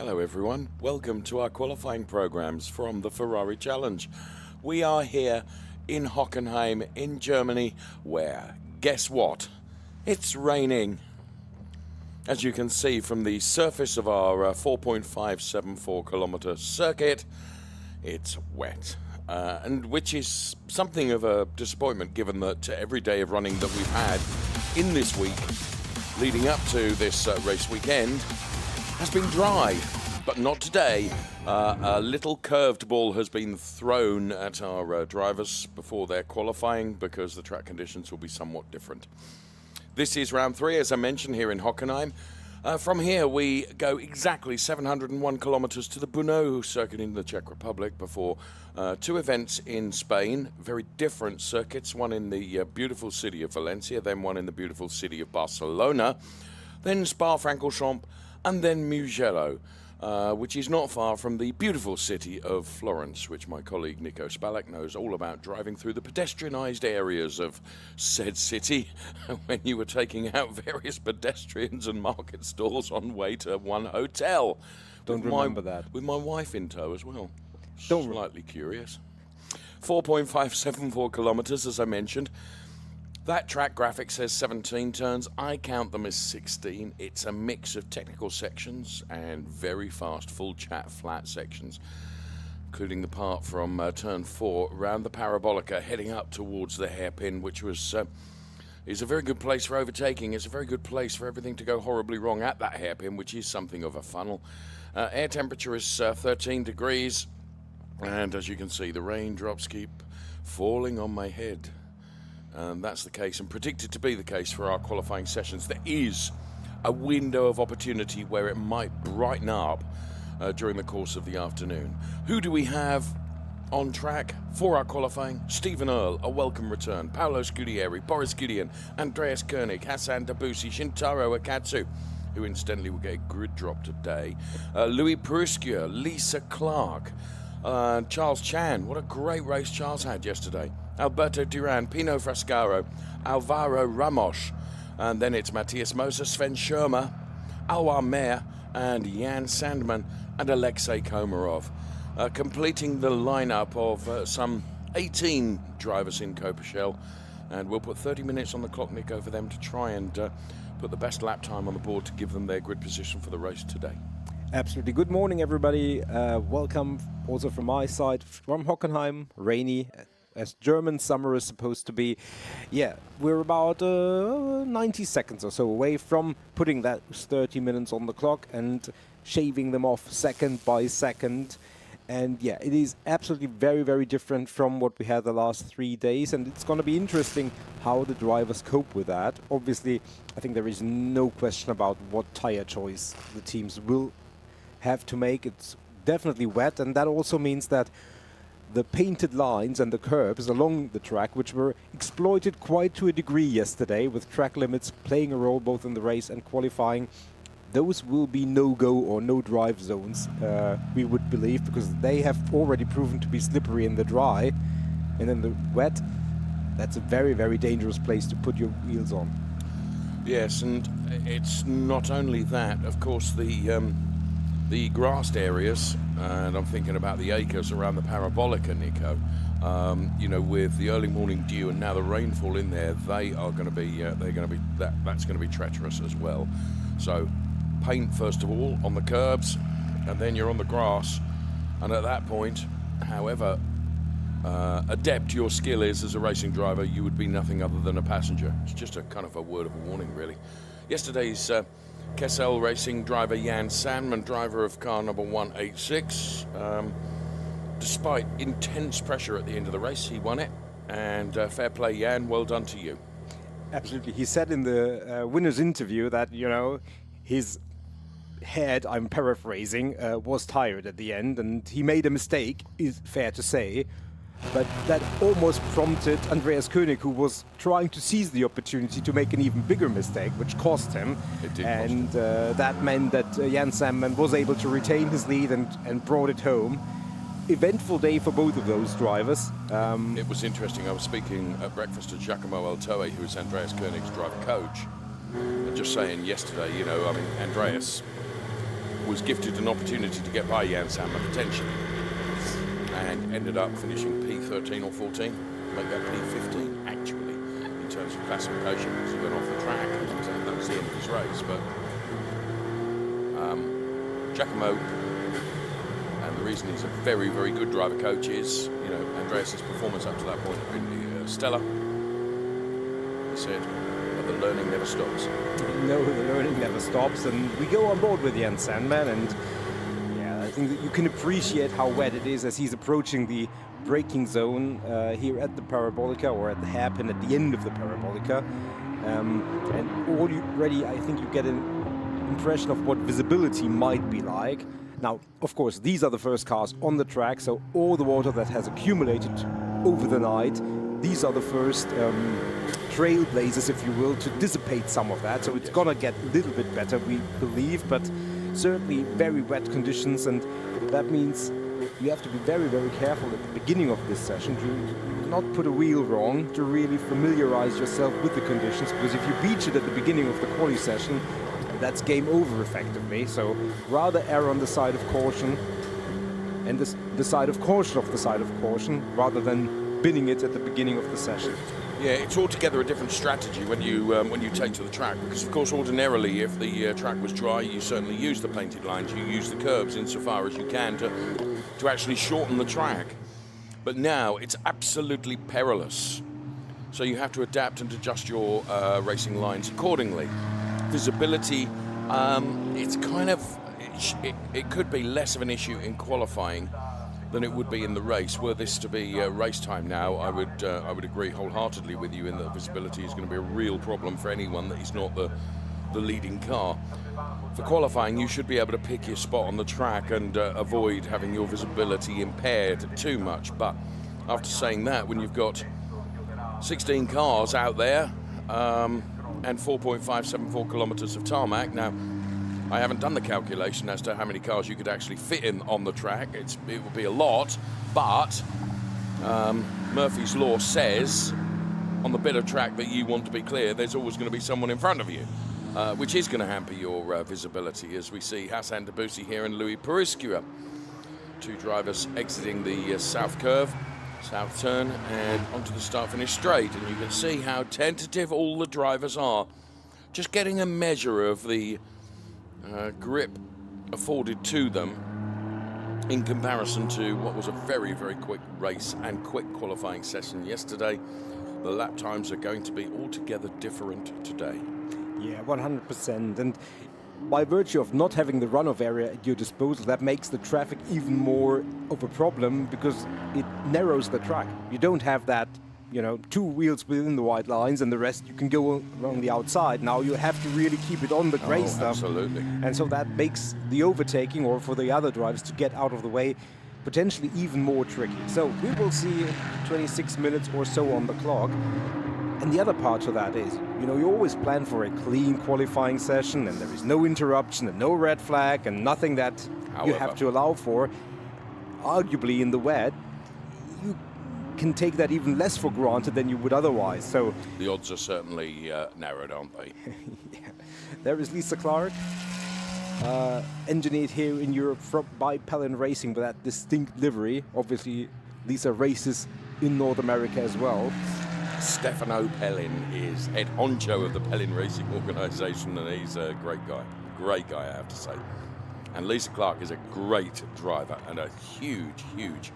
Hello everyone, welcome to our qualifying programs from the Ferrari Challenge. We are here in Hockenheim in Germany where, guess what? It's raining. As you can see from the surface of our 4.574 kilometer circuit, it's wet. And which is something of a disappointment given that every day of running that we've had in this week leading up to this race weekend has been dry, but not today. A little curved ball has been thrown at our drivers before their qualifying because the track conditions will be somewhat different. This is round 3, as I mentioned, here in Hockenheim. From here we go exactly 701 kilometers to the Brno circuit in the Czech Republic before 2 events in Spain, very different circuits, one in the beautiful city of Valencia, then one in the beautiful city of Barcelona, then Spa-Francorchamps, and then Mugello, which is not far from the beautiful city of Florence, which my colleague Nico Spalek knows all about, driving through the pedestrianised areas of said city when you were taking out various pedestrians and market stalls on way to one hotel. Don't remember that. With my wife in tow as well. Slightly curious. 4.574 kilometres, as I mentioned. That track graphic says 17 turns. I count them as 16. It's a mix of technical sections and very fast, full chat, flat sections, including the part from turn 4 around the Parabolica, heading up towards the hairpin, which was is a very good place for overtaking. It's a very good place for everything to go horribly wrong at that hairpin, which is something of a funnel. Air temperature is 13 degrees, and as you can see, the raindrops keep falling on my head. And that's the case, and predicted to be the case for our qualifying sessions. There is a window of opportunity where it might brighten up during the course of the afternoon. Who do we have on track for our qualifying? Stephen Earle, a welcome return. Paolo Scudieri, Boris Gideon, Andreas Koenig, Hassan Debussy, Shintaro Akatsu, who incidentally will get a grid drop today. Louis Perusquier, Lisa Clark, Charles Chan. What a great race Charles had yesterday. Alberto Duran, Pino Frascaro, Alvaro Ramos, and then it's Matthias Moser, Sven Schirmer, Alwar Meyer, and Jan Sandman, and Alexei Komarov, completing the lineup of some 18 drivers in Copa Shell, and we'll put 30 minutes on the clock, Nico, for them to try and put the best lap time on the board to give them their grid position for the race today. Absolutely. Good morning, everybody. Welcome also from my side, from Hockenheim, rainy, as German summer is supposed to be. Yeah, we're about 90 seconds or so away from putting that 30 minutes on the clock and shaving them off second by second. And yeah, it is absolutely very, very different from what we had the last 3 days, and it's going to be interesting how the drivers cope with that. Obviously, I think there is no question about what tire choice the teams will have to make. It's definitely wet, and that also means that the painted lines and the curbs along the track, which were exploited quite to a degree yesterday, with track limits playing a role both in the race and qualifying, those will be no-go or no-drive zones, we would believe, because they have already proven to be slippery in the dry, and in the wet, that's a very, very dangerous place to put your wheels on. Yes, and it's not only that, of course, the grassed areas, and I'm thinking about the acres around the Parabolica, Nico, you know, with the early morning dew and now the rainfall in there, they are going to be, that's going to be treacherous as well. So paint first of all on the curbs, and then you're on the grass, and at that point, however adept your skill is as a racing driver, you would be nothing other than a passenger. It's just a kind of a word of warning, really. Yesterday's Kessel Racing driver Jan Sandman, driver of car number 186. Despite intense pressure at the end of the race, he won it, and fair play, Jan, well done to you. Absolutely. He said in the winner's interview that, you know, his head, I'm paraphrasing, was tired at the end, and he made a mistake, is fair to say. But that almost prompted Andreas Koenig, who was trying to seize the opportunity to make an even bigger mistake, which cost him. It did and cost him. That meant that Jan Sandman was able to retain his lead and brought it home. Eventful day for both of those drivers. It was interesting. I was speaking at breakfast to Giacomo Altoe, who is Andreas Koenig's driver coach. And just saying yesterday, you know, I mean, Andreas was gifted an opportunity to get by Jan Sammer potentially, and ended up finishing P13 or 14, make that P15 actually in terms of classification because he went off the track, and that was the end of his race. But Giacomo, and the reason he's a very, very good driver coach is, you know, Andreas's performance up to that point had been stellar. He said, but the learning never stops. No, the learning never stops, and we go on board with Jens Sandman, and yeah, I think that you can appreciate how wet it is as he's approaching the braking zone here at the Parabolica, or at the hairpin at the end of the Parabolica. And already I think you get an impression of what visibility might be like. Now, of course, these are the first cars on the track, so all the water that has accumulated over the night, these are the first trailblazers, if you will, to dissipate some of that. So it's gonna get a little bit better, we believe, but certainly very wet conditions, and that means you have to be very, very careful at the beginning of this session to not put a wheel wrong, to really familiarize yourself with the conditions, because if you beach it at the beginning of the quali session, that's game over effectively. So rather err on the side of caution, and the side of caution rather than binning it at the beginning of the session. Yeah, it's altogether a different strategy when you take to the track, because of course ordinarily if the track was dry, you certainly use the painted lines, you use the curbs insofar as you can to actually shorten the track. But now it's absolutely perilous, so you have to adapt and adjust your racing lines accordingly. Visibility, it's kind of, it could be less of an issue in qualifying than it would be in the race. Were this to be race time now, I would agree wholeheartedly with you in that visibility is going to be a real problem for anyone that is not the leading car. For qualifying, you should be able to pick your spot on the track and avoid having your visibility impaired too much. But after saying that, when you've got 16 cars out there and 4.574 kilometers of tarmac, now I haven't done the calculation as to how many cars you could actually fit in on the track. It would be a lot, but Murphy's Law says on the bit of track that you want to be clear, there's always going to be someone in front of you, which is going to hamper your visibility, as we see Hassan Debussy here and Louis Periscua, two drivers exiting the south curve, south turn, and onto the start-finish straight. And you can see how tentative all the drivers are, just getting a measure of the grip afforded to them in comparison to what was a very, very quick race and quick qualifying session yesterday. The lap times are going to be altogether different today. Yeah, 100%. And by virtue of not having the runoff area at your disposal, that makes the traffic even more of a problem, because it narrows the track. You don't have that, you know, two wheels within the white lines and the rest you can go along the outside. Now you have to really keep it on the gray stuff. Absolutely. And so that makes the overtaking, or for the other drivers to get out of the way, potentially even more tricky. So we will see 26 minutes or so on the clock. And the other part to that is, you know, you always plan for a clean qualifying session, and there is no interruption and no red flag and nothing that you have to allow for. Arguably in the wet, you can take that even less for granted than you would otherwise. So the odds are certainly narrowed, aren't they? Yeah. There is Lisa Clark, engineered here in Europe by Pellin Racing with that distinct livery. Obviously, Lisa races in North America as well. Stefano Pellin is head honcho of the Pellin Racing organisation, and he's a great guy, I have to say. And Lisa Clark is a great driver and a huge, huge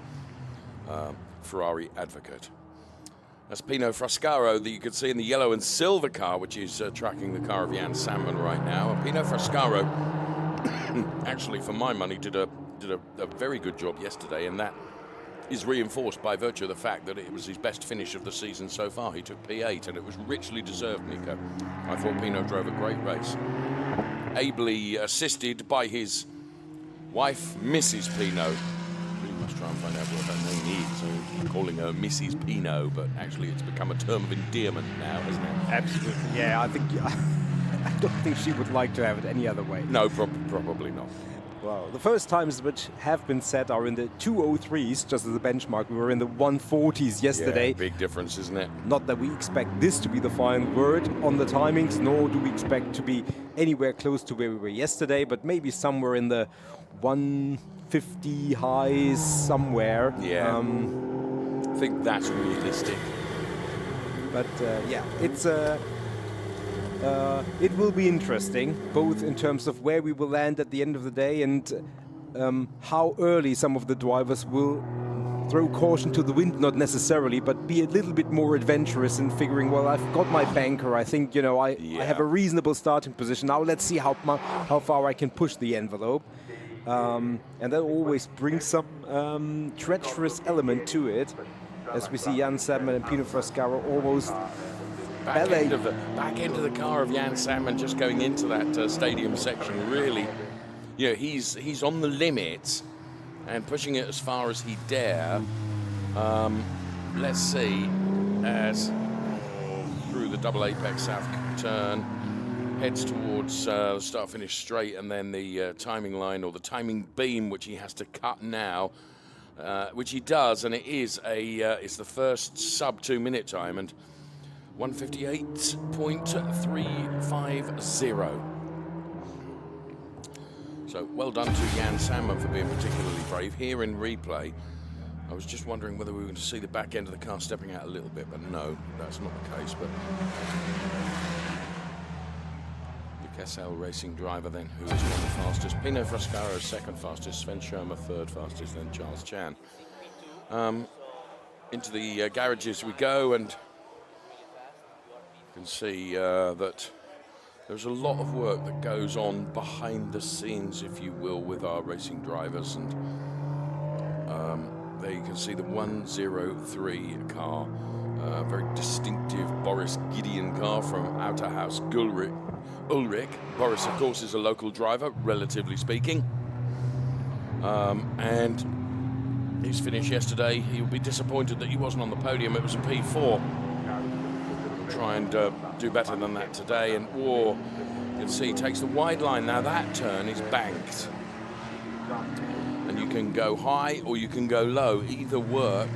Ferrari advocate. That's Pino Frascaro that you can see in the yellow and silver car, which is tracking the car of Jan Sandman right now. And Pino Frascaro, actually, for my money, did a very good job yesterday, and that is reinforced by virtue of the fact that it was his best finish of the season so far. He took P8, and it was richly deserved, Nico. I thought Pino drove a great race, ably assisted by his wife, Mrs. Pino. We must try and find out what her name is. So I'm calling her Mrs. Pino, but actually it's become a term of endearment now, hasn't it? Absolutely, yeah. I don't think she would like to have it any other way. No, probably not. Well, the first times which have been set are in the 203s, just as a benchmark. We were in the 140s yesterday. Yeah, big difference, isn't it? Not that we expect this to be the final word on the timings, nor do we expect to be anywhere close to where we were yesterday, but maybe somewhere in the 150 highs somewhere. Yeah. I think that's realistic. But yeah, it will be interesting, both in terms of where we will land at the end of the day and how early some of the drivers will throw caution to the wind, not necessarily, but be a little bit more adventurous in figuring, well, I've got my banker. I think, you know, I have a reasonable starting position. Now let's see how far I can push the envelope. And that always brings some treacherous element to it, as we see Jan Salmon and Pino Frascaro almost back end of the car of Jan Salmon just going into that stadium section. Really, you know, he's on the limit and pushing it as far as he dare. Let's see, as through the double apex south turn, heads towards the start-finish straight, and then the timing line or the timing beam, which he has to cut now, which he does, and it is it's the first sub 2 minute time, and 158.350. So well done to Jan Salmon for being particularly brave. Here in replay, I was just wondering whether we were going to see the back end of the car stepping out a little bit, but no, that's not the case. But the Kessel racing driver then, who is one of the fastest. Pino Frascaro second fastest, Sven Schirmer third fastest, then Charles Chan. Into the garages we go, and you can see that there's a lot of work that goes on behind the scenes, if you will, with our racing drivers. And there you can see the 103 car, very distinctive Boris Gideon car from Autohaus Ulrich. Boris, of course, is a local driver, relatively speaking. And his finish yesterday, he'll be disappointed that he wasn't on the podium. It was a P4. Try and do better than that today. And you can see he takes the wide line. Now that turn is banked, and you can go high or you can go low. Either work,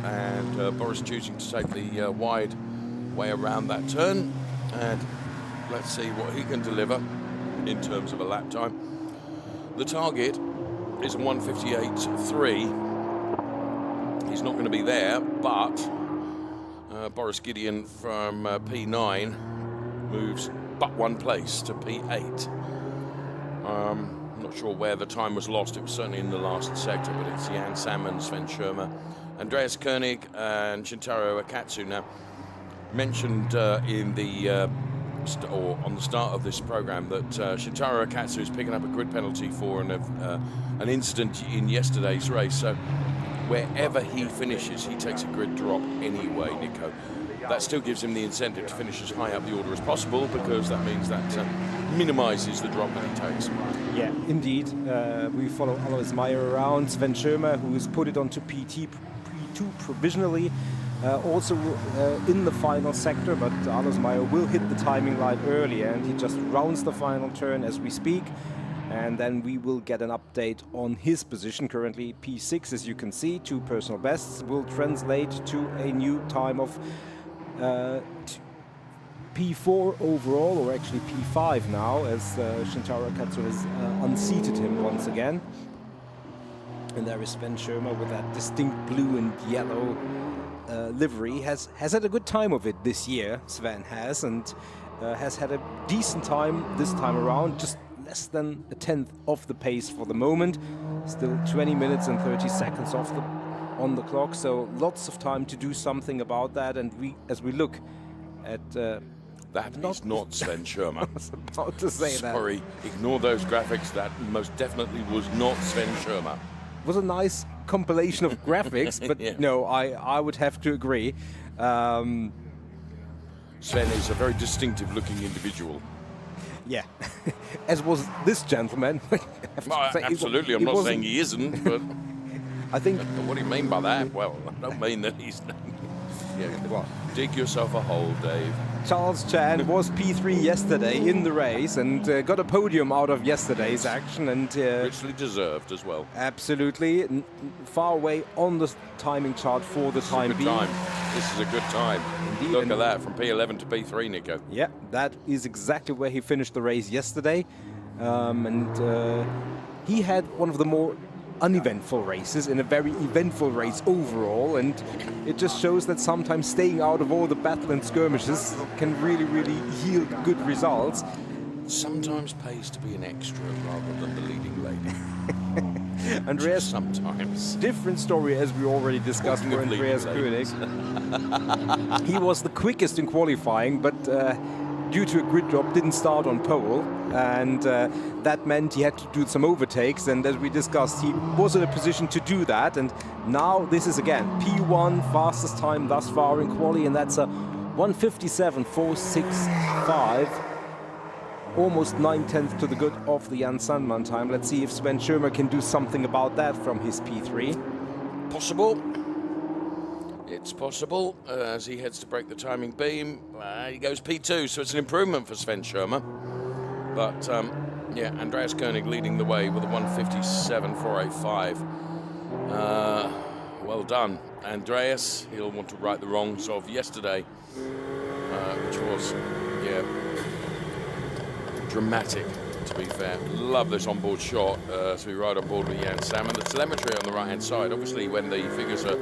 and Boris choosing to take the wide way around that turn. And let's see what he can deliver in terms of a lap time. The target is 158.3. He's not going to be there, but Boris Gideon from P9 moves but one place to P8. I'm not sure where the time was lost. It was certainly in the last sector, but it's Jan Salmon, Sven Schirmer, Andreas Koenig, and Shintaro Akatsu. Now, mentioned in the on the start of this program that Shintaro Akatsu is picking up a grid penalty for an incident in yesterday's race. So wherever he finishes, he takes a grid drop anyway, Nico. That still gives him the incentive to finish as high up the order as possible, because that means that minimises the drop that he takes. Yeah, indeed. We follow Alois Meyer around. Sven Schirmer, who's put it onto P2 provisionally, also in the final sector, but Alois Meyer will hit the timing line earlier, and he just rounds the final turn as we speak. And then we will get an update on his position. Currently P6, as you can see, 2 personal bests will translate to a new time of P4 overall, or actually P5 now, as Shintaro Akatsu has unseated him once again. And there is Sven Schirmer with that distinct blue and yellow livery. Has had a good time of it this year, Sven has, and has had a decent time this time around, just less than a tenth of the pace for the moment. Still 20 minutes and 30 seconds on the clock, so lots of time to do something about that. And as we look at that is not Sven Schirmer. I was about to say that. Sorry, ignore those graphics. That most definitely was not Sven Schirmer. It was a nice compilation of graphics, but yeah. No, I would have to agree. Sven is a very distinctive looking individual. Yeah, as was this gentleman. Well, absolutely, I'm not saying he isn't, but I think. What do you mean by that? Well, I don't mean that he's Well, dig yourself a hole, Dave. Charles Chan was P3 yesterday in the race and got a podium out of yesterday's action, and Richly deserved as well. absolutely far away on the timing chart for the time being. This is a good time. Indeed. Look at that, from P11 to P3, Nico. Yeah, that is exactly where he finished the race yesterday. He had one of the more uneventful races in a very eventful race overall, and it just shows that sometimes staying out of all the battle and skirmishes can really, really yield good results. Sometimes pays to be an extra rather than the leading lady. Andreas, sometimes. Different story, as we already discussed for Andreas Koenig. He was the quickest in qualifying, but due to a grid drop didn't start on pole, and that meant he had to do some overtakes, and as we discussed, he was in a position to do that, and now this is again P1 fastest time thus far in quali, and that's a 1:57.465, almost 9/10 to the good of the Jan Sandman time. Let's see if Sven Schirmer can do something about that from his P3. Possible. It's possible as he heads to break the timing beam. He goes P2, so it's an improvement for Sven Schirmer. But yeah, Andreas Koenig leading the way with a 1:57.485. Well done, Andreas. He'll want to right the wrongs of yesterday, which was, yeah, dramatic, to be fair. Love this onboard shot as we ride on board with Jan Salmon. The telemetry on the right-hand side, obviously when the figures are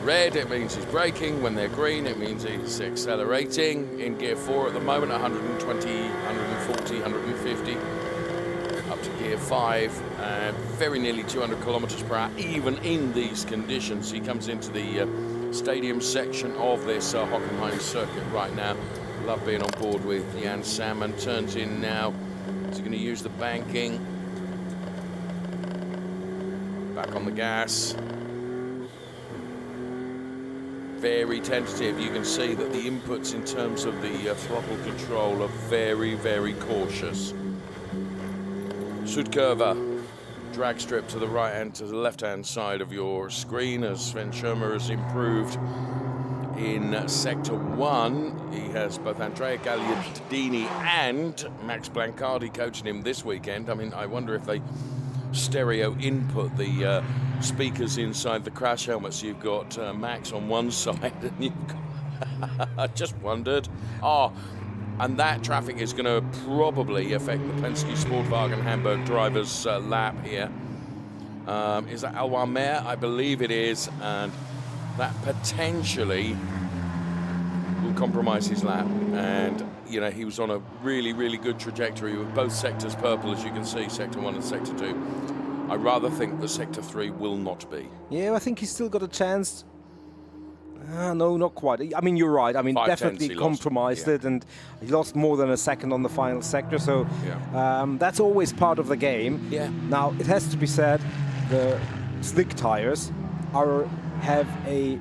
red, it means he's braking. When they're green, it means he's accelerating. In gear 4 at the moment, 120, 140, 150. Up to gear 5, very nearly 200 kilometers per hour, even in these conditions. He comes into the stadium section of this Hockenheim circuit right now. Love being on board with Jan Salmon. Turns in now. Is he going to use the banking? Back on the gas. Very tentative. You can see that the inputs in terms of the throttle control are very, very cautious. Südkurve, drag strip to the right hand, to the left hand side of your screen as Sven Schirmer has improved in sector 1. He has both Andrea Gagliardini and Max Blancardi coaching him this weekend. I mean, I wonder if they stereo input the speakers inside the crash helmets. You've got Max on one side and you've got I just wondered. And that traffic is going to probably affect the Penske Sportwagen Hamburg driver's lap here. Is that Alwan Mayer? I believe it is, and that potentially will compromise his lap. And you know, he was on a really, really good trajectory with both sectors purple, as you can see, sector 1 and sector 2. I rather think that sector 3 will not be. Yeah, I think he's still got a chance. No, not quite. I mean, you're right. I mean, definitely compromised it, and he lost more than a second on the final sector. So that's always part of the game. Yeah. Now, it has to be said, the slick tires have a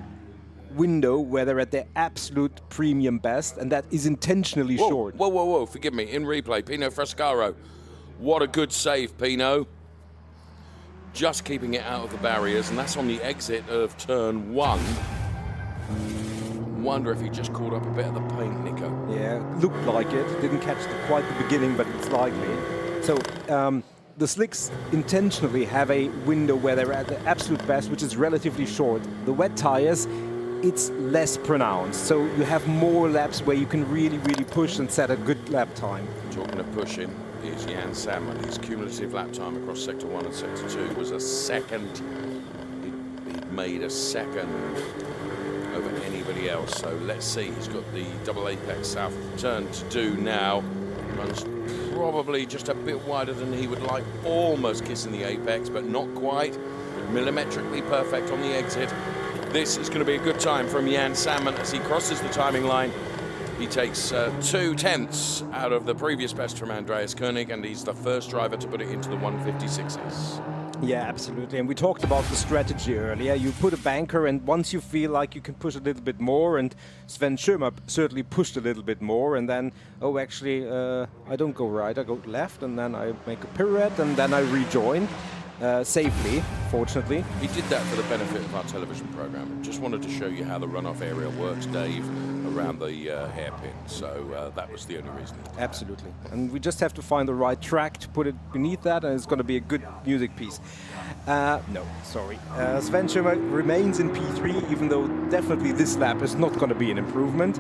window where they're at their absolute premium best, and that is intentionally short. Whoa, forgive me. In replay, Pino Frescaro. What a good save, Pino. Just keeping it out of the barriers, and that's on the exit of turn 1. Wonder if he just caught up a bit of the paint, Nico. Yeah, looked like it. Didn't catch quite the beginning, but it's likely. So the slicks intentionally have a window where they're at the absolute best, which is relatively short. The wet tires, it's less pronounced. So you have more laps where you can really, really push and set a good lap time. Talking of pushing, is Jan Salmon. His cumulative lap time across sector 1 and sector 2 was a second. He'd made a second over anybody else. So let's see. He's got the double apex south turn to do now. Runs probably just a bit wider than he would like, almost kissing the apex, but not quite. Millimetrically perfect on the exit. This is going to be a good time from Jan Salmon as he crosses the timing line. He takes 2/10 out of the previous best from Andreas Koenig, and he's the first driver to put it into the 156s. Yeah, absolutely. And we talked about the strategy earlier. You put a banker, and once you feel like you can push a little bit more, and Sven Schirmer certainly pushed a little bit more, and then, actually, I don't go right, I go left, and then I make a pirouette, and then I rejoin. safely, fortunately. He did that for the benefit of our television program. Just wanted to show you how the runoff area works, Dave, around the hairpin. So that was the only reason. Absolutely. And we just have to find the right track to put it beneath that, and it's going to be a good music piece. No, sorry. Sven Schirmer remains in P3, even though definitely this lap is not going to be an improvement.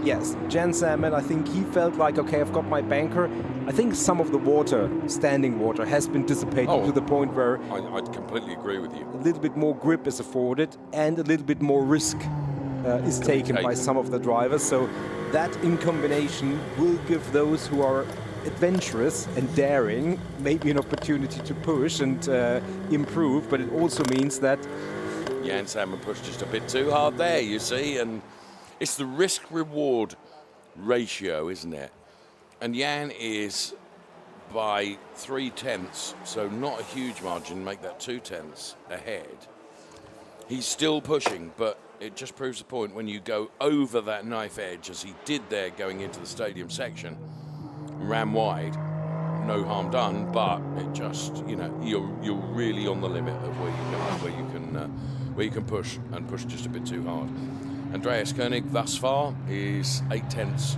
Yes, Jan Salmon, I think he felt like, okay, I've got my banker. I think some of the water, standing water, has been dissipated to the point where I'd completely agree with you. a little bit more grip is afforded and a little bit more risk is taken by some of the drivers. So that in combination will give those who are adventurous and daring maybe an opportunity to push and improve, but it also means that Jan Salmon pushed just a bit too hard there, you see, and it's the risk-reward ratio, isn't it? And Jan is by 0.3, so not a huge margin, make that 0.2 ahead. He's still pushing, but it just proves the point when you go over that knife edge, as he did there going into the stadium section, ran wide, no harm done, but it just, you know, you're really on the limit of where you can push and push just a bit too hard. Andreas Koenig thus far is 0.8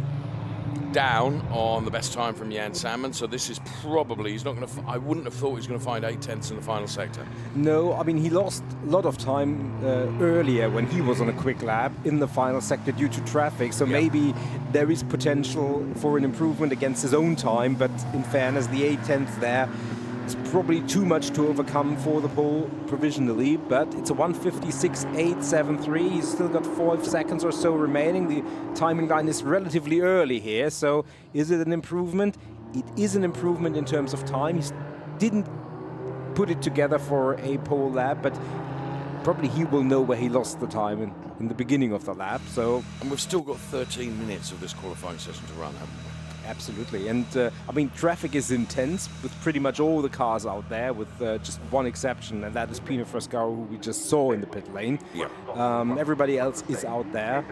down on the best time from Jan Salmon, so this is probably, he's not going to, I wouldn't have thought he was going to find 0.8 in the final sector. No, I mean, he lost a lot of time earlier when he was on a quick lap in the final sector due to traffic, so maybe there is potential for an improvement against his own time, but in fairness, the 0.8 there is probably too much to overcome for the pole provisionally, but it's a 1:56.873. He's still got 5 seconds or so remaining. The timing line is relatively early here, so is it an improvement? It is an improvement in terms of time. He didn't put it together for a pole lap, but probably he will know where he lost the time in the beginning of the lap. So, and we've still got 13 minutes of this qualifying session to run, haven't we? Absolutely, and I mean, traffic is intense with pretty much all the cars out there, with just one exception, and that is Pino Frascaro, who we just saw in the pit lane. Yeah. Everybody else is out there.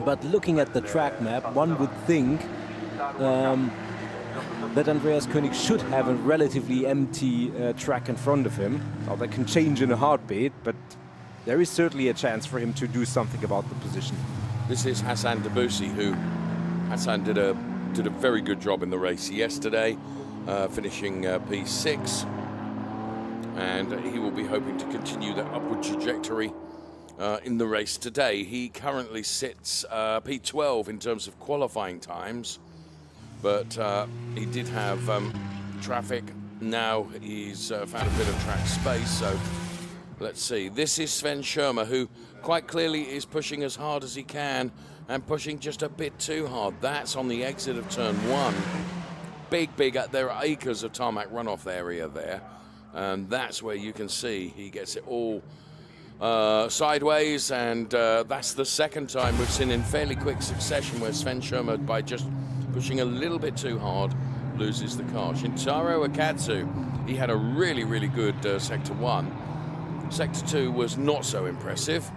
But looking at the track map, one would think that Andreas Koenig should have a relatively empty track in front of him. Now, that can change in a heartbeat, but there is certainly a chance for him to do something about the position. This is Hassan Debussy, who Hassan did a very good job in the race yesterday, finishing P6, and he will be hoping to continue that upward trajectory in the race today. He currently sits P12 in terms of qualifying times, but he did have traffic. Now he's found a bit of track space, so let's see. This is Sven Schirmer, who quite clearly is pushing as hard as he can, and pushing just a bit too hard. That's on the exit of turn 1. Big, there are acres of tarmac runoff area there, and that's where you can see he gets it all sideways, and that's the second time we've seen in fairly quick succession where Sven Schirmer, by just pushing a little bit too hard, loses the car. Shintaro Akatsu, he had a really good Sector 1. Sector 2 was not so impressive.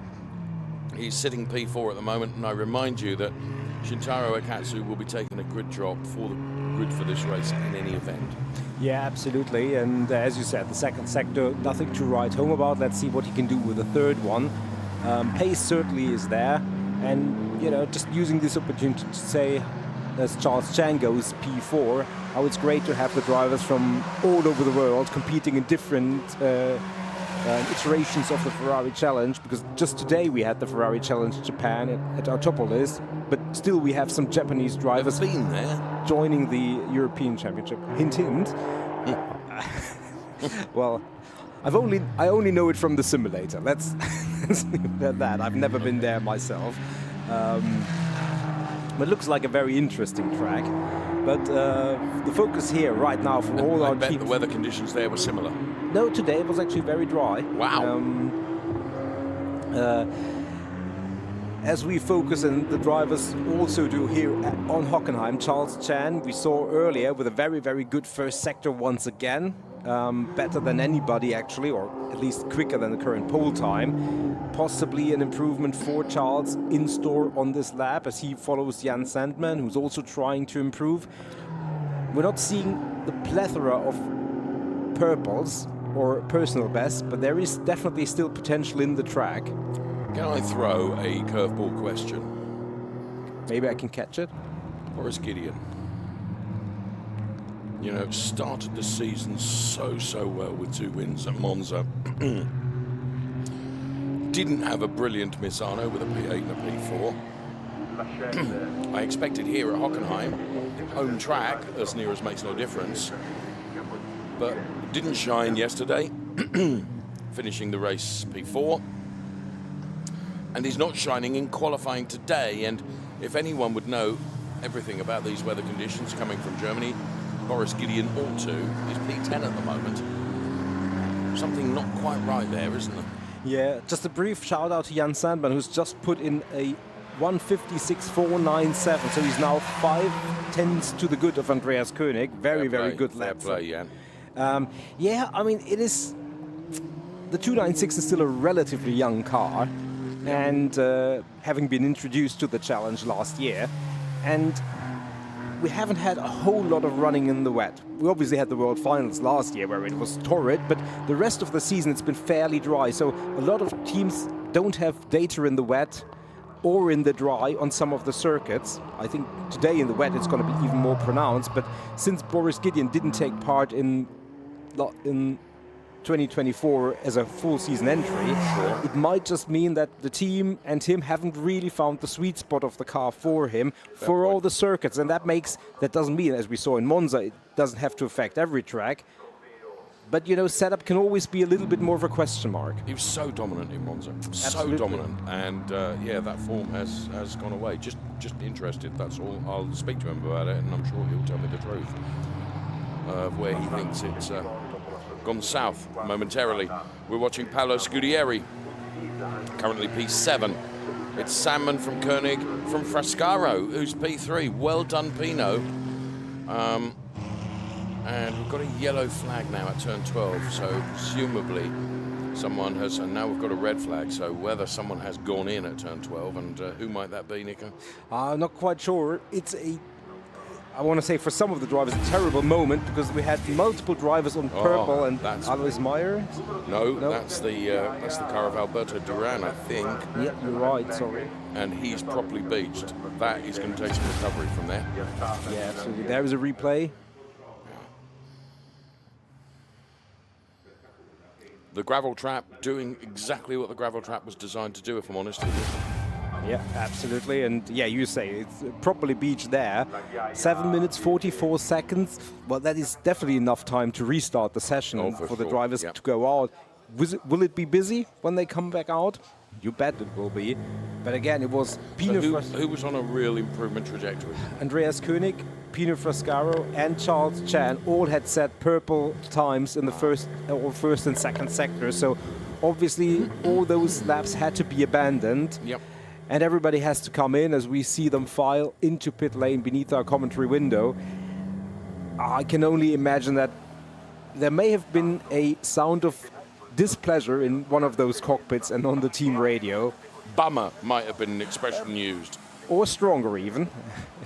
He's sitting P4 at the moment, and I remind you that Shintaro Akatsu will be taking a grid drop for the grid for this race in any event. Yeah, absolutely. And as you said, the second sector, nothing to write home about. Let's see what he can do with the third one. Pace certainly is there. And, you know, just using this opportunity to say, as Charles Chan goes P4, how it's great to have the drivers from all over the world competing in different iterations of the Ferrari Challenge, because just today we had the Ferrari Challenge Japan at Autopolis, but still we have some Japanese drivers been there joining the European Championship. Hint, hint. Well, I only know it from the simulator. Let's leave it at that. I've never been there myself. But it looks like a very interesting track. But the focus here right now for all our teams. I bet the weather conditions there were similar. No, today it was actually very dry. Wow. As we focus, and the drivers also do here on Hockenheim, Charles Chan, we saw earlier with a very good first sector once again. Better than anybody actually, or at least quicker than the current pole time. Possibly an improvement for Charles in store on this lap as he follows Jan Sandman, who's also trying to improve. We're not seeing the plethora of purples or personal best, but there is definitely still potential in the track. Can I throw a curveball question? Maybe I can catch it. Boris Gideon, you know, started the season so well with 2 wins at Monza. Didn't have a brilliant Misano with a P8 and a P4. I expected here at Hockenheim, home track, as near as makes no difference, but didn't shine yesterday, finishing the race P4. And he's not shining in qualifying today. And if anyone would know everything about these weather conditions coming from Germany, Boris Gideon ought to. He's P10 at the moment. Something not quite right there, isn't there? Yeah, just a brief shout out to Jan Sandman, who's just put in a 1:56.497. So he's now 5/10 to the good of Andreas Koenig. Very good lap. Fair play, Jan. Yeah, I mean, it is. The 296 is still a relatively young car, and having been introduced to the challenge last year, and we haven't had a whole lot of running in the wet. We obviously had the World Finals last year where it was torrid, but the rest of the season it's been fairly dry. So a lot of teams don't have data in the wet or in the dry on some of the circuits. I think today in the wet it's going to be even more pronounced, but since Boris Gideon didn't take part in 2024 as a full season entry, it might just mean that the team and him haven't really found the sweet spot of the car for him for all the circuits, and that doesn't mean, as we saw in Monza, it doesn't have to affect every track. But you know, setup can always be a little bit more of a question mark. He was so dominant in Monza, Absolutely. so dominant, and yeah, that form has gone away. Just interested, that's all. I'll speak to him about it, and I'm sure he'll tell me the truth of where he thinks it's gone south momentarily. We're watching Paolo Scudieri, currently P7. It's Sandman from Koenig from Frascaro, who's P3. Well done, Pino. And we've got a yellow flag now at turn 12, so presumably someone has, and now we've got a red flag, so whether someone has gone in at turn 12, and who might that be, Nico? I'm not quite sure. I want to say for some of the drivers, a terrible moment, because we had multiple drivers on purple, and Alois Meyer. No, that's the car of Alberto Duran, I think. Yeah, you're right, sorry. And he's properly beached. That is going to take some recovery from there. Yeah, absolutely. There is a replay. The gravel trap doing exactly what the gravel trap was designed to do, if I'm honest with you. Yeah, absolutely. And yeah, you say it's properly beached there. 7 minutes, 44 seconds. Well, that is definitely enough time to restart the session for the drivers to go out. Will it be busy when they come back out? You bet it will be. But again, it was Pino who was on a real improvement trajectory? Andreas Koenig, Pino Frascaro, and Charles Chan all had set purple times in the first and second sector. So obviously all those laps had to be abandoned. Yep. And everybody has to come in as we see them file into pit lane beneath our commentary window. I can only imagine that there may have been a sound of displeasure in one of those cockpits and on the team radio. Bummer might have been an expression used. Or stronger even.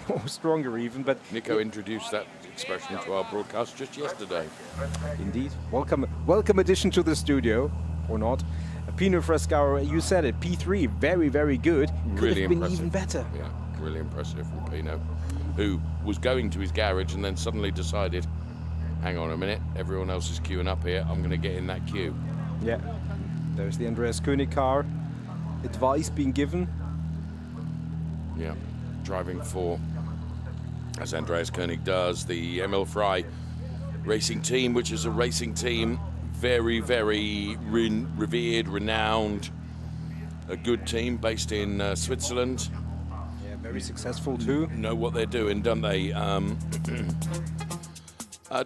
But Nico introduced that expression to our broadcast just yesterday. Indeed. Welcome addition to the studio, or not. Pino Frascaro, you said it, P3, very good. Could Really have been impressive. even better. Yeah, really impressive from Pino, who was going to his garage and then suddenly decided, hang on a minute, everyone else is queuing up here, I'm going to get in that queue. Yeah, there's the Andreas Koenig car. Advice being given. Yeah, driving for, as Andreas Koenig does, the Emil Frey racing team, which is a racing team very revered, renowned, a good team based in Switzerland. Yeah, very successful too. Know what they're doing, don't they? To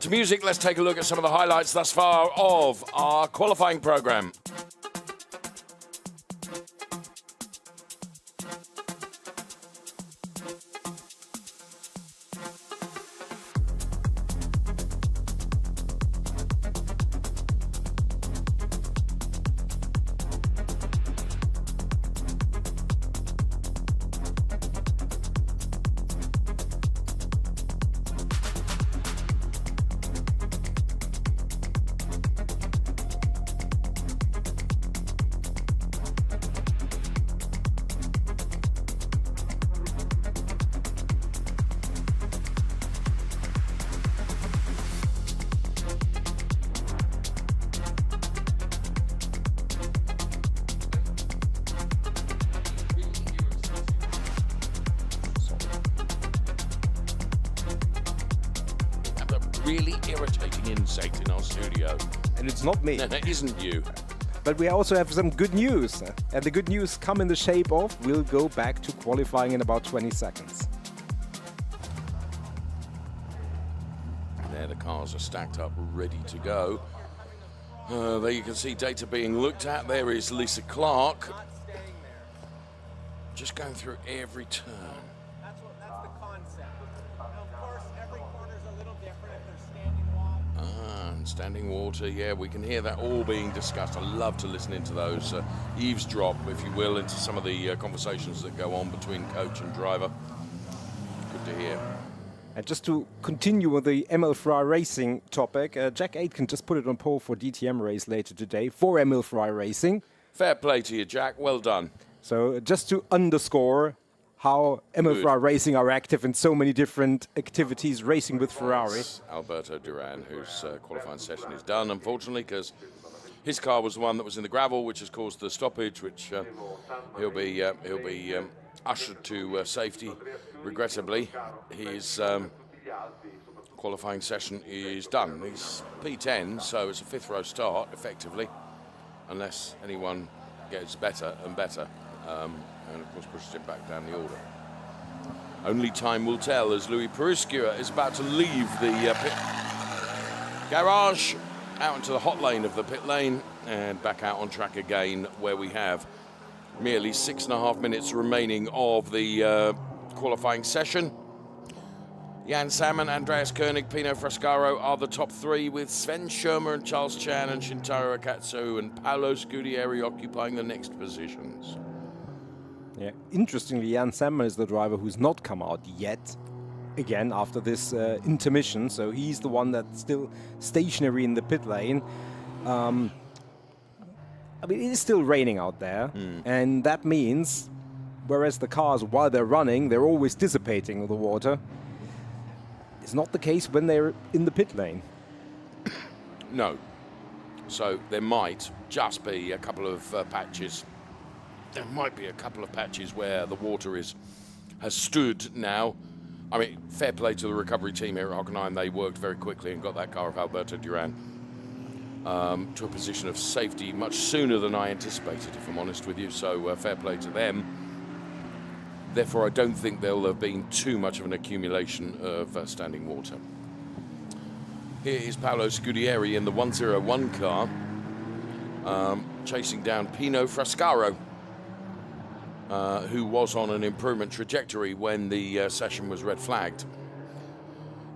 music, let's take a look at some of the highlights thus far of our qualifying program. really irritating insect in our studio. And it's not me. It isn't you. But we also have some good news. And the good news come in the shape of we'll go back to qualifying in about 20 seconds. There the cars are stacked up, ready to go. There you can see data being looked at. There is Lisa Clark. Just going through every turn. That's the concept. Now, of course, every corner's a little different if there's standing water. And standing water, yeah, we can hear that all being discussed. I love to listen into those, eavesdrop, if you will, into some of the conversations that go on between coach and driver. Good to hear. And just to continue with the ML Ferrari Racing topic, Jack Aitken just put it on pole for DTM race later today for ML Ferrari Racing. Fair play to you, Jack. Well done. So just to underscore how ML Ferrari Racing are active in so many different activities racing with Ferrari. It's Alberto Duran, whose qualifying session is done, unfortunately, because his car was the one that was in the gravel, which has caused the stoppage, which he'll be ushered to safety. Regrettably, his qualifying session is done. He's P10, so it's a fifth row start, effectively, unless anyone gets better and better, and of course pushes it back down the order. Only time will tell as Louis Periscua is about to leave the pit garage out into the hot lane of the pit lane and back out on track again, where we have merely 6.5 minutes remaining of the qualifying session. Jan Salmon, Andreas Koenig, Pino Frascaro are the top three, with Sven Schirmer and Charles Chan and Shintaro Akatsu and Paolo Scudieri occupying the next positions. Yeah, interestingly, Jan Salmon is the driver who's not come out yet, again, after this intermission, so he's the one that's still stationary in the pit lane. I mean, it is still raining out there, and that means, whereas the cars, while they're running, they're always dissipating the water, it's not the case when they're in the pit lane. No. So there might just be a couple of patches. There might be a couple of patches where the water has stood now. I mean, fair play to the recovery team here at Hockenheim. They worked very quickly and got that car of Alberto Duran to a position of safety much sooner than I anticipated, if I'm honest with you. So fair play to them. Therefore, I don't think there'll have been too much of an accumulation of standing water. Here is Paolo Scudieri in the 101 car, chasing down Pino Frascaro, who was on an improvement trajectory when the session was red flagged.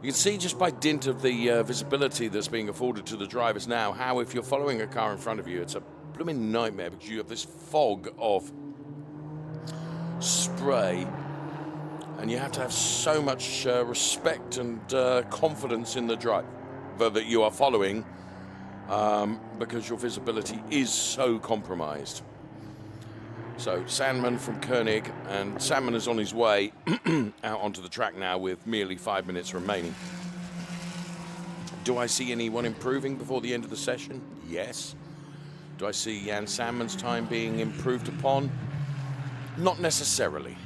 You can see just by dint of the visibility that's being afforded to the drivers now, how if you're following a car in front of you, it's a blooming nightmare because you have this fog of spray, and you have to have so much respect and confidence in the driver that you are following because your visibility is so compromised. So Sandman from Koenig, and Sandman is on his way out onto the track now with merely 5 minutes remaining. Do I see anyone improving before the end of the session? Yes. Do I see Jan Sandman's time being improved upon? Not necessarily.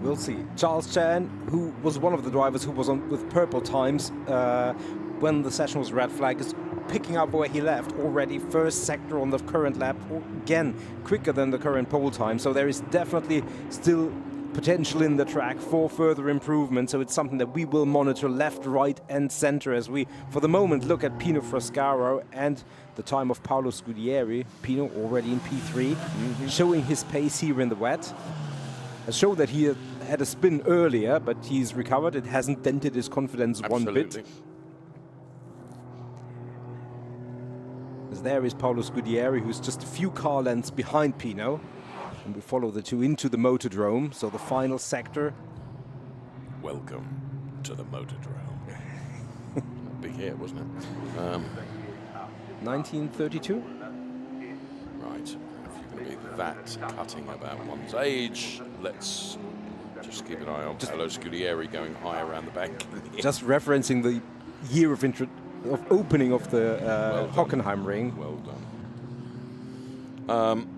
We'll see. Charles Chan, who was one of the drivers who was on with purple times when the session was red flag, is picking up where he left already. First sector on the current lap, again quicker than the current pole time. So there is definitely still potential in the track for further improvement. So it's something that we will monitor left, right, and center as we, for the moment, look at Pino Frascaro and the time of Paolo Scudieri. Pino already in P3, showing his pace here in the wet. I showed that he had a spin earlier, but he's recovered. It hasn't dented his confidence one bit. As there is Paolo Scudieri, who's just a few car lengths behind Pino. And we follow the two into the Motordrome, so the final sector. Welcome to the Motordrome. Big hit, wasn't it? 1932? Right, if you're going to be that cutting about one's age, let's just keep an eye on Paolo Scudieri going high around the bank. Just referencing the year of opening of the Hockenheim ring. Well done.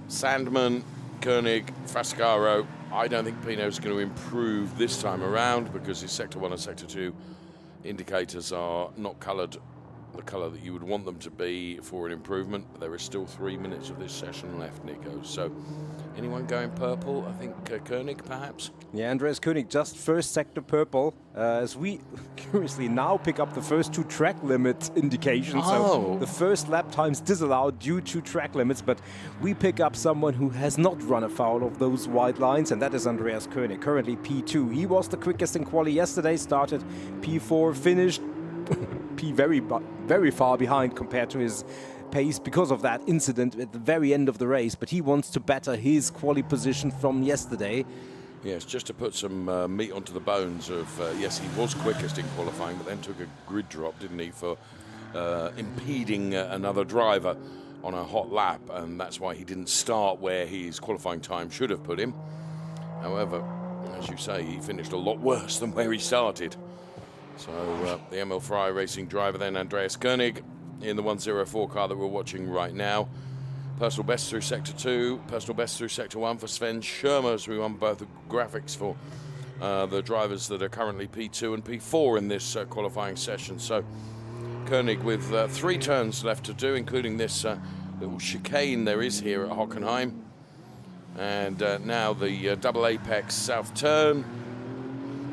Sandman, Koenig, Frascaro. I don't think Pino's going to improve this time around because his Sector 1 and Sector 2 indicators are not coloured the colour that you would want them to be for an improvement. There is still 3 minutes of this session left, Nico. So anyone going purple? I think Koenig, perhaps? Yeah, Andreas Koenig just first sector purple, as we curiously now pick up the first 2 track limit indications. Oh. So the first lap times disallowed due to track limits, but we pick up someone who has not run afoul of those white lines, and that is Andreas Koenig, currently P2. He was the quickest in quali yesterday, started P4, finished P very far behind compared to his pace because of that incident at the very end of the race, but he wants to better his quali position from yesterday. Yes, just to put some meat onto the bones of, yes, he was quickest in qualifying, but then took a grid drop, didn't he, for impeding another driver on a hot lap, and that's why he didn't start where his qualifying time should have put him. However, as you say, he finished a lot worse than where he started. So the ML Ferrari Racing driver then, Andreas Koenig, in the 104 car that we're watching right now. Personal best through Sector 2, personal best through Sector 1 for Sven Schirmer, as we won both the graphics for the drivers that are currently P2 and P4 in this qualifying session. So Koenig with 3 turns left to do, including this little chicane there is here at Hockenheim. And now the double apex south turn.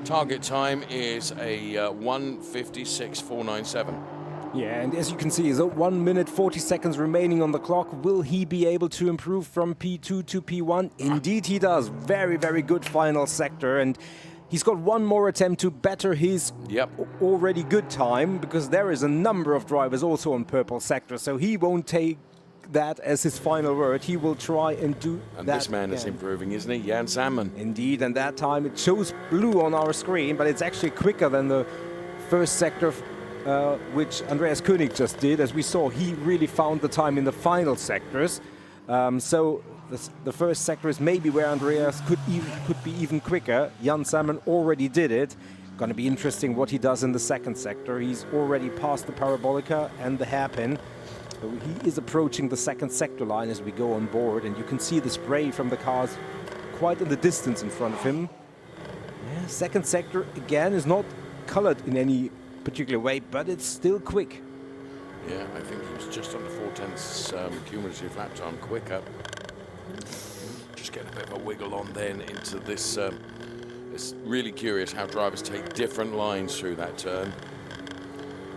Target time is a 1:56.497. Yeah, and as you can see, so 1 minute 40 seconds remaining on the clock. Will he be able to improve from P2 to P1? Indeed he does. Very, very good final sector, and he's got one more attempt to better his already good time, because there is a number of drivers also on purple sector, so he won't take that as his final word. He will try and do and that. This man is improving, isn't he? Jan Salmon. Indeed, and that time it shows blue on our screen, but it's actually quicker than the first sector, which Andreas Koenig just did. As we saw, he really found the time in the final sectors. So the first sector is maybe where Andreas could be even quicker. Jan Salmon already did it. Going to be interesting what he does in the second sector. He's already passed the parabolica and the hairpin. So he is approaching the second sector line as we go on board, and you can see the spray from the cars quite in the distance in front of him. Yeah, second sector again is not colored in any particular way, but it's still quick. Yeah, I think he was just under 4/10 cumulative lap time quicker. Just getting a bit of a wiggle on then into this. It's really curious how drivers take different lines through that turn.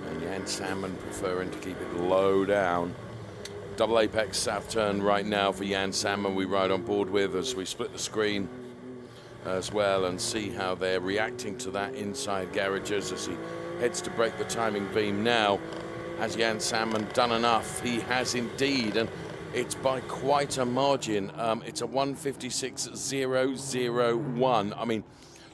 And Jan Salmon preferring to keep it low down. Double apex south turn right now for Jan Salmon we ride on board with as we split the screen as well and see how they're reacting to that inside garages as he heads to break the timing beam now. Has Jan Salmon done enough? He has indeed, and it's by quite a margin. It's a 1:56.001. I mean,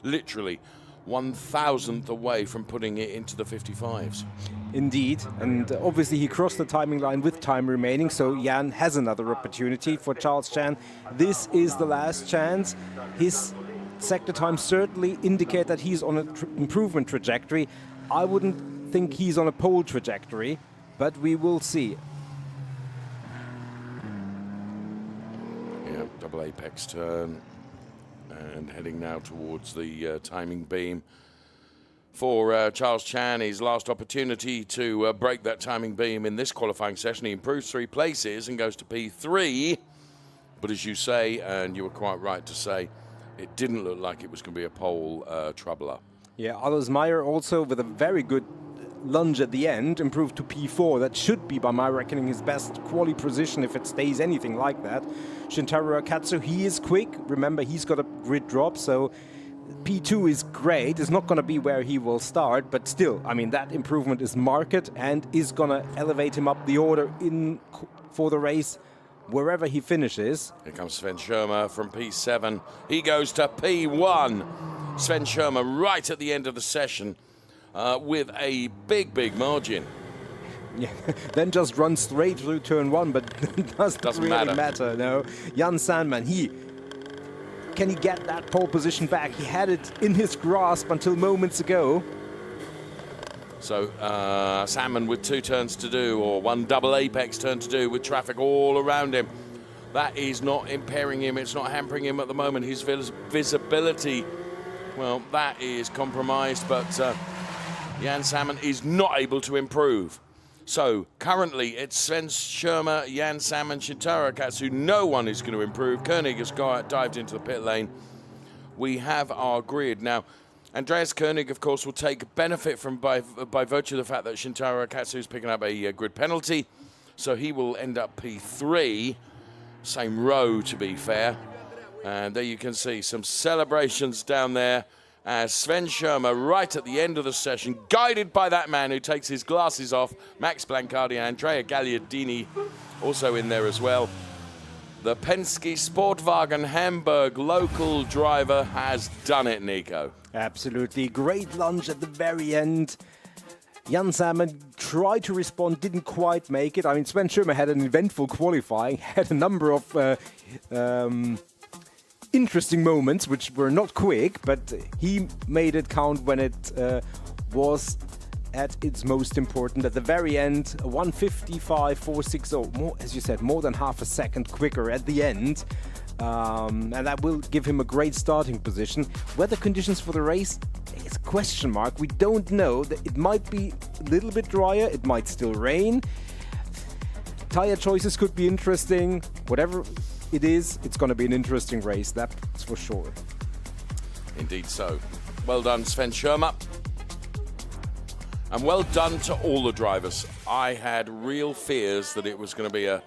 literally 1,000th away from putting it into the 55s. Indeed, and obviously he crossed the timing line with time remaining, so Jan has another opportunity. For Charles Chan, this is the last chance. His sector times certainly indicate that he's on an improvement trajectory. I wouldn't think he's on a pole trajectory, but we will see. Yeah, double apex turn. And heading now towards the timing beam. For Charles Chan, his last opportunity to break that timing beam in this qualifying session. He improves 3 places and goes to P3. But as you say, and you were quite right to say, it didn't look like it was going to be a pole troubler. Yeah, Alois Meyer also with a very good lunge at the end, improved to P4. That should be, by my reckoning, his best quali position if it stays anything like that. Shintaro Akatsu, he is quick. Remember, he's got a grid drop, so P2 is great. It's not going to be where he will start, but still, I mean, that improvement is marked and is going to elevate him up the order for the race wherever he finishes. Here comes Sven Schirmer from P7. He goes to P1. Sven Schirmer right at the end of the session with a big margin. Yeah, then just run straight through turn 1, but it doesn't really matter. No, Jan Salmon, can he get that pole position back? He had it in his grasp until moments ago. So Salmon with 2 turns to do, or 1 double apex turn to do, with traffic all around him. That is not impairing him. It's not hampering him at the moment. His visibility, well, that is compromised, but Jan Salmon is not able to improve. So currently it's Sven Schirmer, Jan Salmon, Shintaro Katsu. No one is going to improve. Koenig has dived into the pit lane. We have our grid. Now, Andreas Koenig, of course, will take benefit from by virtue of the fact that Shintaro Katsu is picking up a grid penalty. So he will end up P3. Same row, to be fair. And there you can see some celebrations down there as Sven Schirmer, right at the end of the session, guided by that man who takes his glasses off, Max Blancardi and Andrea Gagliardini, also in there as well. The Penske Sportwagen Hamburg local driver has done it, Nico. Absolutely. Great lunge at the very end. Jan Salmon tried to respond, didn't quite make it. I mean, Sven Schirmer had an eventful qualifying, had a number of interesting moments, which were not quick, but he made it count when it was at its most important. At the very end, 1:55.460, more, as you said, more than half a second quicker at the end. And that will give him a great starting position. Weather conditions for the race, it's a question mark. We don't know. It might be a little bit drier, it might still rain. Tire choices could be interesting. Whatever it is, it's going to be an interesting race, that's for sure. Indeed so. Well done, Sven Schirmer. And well done to all the drivers. I had real fears that it was going to be a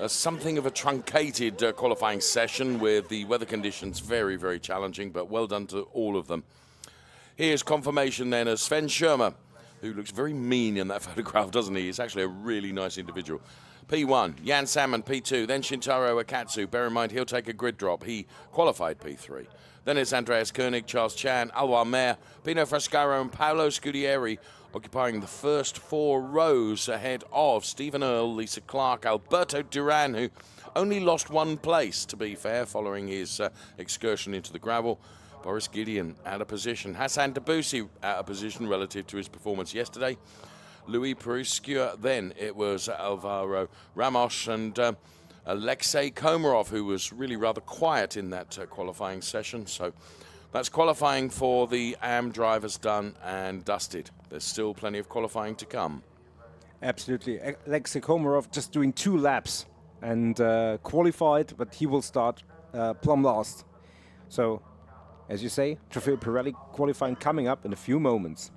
something of a truncated qualifying session with the weather conditions very, very challenging, but well done to all of them. Here's confirmation then of Sven Schirmer, who looks very mean in that photograph, doesn't he? He's actually a really nice individual. P1, Jan Salmon, P2, then Shintaro Akatsu. Bear in mind, he'll take a grid drop. He qualified P3. Then it's Andreas Koenig, Charles Chan, Alwar Mayer, Pino Frascaro, and Paolo Scudieri occupying the first 4 rows ahead of Stephen Earle, Lisa Clark, Alberto Duran, who only lost 1 place, to be fair, following his excursion into the gravel. Boris Gideon out of position. Hassan Debussy out of position relative to his performance yesterday. Louis Peruskier, then it was Alvaro Ramos and Alexei Komarov, who was really rather quiet in that qualifying session. So that's qualifying for the AM drivers done and dusted. There's still plenty of qualifying to come. Absolutely. Alexei Komarov just doing 2 laps and qualified, but he will start plumb last. So, as you say, Trofeo Pirelli qualifying coming up in a few moments.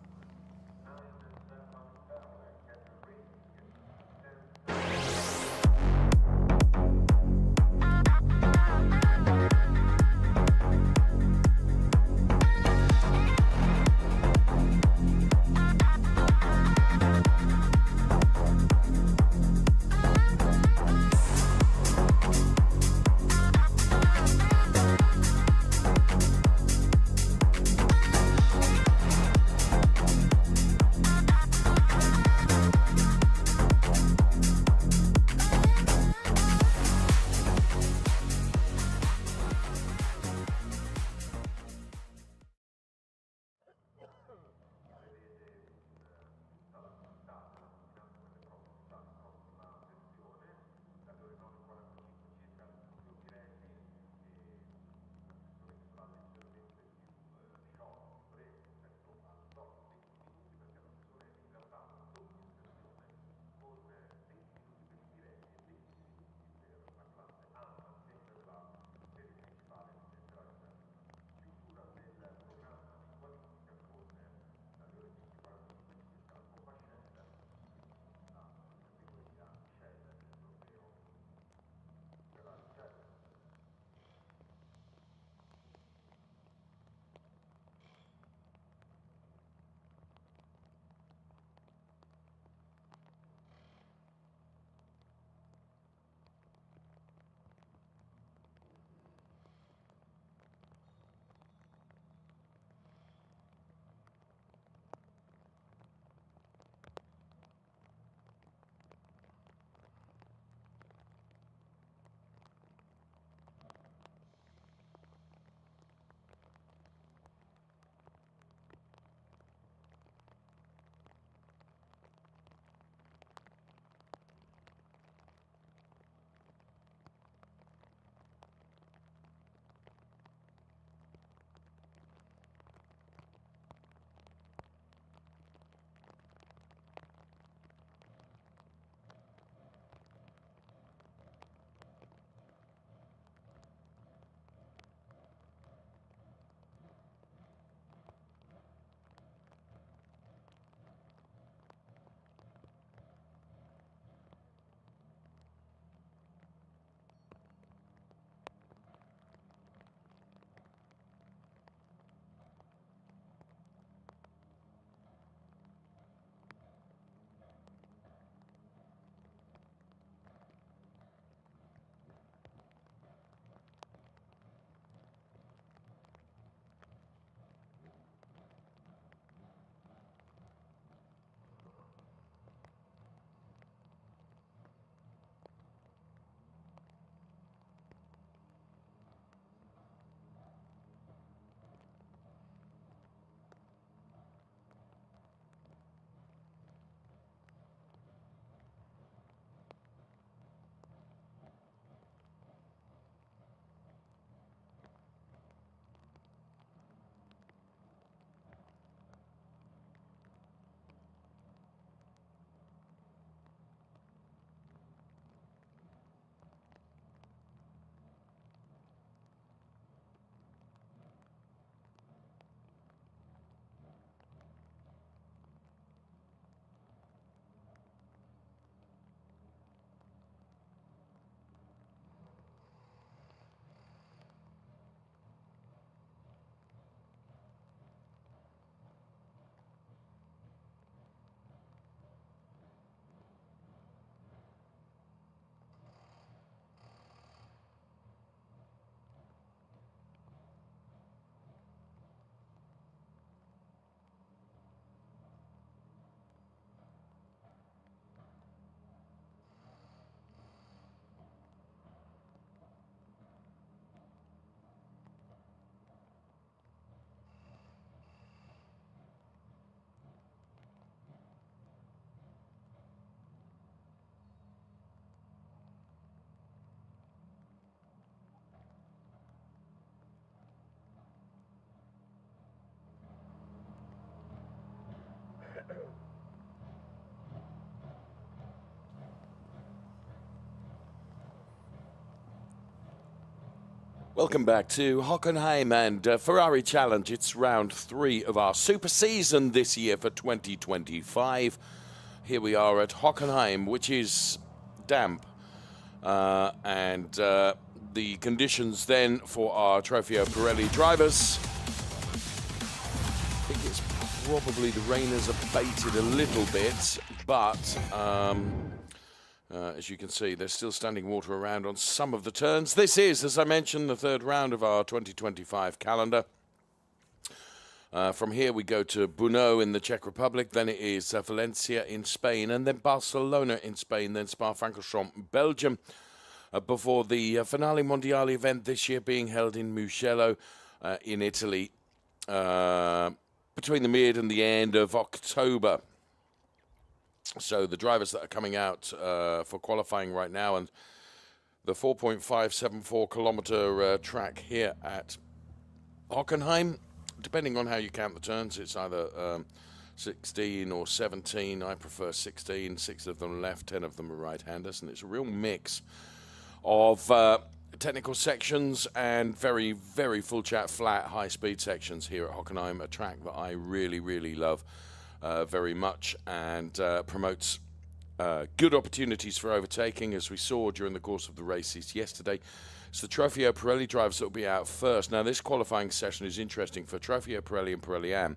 Welcome back to Hockenheim and Ferrari Challenge. It's round 3 of our super season this year for 2025. Here we are at Hockenheim, which is damp. And the conditions then for our Trofeo Pirelli drivers. I think it's probably the rain has abated a little bit, but as you can see, there's still standing water around on some of the turns. This is, as I mentioned, the 3rd round of our 2025 calendar. From here we go to Brno in the Czech Republic, then it is Valencia in Spain, and then Barcelona in Spain, then Spa-Francorchamps, Belgium, before the Finale Mondiale event this year being held in Mugello in Italy between the mid and the end of October. So the drivers that are coming out for qualifying right now, and the 4.574 kilometer track here at Hockenheim, depending on how you count the turns, it's either 16 or 17. I prefer 16. 6 of them left, 10 of them are right-handers, and it's a real mix of technical sections and very, very full chat, flat, high-speed sections here at Hockenheim, a track that I really, really love very much, and promotes good opportunities for overtaking, as we saw during the course of the races yesterday. It's the Trofeo Pirelli drivers that will be out first. Now, this qualifying session is interesting for Trofeo Pirelli and Pirelli AM.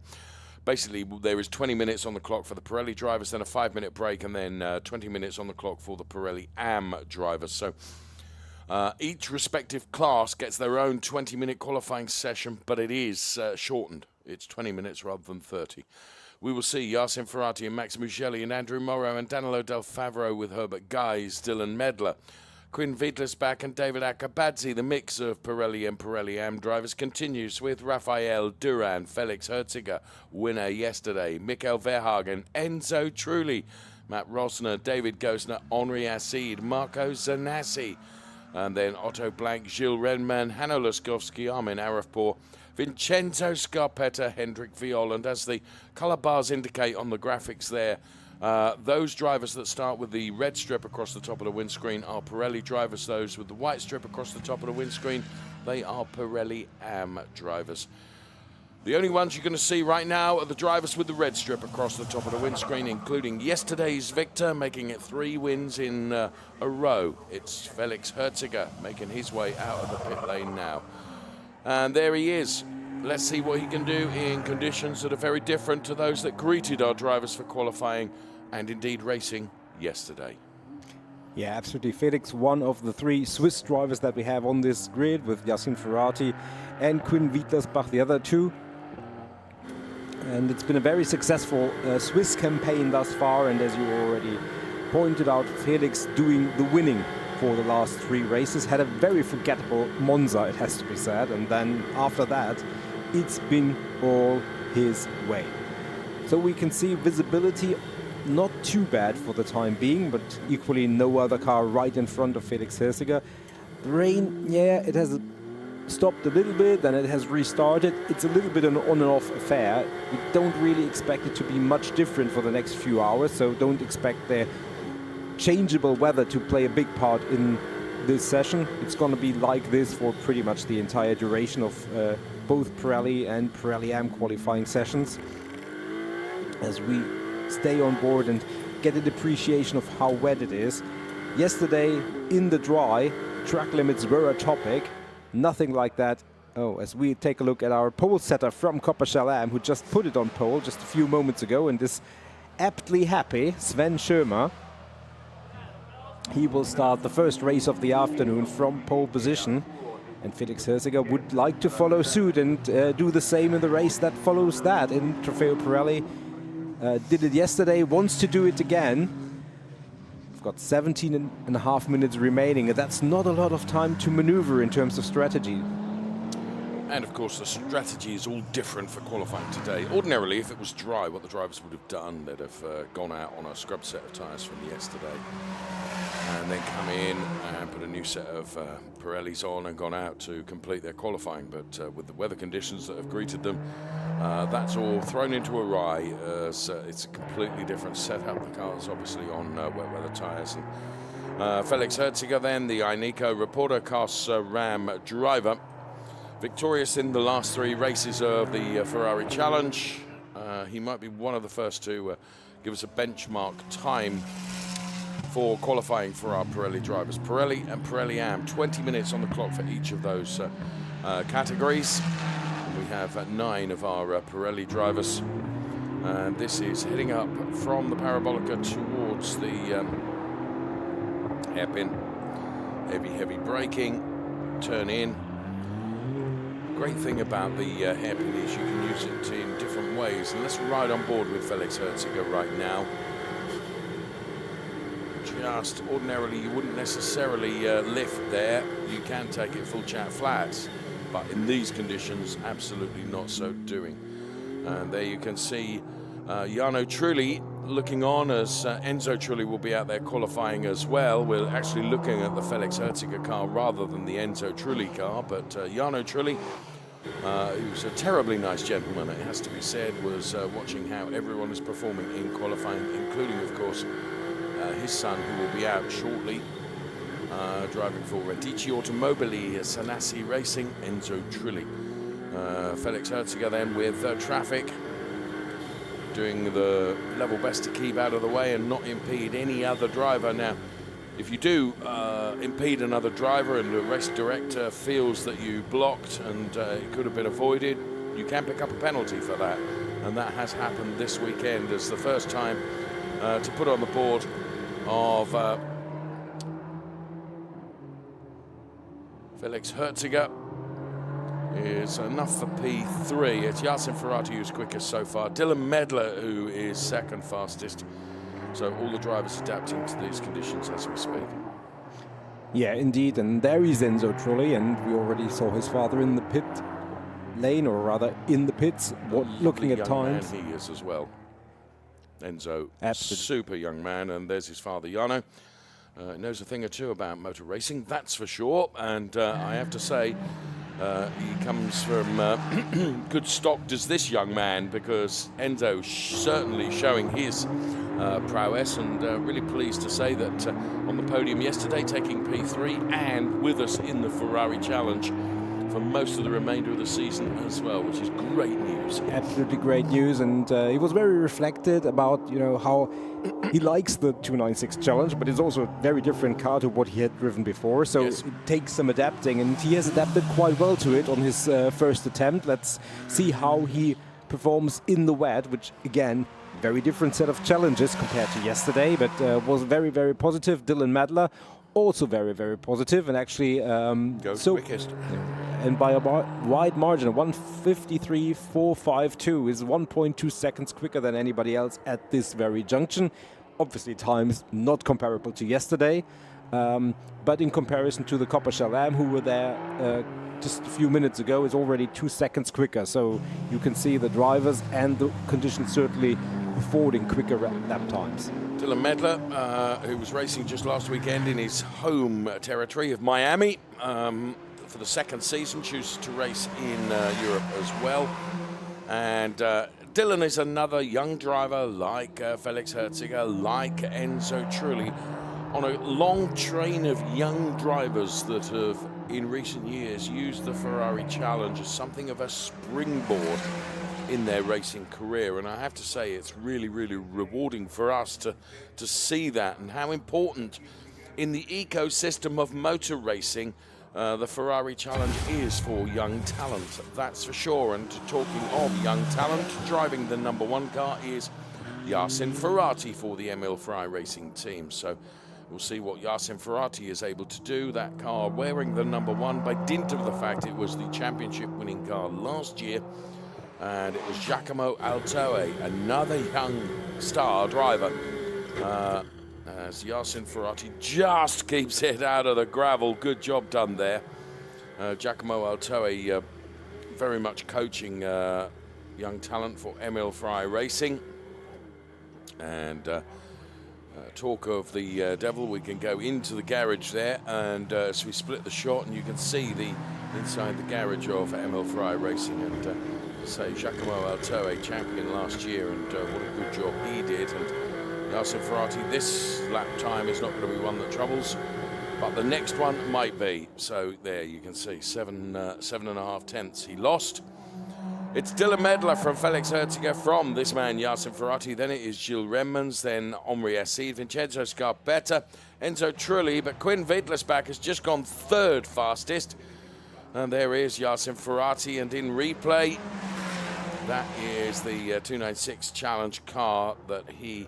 Basically, there is 20 minutes on the clock for the Pirelli drivers, then a 5-minute break, and then 20 minutes on the clock for the Pirelli AM drivers. So each respective class gets their own 20-minute qualifying session, but it is shortened. It's 20 minutes rather than 30. We will see Yacine Ferrati and Max Mugelli and Andrew Morrow and Danilo Del Favro with Herbert Guys, Dylan Medler, Quinn Wiedlisbach and David Akabadzi. The mix of Pirelli and Pirelli AM drivers continues with Rafael Duran, Felix Herziger, winner yesterday, Mikael Verhagen, Enzo Trulli, Matt Rosner, David Gosner, Henri Acide, Marco Zanassi, and then Otto Blank, Gilles Renman, Hanno Laskowski, Armin Arifpour, Vincenzo Scarpetta, Hendrik Viol, and as the colour bars indicate on the graphics there, those drivers that start with the red strip across the top of the windscreen are Pirelli drivers. Those with the white strip across the top of the windscreen, they are Pirelli AM drivers. The only ones you're going to see right now are the drivers with the red strip across the top of the windscreen, including yesterday's victor, making it 3 wins in a row. It's Felix Herziger making his way out of the pit lane now. And there he is. Let's see what he can do in conditions that are very different to those that greeted our drivers for qualifying and indeed racing yesterday. Yeah, absolutely. Felix, one of the 3 Swiss drivers that we have on this grid, with Yacine Ferrati and Quinn Wiedlisbach, the other 2. And it's been a very successful Swiss campaign thus far, and as you already pointed out, Felix doing the winning for the last 3 races. Had a very forgettable Monza, it has to be said, and then after that it's been all his way. So we can see visibility not too bad for the time being, but equally no other car right in front of Felix Herziger. The rain, yeah, it has stopped a little bit, then it has restarted. It's a little bit an on and off affair. We don't really expect it to be much different for the next few hours, so don't expect the changeable weather to play a big part in this session. It's going to be like this for pretty much the entire duration of both Pirelli and Pirelli AM qualifying sessions, as we stay on board and get an appreciation of how wet it is. Yesterday in the dry, track limits were a topic. Nothing like that. Oh, as we take a look at our pole setter from Copa Shell AM, who just put it on pole just a few moments ago, and this aptly happy Sven Schirmer. He will start the first race of the afternoon from pole position, and Felix Herziger would like to follow suit and do the same in the race that follows that in Trofeo Pirelli. Did it yesterday, wants to do it again. We've got 17.5 minutes remaining, and that's not a lot of time to maneuver in terms of strategy. And of course the strategy is all different for qualifying today. Ordinarily, if it was dry, what the drivers would have done, they'd have gone out on a scrub set of tyres from yesterday, and then come in and put a new set of Pirellis on and gone out to complete their qualifying. But with the weather conditions that have greeted them, that's all thrown into a rye. So it's a completely different setup. The car's obviously on wet weather tyres. And Felix Herziger then, the Ineco Reporter Cars Ram driver, victorious in the last 3 races of the Ferrari Challenge. He might be one of the first to give us a benchmark time for qualifying for our Pirelli drivers. Pirelli and Pirelli AM, 20 minutes on the clock for each of those categories. And we have 9 of our Pirelli drivers. And this is heading up from the Parabolica towards the hairpin. Heavy braking, turn in. Great thing about the hairpin is you can use it in different ways. And let's ride on board with Felix Herziger right now. Just ordinarily, you wouldn't necessarily lift there. You can take it full chat flats, but in these conditions, absolutely not so doing. And there you can see Jarno Trulli looking on as Enzo Trulli will be out there qualifying as well. We're actually looking at the Felix Herziger car rather than the Enzo Trulli car, but Jarno Trulli, who's a terribly nice gentleman, it has to be said, was watching how everyone is performing in qualifying, including, of course, his son, who will be out shortly, driving for Radici Automobili, Sanassi Racing, Enzo Trulli. Felix Herziger then with traffic, doing the level best to keep out of the way and not impede any other driver. Now, if you do impede another driver and the race director feels that you blocked and it could have been avoided, you can pick up a penalty for that. And that has happened this weekend as the first time to put on the board of Felix Herziger is enough for P3. It's Yasin Ferrati who's quickest so far. Dylan Medler who is second fastest. So all the drivers adapting to these conditions as we speak. Yeah, indeed. And there is Enzo Trulli, and we already saw his father in the pit lane, or rather in the pits, looking at times. Young man he is as well. Enzo, Absolutely. Super young man, and there's his father, Jarno. Knows a thing or two about motor racing, that's for sure. And I have to say, he comes from good stock, does this young man, because Enzo certainly showing his prowess, and really pleased to say that on the podium yesterday, taking P3 and with us in the Ferrari Challenge for most of the remainder of the season as well, which is great news. Absolutely great news, and he was very reflected about, you know, how he likes the 296 Challenge, but it's also a very different car to what he had driven before, so Yes. it takes some adapting, and he has adapted quite well to it on his first attempt. Let's see how he performs in the wet, which again, very different set of challenges compared to yesterday, but was very, very positive. Dylan Madler also very, very positive, and actually Goes quickest. and by a wide margin, 1:53.452 is 1.2 seconds quicker than anybody else at this very junction. Obviously, times not comparable to yesterday, but in comparison to the Copa Shell AM, who were there just a few minutes ago, is already 2 seconds quicker. So you can see the drivers and the conditions certainly affording quicker lap times. Dylan Medler, who was racing just last weekend in his home territory of Miami for the second season, chooses to race in Europe as well. And Dylan is another young driver like Felix Herziger, like Enzo Trulli, on a long train of young drivers that have in recent years used the Ferrari Challenge as something of a springboard in their racing career. And I have to say, it's really, really rewarding for us to see that, and how important in the ecosystem of motor racing the Ferrari Challenge is for young talent, that's for sure. And talking of young talent, driving the #1 car is Yasin Ferrati for the Emil Frey racing team. So we'll see what Yasin Ferrati is able to do. That car wearing the #1 by dint of the fact it was the championship winning car last year. And it was Giacomo Altoe, another young star driver. As Yasin Ferrati just keeps it out of the gravel. Good job done there. Giacomo Altoe very much coaching young talent for Emil Frey Racing. And talk of the devil, we can go into the garage there, and so we split the shot, and you can see the inside the garage of Emil Frey Racing. And say Giacomo Altoe, champion last year, and what a good job he did. And Yasin Ferrati, this lap time is not going to be one that troubles, but the next one might be. So there you can see 7.5 tenths he lost. It's Dylan Medler from Felix Herziger, from this man Yassin Ferrati, then it is Gilles Renmans, then Omri Assid, Vincenzo Scarpetta, Enzo Trulli, but Quinn Wittlersbach has just gone third fastest. And there is Yassin Ferrati, and in replay, that is the 296 Challenge car that he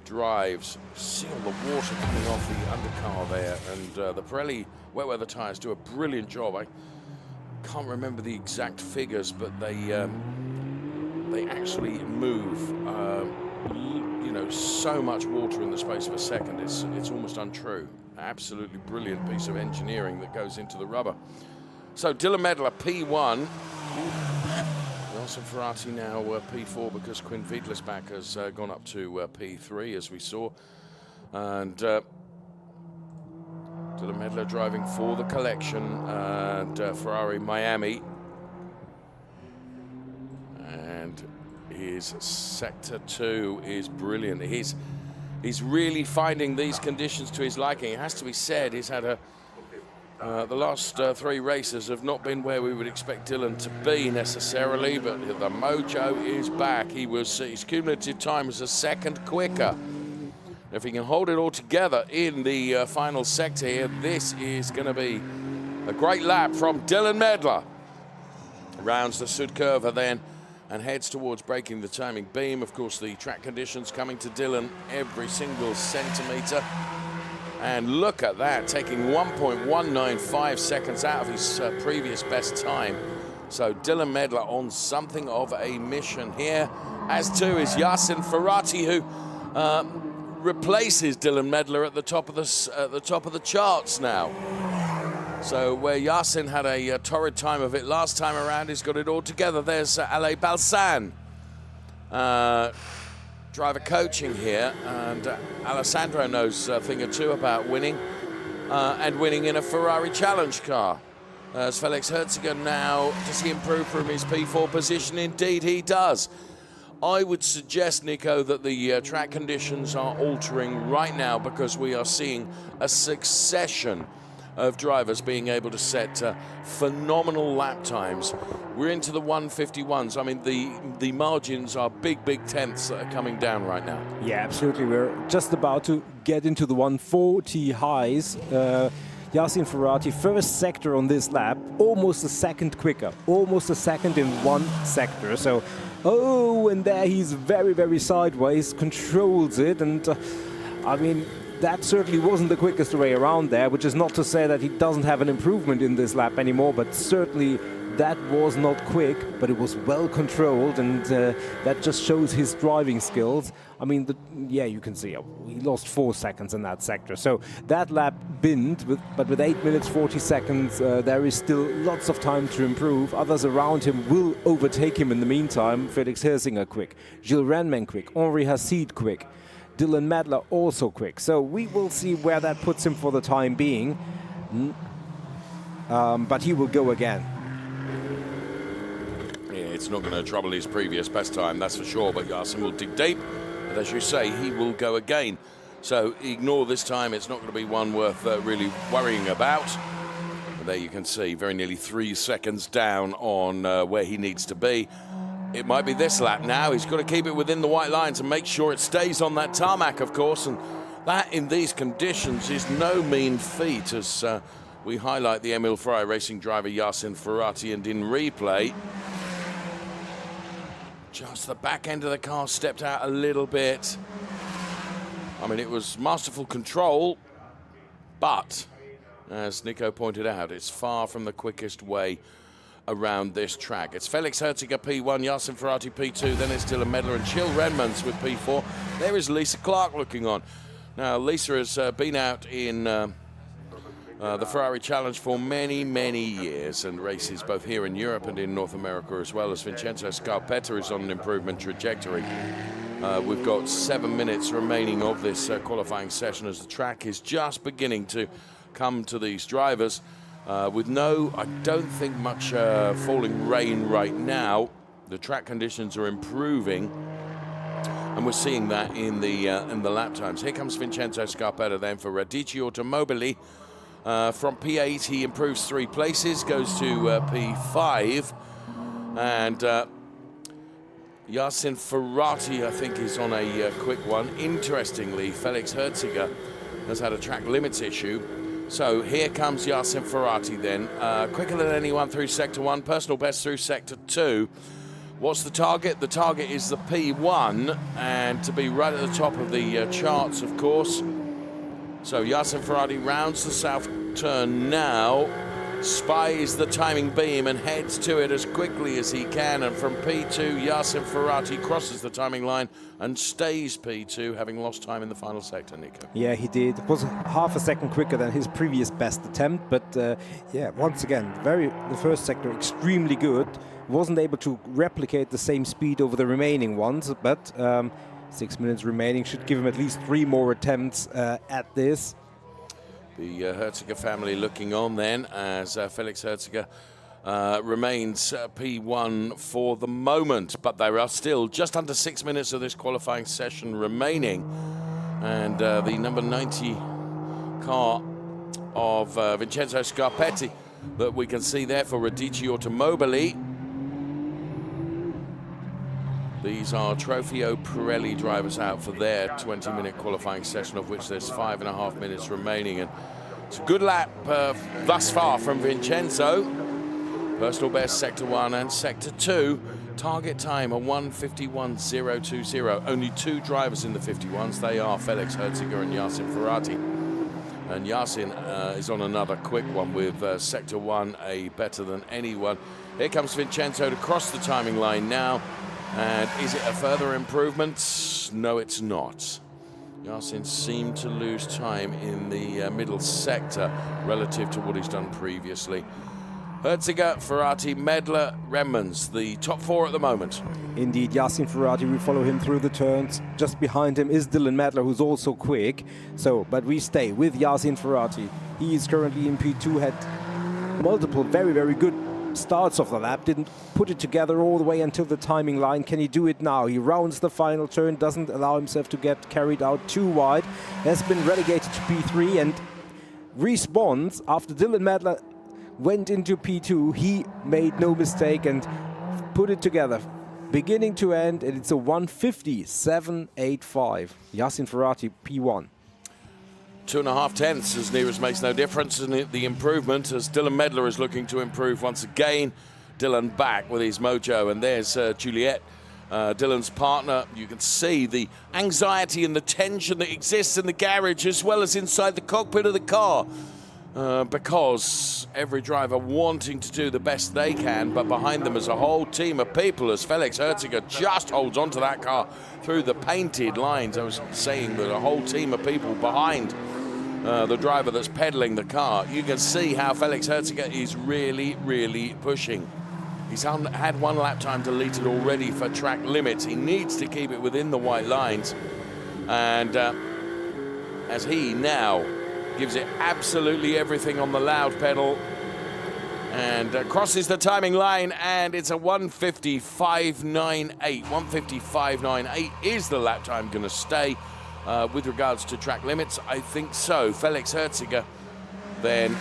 drives. See all the water coming off the undercar there, and the Pirelli wet weather tyres do a brilliant job. I can't remember the exact figures, but they actually move, you know, so much water in the space of a second. It's almost untrue. Absolutely brilliant piece of engineering that goes into the rubber. So Dylan Medler, P1. Yassin Ferrati now P4 because Quinn Wittlersbach has gone up to P3, as we saw. And Dylan Medler driving for the collection, and Ferrari Miami. And his Sector 2 is brilliant. He's really finding these conditions to his liking. It has to be said, he's had the last 3 races have not been where we would expect Dylan to be necessarily, but the mojo is back. His cumulative time was a second quicker. If he can hold it all together in the final sector here, this is going to be a great lap from Dylan Medler. Rounds the Sud Curve then and heads towards breaking the timing beam. Of course, the track conditions coming to Dylan every single centimetre. And look at that, taking 1.195 seconds out of his previous best time. So Dylan Medler on something of a mission here, as too is Yassin Ferrati, who replaces Dylan Medler at the top of the charts now. So where Yassin had a torrid time of it last time around, he's got it all together. There's Ale Balsan, driver coaching here, and Alessandro knows a thing or two about winning, and winning in a Ferrari Challenge car. As Felix Herziger now, does he improve from his P4 position? Indeed he does. I would suggest, Nico, that the track conditions are altering right now, because we are seeing a succession of drivers being able to set phenomenal lap times. We're into the 151s. I mean, the margins are big tenths that are coming down right now. Yeah, absolutely. We're just about to get into the 140 highs. Yassin Ferrati, first sector on this lap, almost a second quicker, almost a second in one sector. So, and there he's very sideways, controls it, and I mean, that certainly wasn't the quickest way around there, which is not to say that he doesn't have an improvement in this lap anymore, but certainly that was not quick, but it was well controlled, and that just shows his driving skills. I mean, yeah, you can see he lost 4 seconds in that sector. So that lap binned, but with 8 minutes 40 seconds, there is still lots of time to improve. Others around him will overtake him in the meantime. Felix Herziger quick, Gilles Renmans quick, Henri Hassid quick, Dylan Medler also quick. So we will see where that puts him for the time being. But he will go again. Yeah, it's not going to trouble his previous best time, that's for sure, but Yassin will dig deep. But as you say, he will go again. So ignore this time, it's not going to be one worth really worrying about. And there you can see, very nearly 3 seconds down on where he needs to be. It might be this lap now. He's got to keep it within the white lines and make sure it stays on that tarmac, of course. And that, in these conditions, is no mean feat, as we highlight the Emil Frey racing driver Yassin Ferrati. And in replay, just the back end of the car stepped out a little bit. I mean, it was masterful control, but as Nico pointed out, it's far from the quickest way around this track. It's Felix Herziger P1, Yassin Ferrati P2, then it's Dylan Medler and Gilles Renmans with P4. There is Lisa Clark looking on. Now, Lisa has been out in the Ferrari Challenge for many years and races both here in Europe and in North America, as well as Vincenzo Scarpetta is on an improvement trajectory. We've got 7 minutes remaining of this qualifying session as the track is just beginning to come to these drivers. With no, I don't think, much falling rain right now. The track conditions are improving. And we're seeing that in the lap times. Here comes Vincenzo Scarpetta then for Radici Automobili. From P8, he improves 3 places, goes to P5. And Yassin Ferrati, I think, is on a quick one. Interestingly, Felix Herziger has had a track limits issue. So here comes Yassin Ferrati then. Quicker than anyone through Sector 1, personal best through Sector 2. What's the target? The target is the P1, and to be right at the top of the charts, of course. So Yassin Ferrati rounds the south turn now, spies the timing beam and heads to it as quickly as he can. And from P2, Yassin Ferrati crosses the timing line and stays P2, having lost time in the final sector, Nico. Yeah, he did. It was half a second quicker than his previous best attempt, but yeah, once again, the first sector extremely good. Wasn't able to replicate the same speed over the remaining ones, but 6 minutes remaining should give him at least 3 more attempts at this. The Herziger family looking on then as Felix Herziger remains P1 for the moment, but there are still just under 6 minutes of this qualifying session remaining. And the number 90 car of Vincenzo Scarpetti that we can see there for Radici Automobili. These are Trofeo Pirelli drivers out for their 20-minute qualifying session, of which there's 5.5 minutes remaining. And it's a good lap thus far from Vincenzo. Personal best Sector 1 and Sector 2. Target time a 1:51.020. Only 2 drivers in the 51s. They are Felix Herziger and Yassin Ferrati. And Yassin is on another quick one with Sector 1 a better than anyone. Here comes Vincenzo to cross the timing line now. And is it a further improvement? No, it's not. Yassin seemed to lose time in the middle sector relative to what he's done previously. Herziger, Ferrati, Medler, Remmans, the top 4 at the moment. Indeed, Yassin Ferrati, we follow him through the turns. Just behind him is Dylan Medler, who's also quick. So, but we stay with Yassin Ferrati. He is currently in P2, had multiple very, very good starts of the lap, didn't put it together all the way until the timing line. Can he do it now? He rounds the final turn, doesn't allow himself to get carried out too wide, has been relegated to P3 and respawns after Dylan Medler went into P2. He made no mistake and put it together beginning to end, and it's a 1:57.85. Yassin Ferrati, P1. 2.5 tenths as near as makes no difference, and the improvement as Dylan Medler is looking to improve once again. Dylan back with his mojo, and there's Juliette, Dylan's partner. You can see the anxiety and the tension that exists in the garage as well as inside the cockpit of the car, because every driver wanting to do the best they can, but behind them is a whole team of people as Felix Herziger just holds onto that car through the painted lines. I was saying that a whole team of people behind the driver that's pedaling the car. You can see how Felix Herziger is really, really pushing. He's had 1 lap time deleted already for track limits. He needs to keep it within the white lines. And as he now gives it absolutely everything on the loud pedal and crosses the timing line, and it's a 1:55.98. 1:55.98 is the lap time going to stay. With regards to track limits, I think so. Felix Herziger then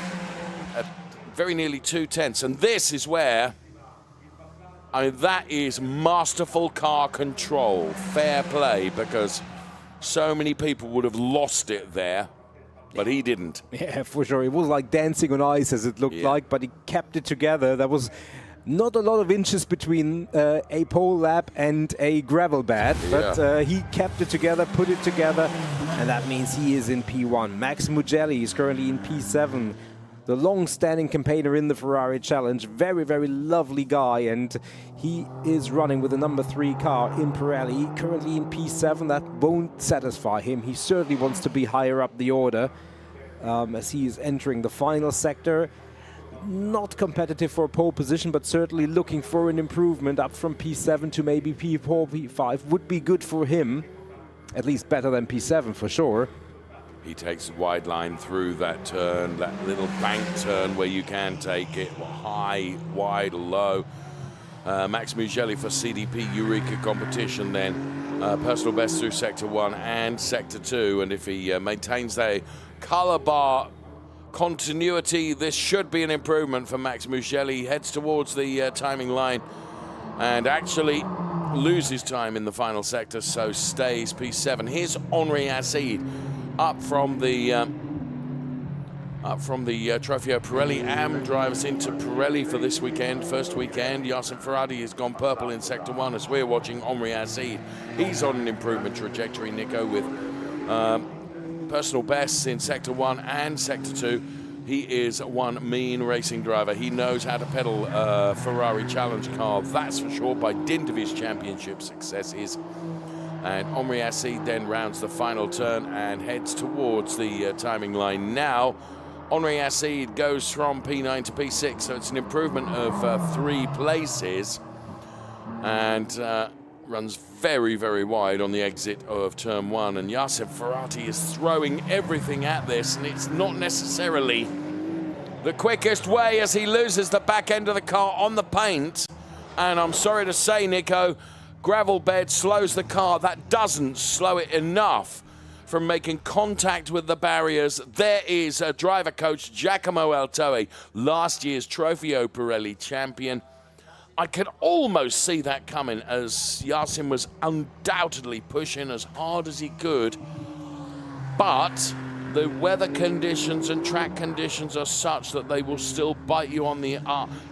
at very nearly 2 tenths. And this is where, I mean, that is masterful car control. Fair play, because so many people would have lost it there, but he didn't. Yeah, for sure. It was like dancing on ice, as it looked like, but he kept it together. There was not a lot of inches between a pole lap and a gravel bed, but he kept it together, put it together, and that means he is in P1. Max Mugelli is currently in P7, the long-standing campaigner in the Ferrari Challenge. Very, very lovely guy, and he is running with the number 3 car in Pirelli, currently in P7. That won't satisfy him. He certainly wants to be higher up the order as he is entering the final sector. Not competitive for a pole position, but certainly looking for an improvement up from P7 to maybe P4, P5 would be good for him. At least better than P7 for sure. He takes a wide line through that turn, that little bank turn where you can take it high, wide, low. Max Mugelli for CDP Eureka competition then. Personal best through Sector 1 and Sector 2. And if he maintains a color bar continuity, this should be an improvement for Max Mugelli. He heads towards the timing line and actually loses time in the final sector, so stays P7. Here's Henri Acid up from the Trofeo Pirelli AM drivers into Pirelli for this weekend, first weekend. Yassin Ferrari has gone purple in Sector 1 as we're watching Henri Acid. He's on an improvement trajectory, Nico, with personal bests in Sector 1 and Sector 2. He is one mean racing driver. He knows how to pedal a Ferrari challenge car, that's for sure, by dint of his championship successes. And Henri Acid then rounds the final turn and heads towards the timing line. Now, Henri Acid goes from P9 to P6, so it's an improvement of 3 places. And runs very, very wide on the exit of turn 1. And Yassin Ferrari is throwing everything at this, and it's not necessarily the quickest way as he loses the back end of the car on the paint. And I'm sorry to say, Nico, gravel bed slows the car. That doesn't slow it enough from making contact with the barriers. There is driver coach Giacomo Altoe, last year's Trofeo Pirelli champion. I could almost see that coming, as Yassin was undoubtedly pushing as hard as he could. But the weather conditions and track conditions are such that they will still bite you on the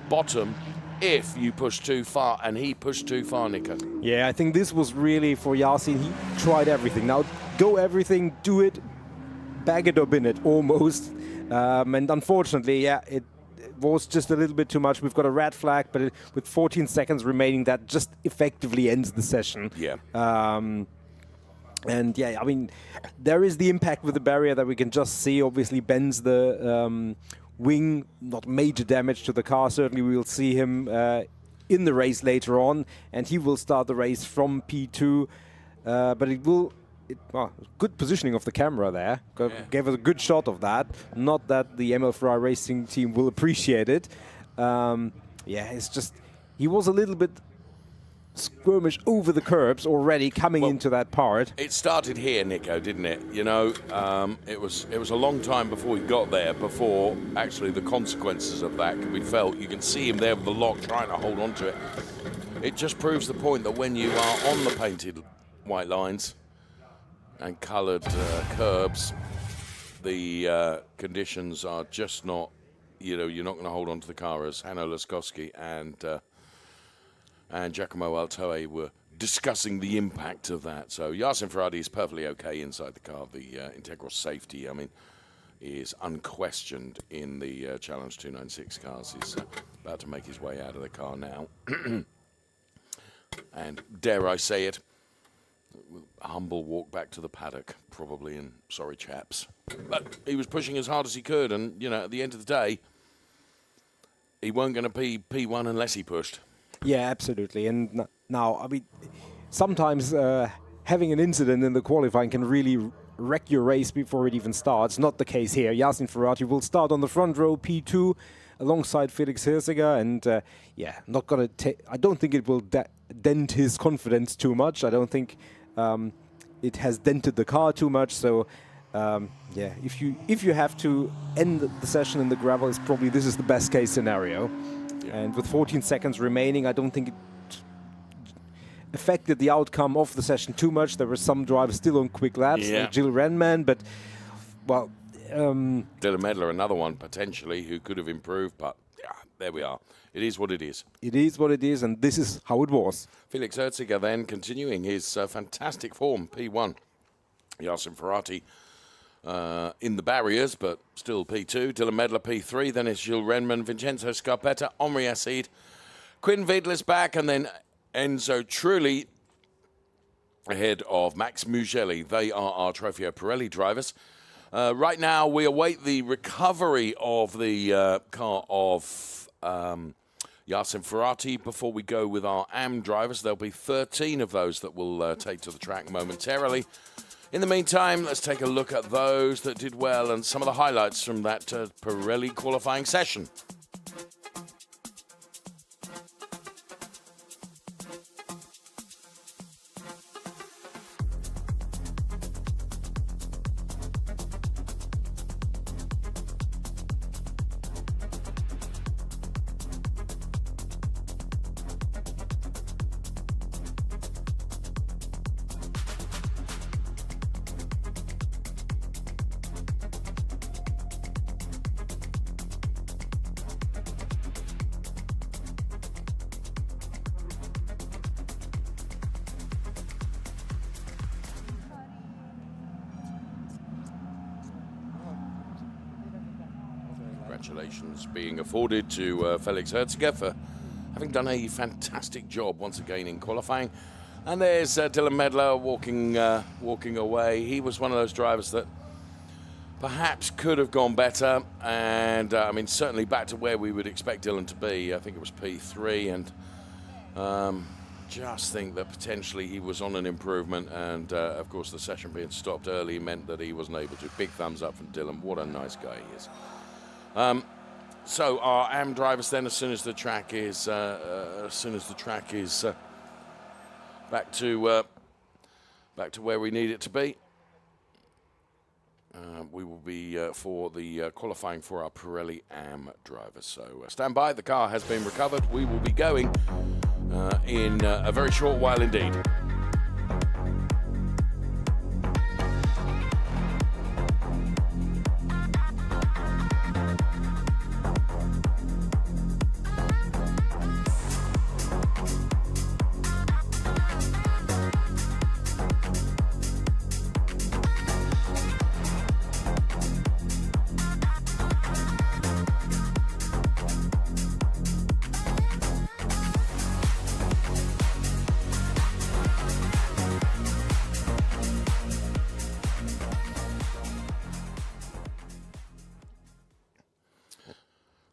bottom if you push too far, and he pushed too far, Nico. Yeah, I think this was really for Yassin. He tried everything. Now, go everything, do it, bag it or bin it, almost. And unfortunately, yeah, it was just a little bit too much. We've got a red flag, but with 14 seconds remaining, that just effectively ends the session. Yeah. And yeah, I mean, there is the impact with the barrier that we can just see. Obviously, bends the wing, not major damage to the car. Certainly, we will see him in the race later on, and he will start the race from P2. But it will. Good positioning of the camera there. Gave us a good shot of that. Not that the ML Ferrari racing team will appreciate it. Yeah, it's just he was a little bit skirmish over the curbs already coming into that part. It started here, Nico, didn't it? You know, it was a long time before he got there, before actually the consequences of that could be felt. You can see him there with the lock trying to hold on to it. It just proves the point that when you are on the painted white lines and coloured curbs, the conditions are just not, you know, you're not going to hold on to the car, as Hanno Laskowski and Giacomo Altoe were discussing the impact of that. So Yassin Ferrari is perfectly okay inside the car. The integral safety, I mean, is unquestioned in the Challenge 296 cars. He's about to make his way out of the car now. And dare I say it, a humble walk back to the paddock, probably, and sorry, chaps. But he was pushing as hard as he could, and, you know, at the end of the day, he weren't going to be P1 unless he pushed. Yeah, absolutely. And now, I mean, sometimes having an incident in the qualifying can really wreck your race before it even starts. Not the case here. Yassin Ferrari will start on the front row, P2, alongside Felix Hirziger. And, yeah, not going to take... I don't think it will dent his confidence too much. I don't think it has dented the car too much. So, yeah, if you have to end the session in the gravel, it's probably this is the best case scenario. Yeah. And with 14 seconds remaining, I don't think it affected the outcome of the session too much. There were some drivers still on quick laps, like Gilles Renman, but, well... Dylan Medler, another one, potentially, who could have improved, but yeah, there we are. It is what it is. It is what it is, and this is how it was. Felix Hirziger then continuing his fantastic form, P1. Yassin Ferrari in the barriers, but still P2. Dylan Medler, P3. Then it's Gilles Renman, Vincenzo Scarpetta, Henri Acid, Quinn Wiedler's back, and then Enzo Trulli ahead of Max Mugelli. They are our Trofeo Pirelli drivers. Right now, we await the recovery of the car of Yassin Ferrari before we go with our AM drivers. There'll be 13 of those that will take to the track momentarily. In the meantime, let's take a look at those that did well and some of the highlights from that Pirelli qualifying session. congratulations being afforded to Felix Herziger for having done a fantastic job once again in qualifying. And there's Dylan Medler walking away. He was one of those drivers that perhaps could have gone better, and I mean, certainly back to where we would expect Dylan to be. I think it was P3, and just think that potentially he was on an improvement, and of course the session being stopped early meant that he wasn't able to. Big thumbs up from Dylan. What a nice guy he is. So our AM drivers then, as soon as the track is back to where we need it to be, we will be for the qualifying for our Pirelli AM drivers. So stand by, the car has been recovered. We will be going in a very short while indeed.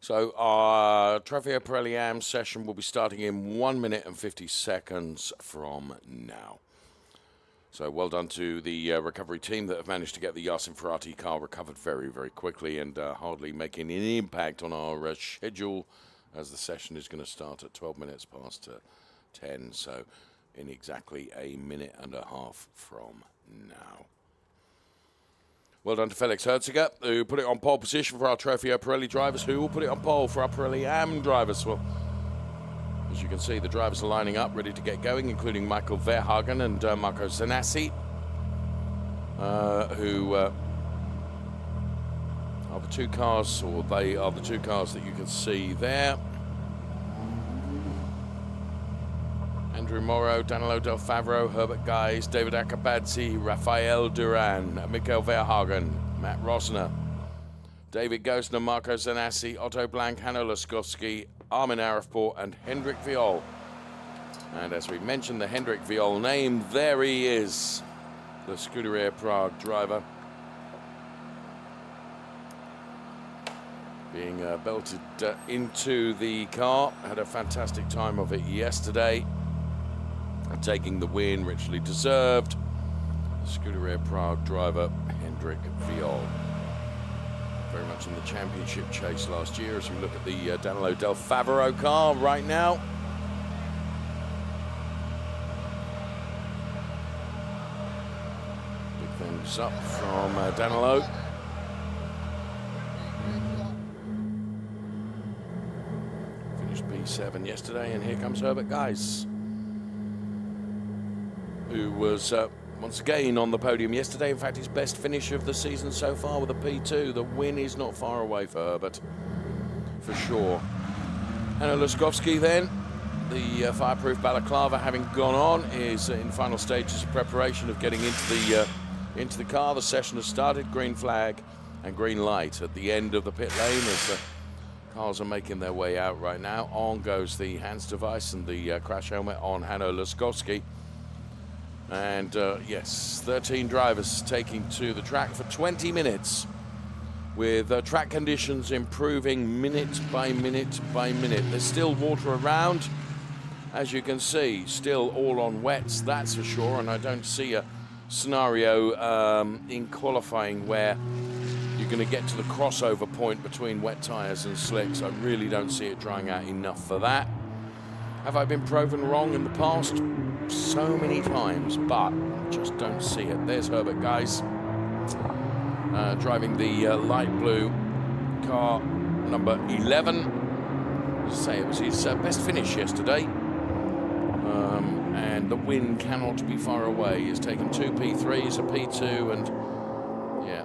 So our Trofeo Pirelli AM session will be starting in 1 minute and 50 seconds from now. So well done to the recovery team that have managed to get the Yasin Ferrari car recovered very, very quickly, and hardly making any impact on our schedule, as the session is going to start at 12 minutes past 10, so in exactly a minute and a half from now. Well done to Felix Herziger, who put it on pole position for our Trofeo Pirelli drivers, who will put it on pole for our Pirelli AM drivers. Well, as you can see, the drivers are lining up, ready to get going, including Michael Verhagen and Marco Zanassi, who are the two cars, or they are the two cars that you can see there. Andrew Morrow, Danilo Del Favro, Herbert Guys, David Akabadzi, Rafael Duran, Mikael Verhagen, Matt Rosner, David Gosner, Marco Zanassi, Otto Blank, Hanno Laskowski, Armin Arifport, and Hendrik Viol. And as we mentioned the Hendrik Viol name, there he is, the Scuderia Prague driver, being belted into the car. Had a fantastic time of it yesterday, taking the win, richly deserved. Scuderia Prague driver Hendrik Viol, very much in the championship chase last year, as we look at the Danilo Del Favro car right now. Big thumbs up from Danilo. Finished P7 yesterday, and here comes Herbert Guys, who was once again on the podium yesterday. In fact, his best finish of the season so far with a P2. The win is not far away for Herbert, for sure. Hanno Laskowski then, the fireproof balaclava having gone on, is in final stages of preparation of getting into the car. The session has started. Green flag and green light at the end of the pit lane as the cars are making their way out right now. On goes the hands device and the crash helmet on Hanno Laskowski. And yes, 13 drivers taking to the track for 20 minutes, with track conditions improving minute by minute by minute. There's still water around, as you can see, still all on wets, that's for sure, and I don't see a scenario in qualifying where you're going to get to the crossover point between wet tyres and slicks. I really don't see it drying out enough for that. Have I been proven wrong in the past? So many times, but just don't see it. There's Herbert Guys, driving the light blue car, number 11. As I say, it was his best finish yesterday, and the win cannot be far away. He's taken 2 P3s, a P2, and yeah,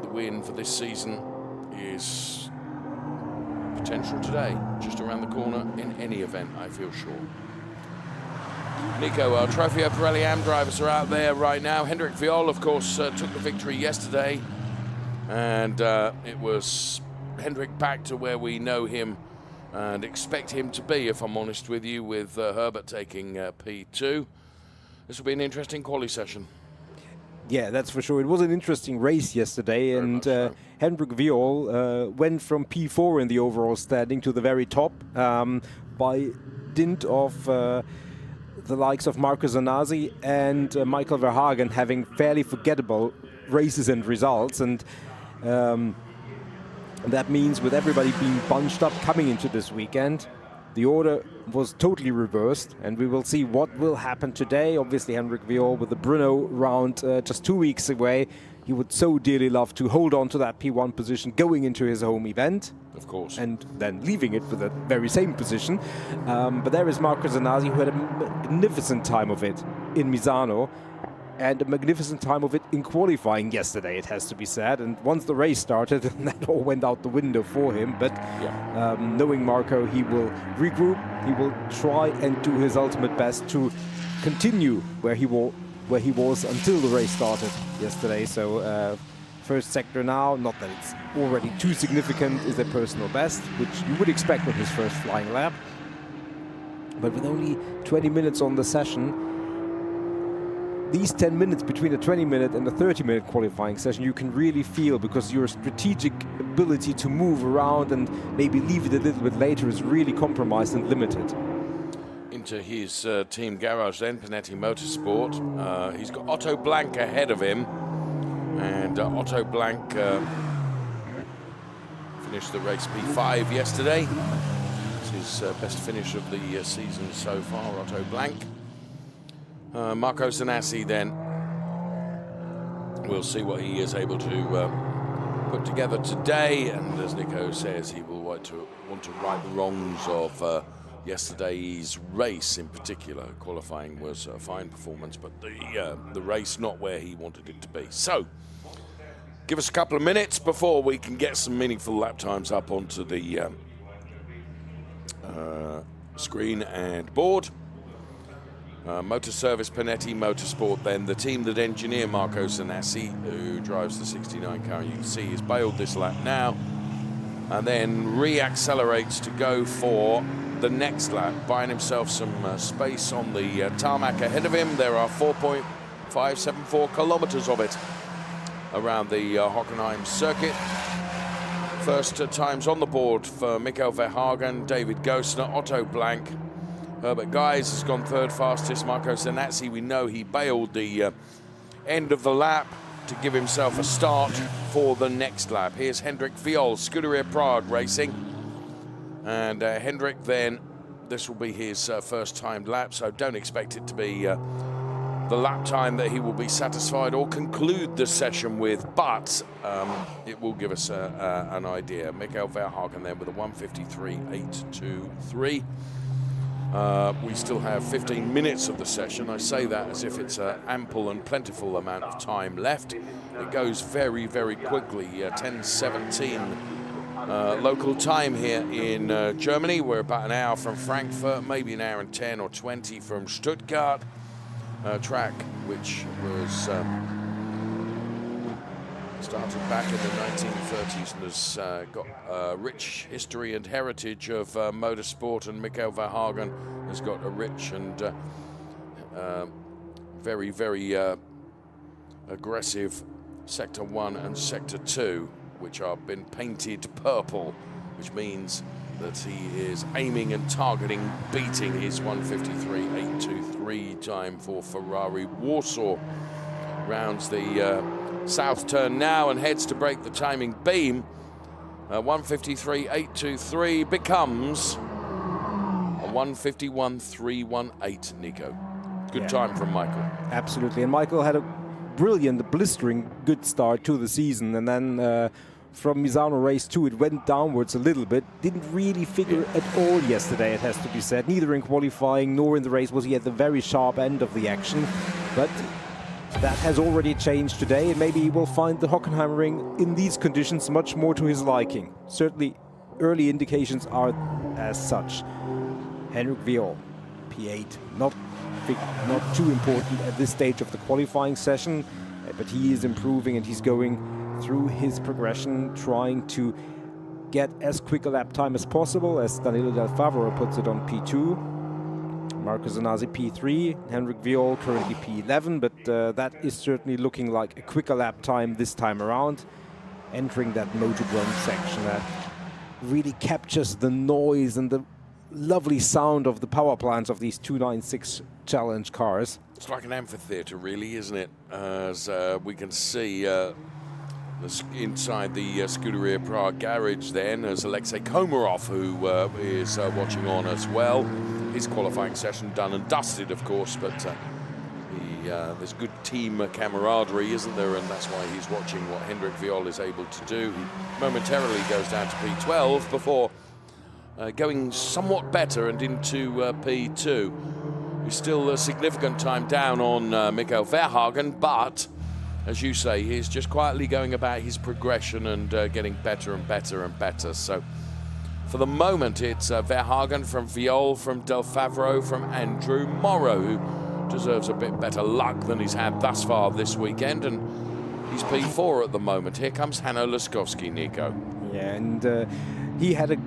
the win for this season is potential today, just around the corner in any event, I feel sure. Nico, our Trofeo Pirelli AM drivers are out there right now. Hendrik Viol, of course, took the victory yesterday, and it was Hendrik back to where we know him and expect him to be, if I'm honest with you, with Herbert taking P2. This will be an interesting quali session. Yeah, that's for sure. It was an interesting race yesterday, Very and much so. Hendrik Viol went from P4 in the overall standing to the very top by dint of the likes of Marco Zanazzi and Michael Verhagen having fairly forgettable races and results, and that means with everybody being bunched up coming into this weekend, the order was totally reversed, and we will see what will happen today. Obviously, Hendrik Viol with the Brno round just 2 weeks away. He would so dearly love to hold on to that P1 position going into his home event. Of course. And then leaving it with the very same position. But there is Marco Zanazzi, who had a magnificent time of it in Misano, and a magnificent time of it in qualifying yesterday, it has to be said. And once the race started, that all went out the window for him. But knowing Marco, he will regroup, he will try and do his ultimate best to continue where he was until the race started yesterday. So first sector now, not that it's already too significant, is a personal best, which you would expect on his first flying lap. But with only 20 minutes on the session, these 10 minutes between a 20-minute and a 30-minute qualifying session, you can really feel, because your strategic ability to move around and maybe leave it a little bit later is really compromised and limited. Into his team garage then, Panetti Motorsport. He's got Otto Blank ahead of him, and Otto Blank finished the race P5 yesterday. It's his best finish of the season so far, Otto Blank. Marco Zanazzi then, we'll see what he is able to put together today, and as Nico says, he will want to right the wrongs of yesterday's race in particular. Qualifying was a fine performance, but the race not where he wanted it to be. So give us a couple of minutes before we can get some meaningful lap times up onto the screen and board. Motor Service Panetti Motorsport then, the team that engineer Marco Zanazzi, who drives the 69 car, you can see he's bailed this lap now, and then re-accelerates to go for the next lap, buying himself some space on the tarmac ahead of him. There are 4.574 kilometers of it around the Hockenheim circuit. First times on the board for Michael Verhagen, David Gosner, Otto Blank. Herbert Guys has gone third fastest. Marco Zanazzi, we know he bailed the end of the lap to give himself a start for the next lap. Here's Hendrik Viol, Scuderia Prague Racing. And Hendrik then, this will be his first timed lap, so don't expect it to be the lap time that he will be satisfied or conclude the session with, but it will give us an idea. Michael Verhagen then with a 1:53.823. We still have 15 minutes of the session. I say that as if it's an ample and plentiful amount of time left. It goes very, very quickly. 10:17 local time here in Germany. We're about an hour from Frankfurt, maybe an hour and 10 or 20 from Stuttgart. Track which was started back in the 1930s and has got a rich history and heritage of motorsport, and Michael Verhagen has got a rich and very, very aggressive Sector 1 and Sector 2, which have been painted purple, which means that he is aiming and targeting beating his 1:53.823 time for Ferrari. Warsaw rounds the south turn now and heads to break the timing beam. 1:53.823 becomes a 1:51.318, Nico. Good time from Michael. Absolutely, and Michael had a brilliant, blistering good start to the season, and then from Misano race 2 it went downwards a little bit. Didn't really figure at all yesterday, it has to be said. Neither in qualifying nor in the race was he at the very sharp end of the action, but that has already changed today, and maybe he will find the Hockenheim ring in these conditions much more to his liking. Certainly early indications are as such. Hendrik Viol, P8, not too important at this stage of the qualifying session, but he is improving and he's going through his progression, trying to get as quick a lap time as possible, as Danilo Del Favaro puts it on P2. Marco Zanazzi P3, Henrik Viol currently P11, but that is certainly looking like a quicker lap time this time around, entering that Motodrome section that really captures the noise and the lovely sound of the power plants of these 296 Challenge cars. It's like an amphitheatre, really, isn't it? As we can see inside the Scuderia Prague garage then, there's Alexei Komarov, who is watching on as well. His qualifying session done and dusted, of course, but there's good team camaraderie, isn't there? And that's why he's watching what Hendrik Viol is able to do. He momentarily goes down to P12 before going somewhat better and into P2. He's still a significant time down on Mikkel Verhagen, but as you say, he's just quietly going about his progression and getting better and better and better. So for the moment, it's Verhagen from Viol, from Del Favaro, from Andrew Morrow, who deserves a bit better luck than he's had thus far this weekend, and he's P4 at the moment. Here comes Hanno Laskowski, Nico. Yeah, and he had a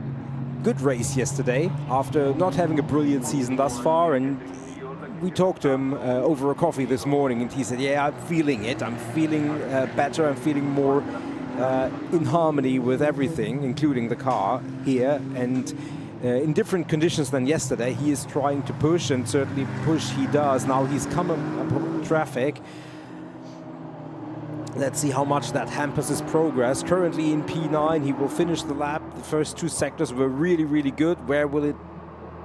good race yesterday after not having a brilliant season thus far, and we talked to him over a coffee this morning, and he said, yeah, I'm feeling it. I'm feeling better. I'm feeling more in harmony with everything, including the car here. And in different conditions than yesterday, he is trying to push, and certainly push he does. Now he's come up traffic. Let's see how much that hampers his progress. Currently in P9, he will finish the lap. The first two sectors were really, really good. Where will it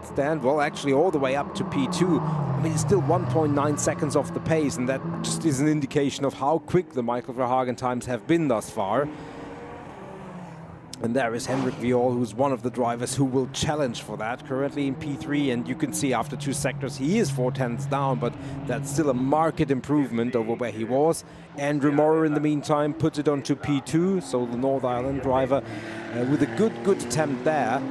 stand? Well, actually all the way up to P2. I mean, it's still 1.9 seconds off the pace, and that just is an indication of how quick the Michael Verhagen times have been thus far. And there is Henrik Viol, who's one of the drivers who will challenge for that, currently in P3, and you can see after two sectors he is 4/10 down, but that's still a marked improvement over where he was. Andrew Morrow, in the meantime, puts it onto P2, so the North Island driver with a good attempt there.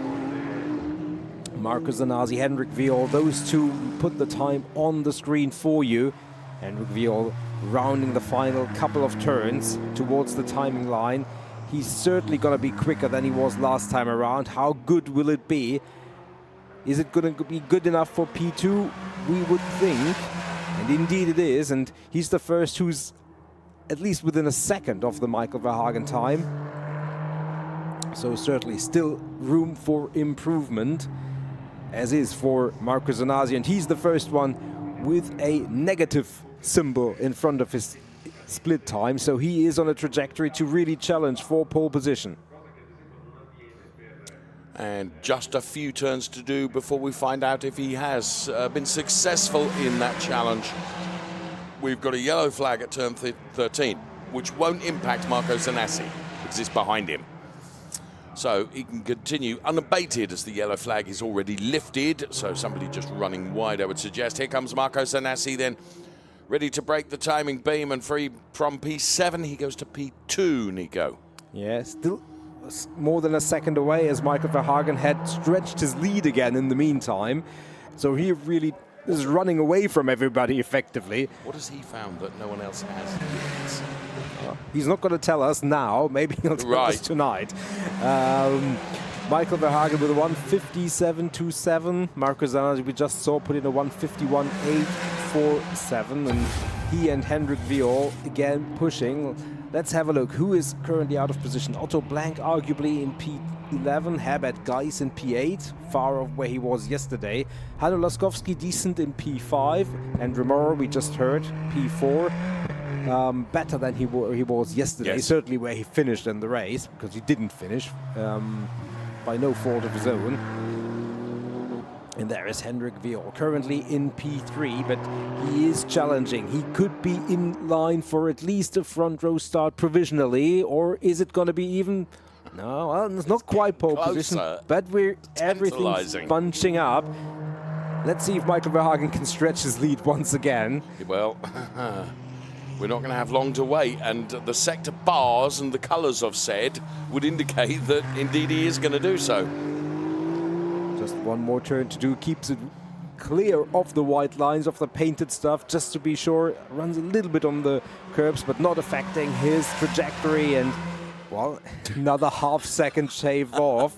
Marco Zanazzi, Henrik Viol, those two put the time on the screen for you. Henrik Viol rounding the final couple of turns towards the timing line. He's certainly going to be quicker than he was last time around. How good will it be? Is it going to be good enough for P2? We would think. And indeed it is. And he's the first who's at least within a second of the Michael Verhagen time. So certainly still room for improvement, as is for Marco Zanazzi. And he's the first one with a negative symbol in front of his split time, so he is on a trajectory to really challenge for pole position. And just a few turns to do before we find out if he has been successful in that challenge. We've got a yellow flag at turn 13, which won't impact Marco Zanazzi because it's behind him. So he can continue unabated as the yellow flag is already lifted. So somebody just running wide, I would suggest. Here comes Marco Zanazzi then, ready to break the timing beam, and free from P7. He goes to P2, Nico. Yeah, still more than a second away, as Michael Verhagen had stretched his lead again in the meantime. So he really is running away from everybody effectively. What has he found that no one else has yet? He's not going to tell us now. Maybe he'll tell us tonight. Michael Verhagen with a 1:57.27. Marco Zanazzi, we just saw, put in a 1:51.847. And he and Henrik Viol again pushing. Let's have a look. Who is currently out of position? Otto Blank arguably in P11. Herbert Geis in P8, far off where he was yesterday. Hanno Laskowski decent in P5. Andrew Morrow, we just heard, P4. Better than he was yesterday. Yes. Certainly where he finished in the race, because he didn't finish by no fault of his own. And there is Henrik Viol, currently in P3, but he is challenging. He could be in line for at least a front row start provisionally, or is it going to be even? No, well, it's not quite pole position, but everything's bunching up. Let's see if Michael Verhagen can stretch his lead once again. Well, we're not going to have long to wait, and the sector bars and the colours I've said would indicate that indeed he is going to do so. Just one more turn to do, keeps it clear of the white lines, of the painted stuff, just to be sure. Runs a little bit on the curbs, but not affecting his trajectory, and Well, another half-second shaved off.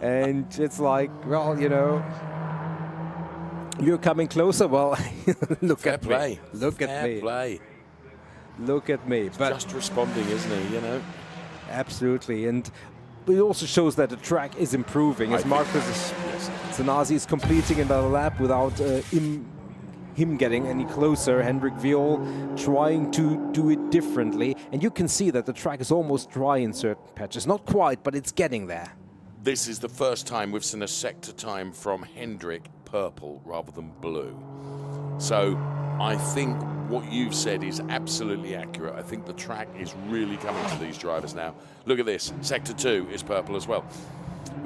And it's like, well, you know, you're coming closer. Well, look Fair at play. me. Look at Fair me. play. Look at me. But Just responding, isn't he? You know. absolutely. And it also shows that the track is improving. As Marcus Zanazzi is completing another lap without him getting any closer. Hendrik Viol trying to do it differently. And you can see that the track is almost dry in certain patches. Not quite, but it's getting there. This is the first time we've seen a sector time from Hendrik purple rather than blue. So I think what you've said is absolutely accurate. I think the track is really coming to these drivers now. Look at this. Sector 2 is purple as well.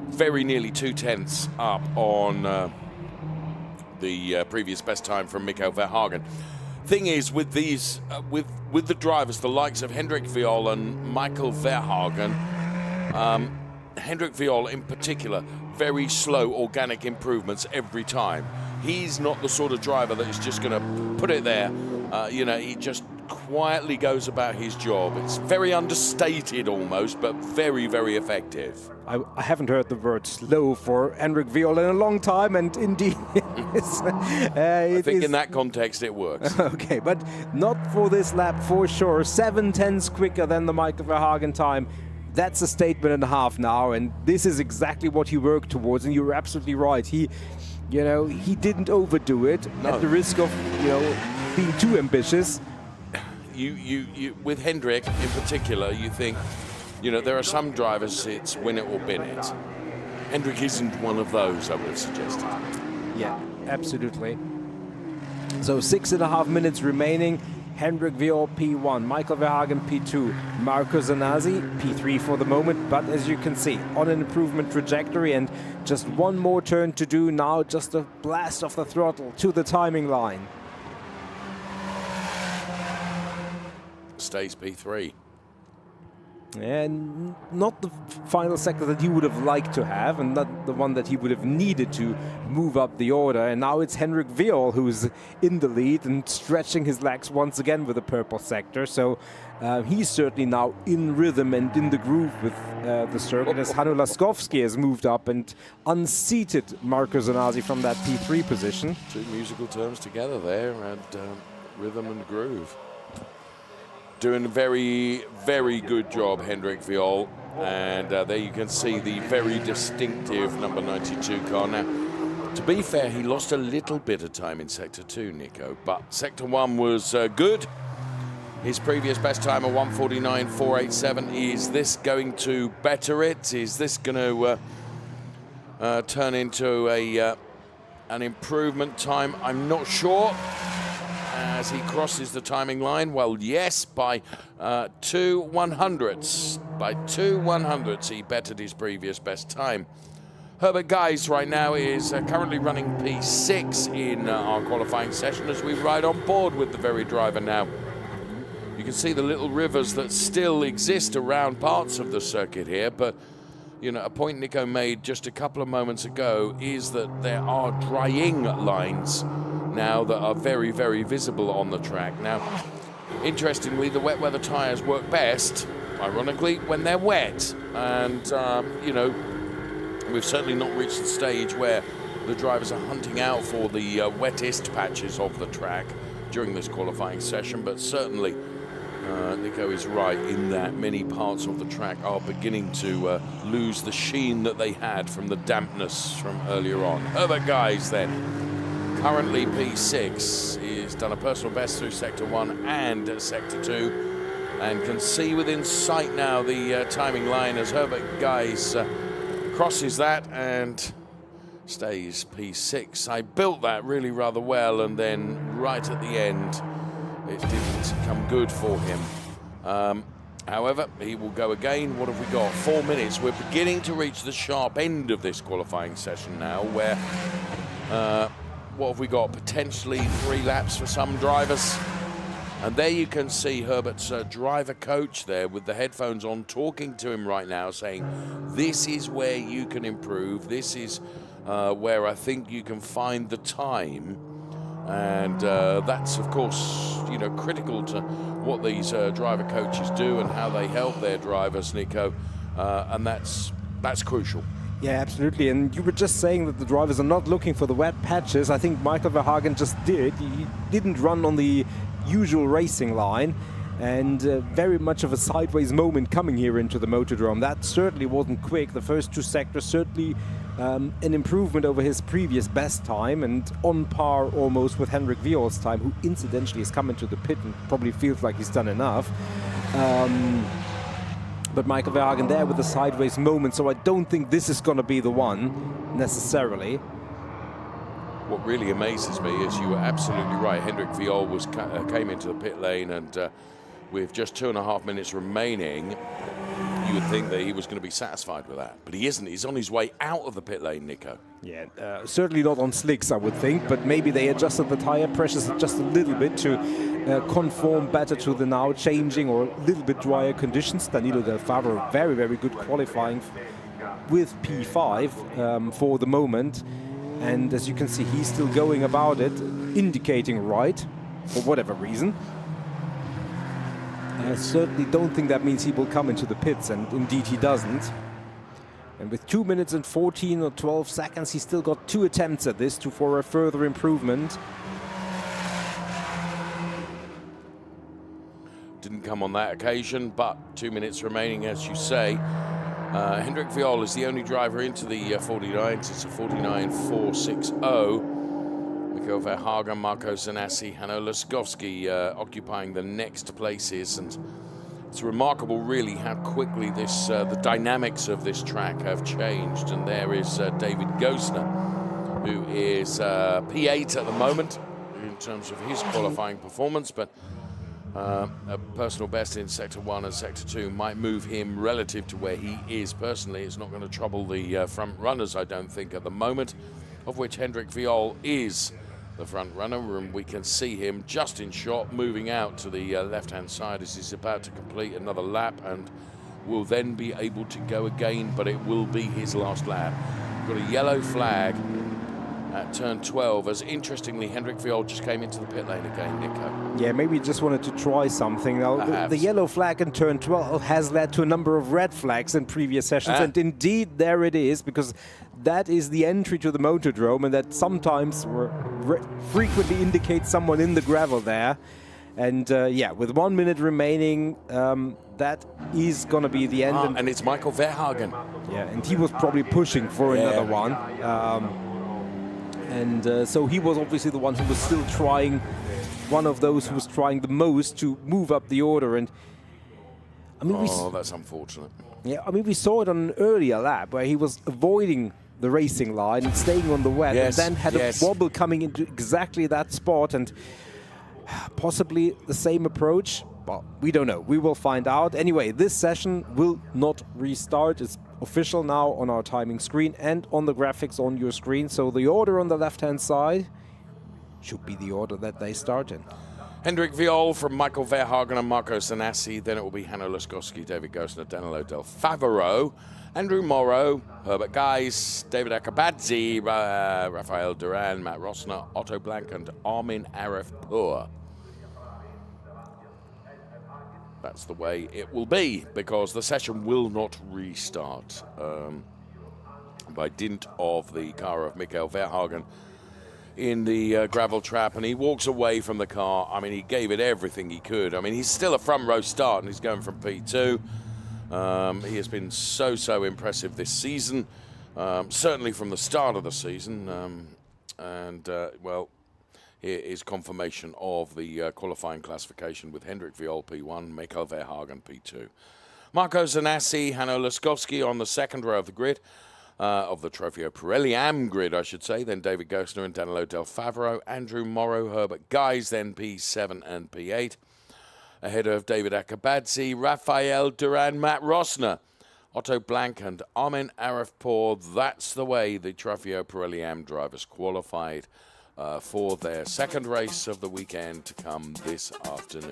Very nearly 2/10 up on the previous best time from Mikko Verhagen. Thing is, with these, with the drivers, the likes of Hendrik Viol and Michael Verhagen, Hendrik Viol in particular, very slow organic improvements every time. He's not the sort of driver that is just going to put it there. You know, he just quietly goes about his job. It's very understated almost, but very, very effective. I haven't heard the word slow for Hendrik Viol in a long time, and indeed, I think in that context it works. Okay, but not for this lap for sure. 7/10 quicker than the Michael Verhagen time. That's a statement and a half now, and this is exactly what he worked towards. And you're absolutely right. He didn't overdo it at the risk of, being too ambitious. You with Hendrik in particular, you think, there are some drivers it's win it or bin it. Hendrik isn't one of those, I would have suggested. Yeah, absolutely. So 6.5 minutes remaining. Hendrik Viol P1, Michael Verhagen P2, Marco Zanazzi P3 for the moment, but as you can see, on an improvement trajectory, and just one more turn to do now, just a blast off the throttle to the timing line. Stays P3. And not the final sector that he would have liked to have, and not the one that he would have needed to move up the order. And now it's Hendrik Viol who's in the lead and stretching his legs once again with the purple sector. So he's certainly now in rhythm and in the groove with the circuit, as Hanno Laskowski has moved up and unseated Marco Zanazzi from that P3 position. Two musical terms together there, and rhythm and groove. Doing a very, very good job, Hendrik Viol. And there you can see the very distinctive number 92 car. Now, to be fair, he lost a little bit of time in Sector 2, Nico, but Sector 1 was good. His previous best time of 1:49.487. Is this going to better it? Is this going to turn into an improvement time? I'm not sure. As he crosses the timing line, well, yes, by 2/100ths. By 2/100ths, he bettered his previous best time. Herbert Guys right now is currently running P6 in our qualifying session as we ride on board with the very driver now. You can see the little rivers that still exist around parts of the circuit here, but a point Nico made just a couple of moments ago is that there are drying lines now that are very, very visible on the track. Now, interestingly, the wet weather tyres work best, ironically, when they're wet. And, we've certainly not reached the stage where the drivers are hunting out for the wettest patches of the track during this qualifying session, but certainly Nico is right in that many parts of the track are beginning to lose the sheen that they had from the dampness from earlier on. Herbert Guys then, currently P6, he's done a personal best through Sector 1 and Sector 2, and can see within sight now the timing line as Herbert Guys crosses that and stays P6. I built that really rather well, and then right at the end it didn't come good for him. However, he will go again. What have we got? 4 minutes. We're beginning to reach the sharp end of this qualifying session now, where what have we got? Potentially 3 laps for some drivers. And there you can see Herbert's driver coach there with the headphones on, talking to him right now, saying, this is where you can improve. This is where I think you can find the time. And that's, of course, critical to what these driver coaches do and how they help their drivers, Nico. And that's crucial. Yeah, absolutely. And you were just saying that the drivers are not looking for the wet patches. I think Michael Verhagen just did. He didn't run on the usual racing line. And very much of a sideways moment coming here into the Motordrome. That certainly wasn't quick. The first two sectors certainly an improvement over his previous best time and on par almost with Henrik Viol's time, who incidentally has come into the pit and probably feels like he's done enough. But Michael Verhagen there with a sideways moment, so I don't think this is going to be the one necessarily. What really amazes me is you were absolutely right. Henrik Viol came into the pit lane, and with just 2.5 minutes remaining, you would think that he was going to be satisfied with that. But he isn't. He's on his way out of the pit lane, Nico. Yeah, certainly not on slicks, I would think, but maybe they adjusted the tire pressures just a little bit to conform better to the now changing or a little bit drier conditions. Danilo Del Favro, very, very good qualifying with P5 for the moment. And as you can see, he's still going about it, indicating right, for whatever reason. I certainly don't think that means he will come into the pits, and indeed he doesn't. And with 2 minutes and 14 or 12 seconds, he's still got 2 attempts at this for a further improvement. Didn't come on that occasion, but 2 minutes remaining, as you say. Hendrik Viol is the only driver into the 49s. It's a 49.460. Michael Verhagen, Marco Zanassi, Hanno Laskowski occupying the next places. And it's remarkable, really, how quickly the dynamics of this track have changed. And there is David Gosner, who is P8 at the moment in terms of his qualifying performance, but a personal best in Sector 1 and Sector 2 might move him relative to where he is personally. It's not going to trouble the front runners, I don't think, at the moment, of which Hendrik Viol is the front runner, and we can see him just in shot moving out to the left-hand side as he's about to complete another lap and will then be able to go again, but it will be his last lap. Got a yellow flag at turn 12, as interestingly Hendrik Viol just came into the pit lane again, Nico. Yeah, maybe he just wanted to try something. Now, the yellow flag in turn 12 has led to a number of red flags in previous sessions, and indeed there it is, because that is the entry to the Motordrome, and that sometimes frequently indicates someone in the gravel there. And yeah, with 1 minute remaining, that is going to be the end. And it's Michael Verhagen. Yeah, and he was probably pushing for another one. So he was obviously the one who was still trying, one of those who was trying the most to move up the order. And I mean, that's unfortunate. Yeah, I mean, we saw it on an earlier lap where he was avoiding the racing line and staying on the wet, and then had a wobble coming into exactly that spot, and possibly the same approach. Well, we don't know. We will find out. Anyway, this session will not restart. It's official now on our timing screen and on the graphics on your screen. So the order on the left-hand side should be the order that they start in. Hendrik Viol from Michael Verhagen and Marco Zanassi. Then it will be Hanno Laskowski, David Gosner, Danilo Del Favro, Andrew Morrow, Herbert Guys, David Akabadze, Rafael Duran, Matt Rossner, Otto Blank, and Armin Arefpour. That's the way it will be, because the session will not restart by dint of the car of Michael Verhagen in the gravel trap, and he walks away from the car. I mean, he gave it everything he could. I mean, he's still a front row start, and he's going from P2. He has been so impressive this season, certainly from the start of the season, well, here is confirmation of the qualifying classification with Hendrik Viol P1, Michael Verhagen P2. Marco Zanassi, Hanno Laskowski on the second row of the grid, of the Trofeo Pirelli AM grid, I should say. Then David Gosner and Danilo Del Favro, Andrew Morrow, Herbert Guys, then P7 and P8. Ahead of David Akabadze, Rafael Duran, Matt Rossner, Otto Blank and Armin Arefpour. That's the way the Trofeo Pirelli AM drivers qualified for their second race of the weekend to come this afternoon.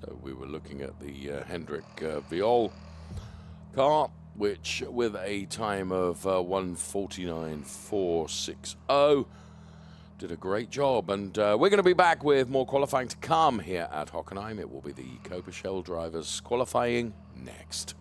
So we were looking at the Hendrik Viol car, which with a time of 1:49.460 did a great job. And we're going to be back with more qualifying to come here at Hockenheim. It will be the Copa Shell drivers qualifying next.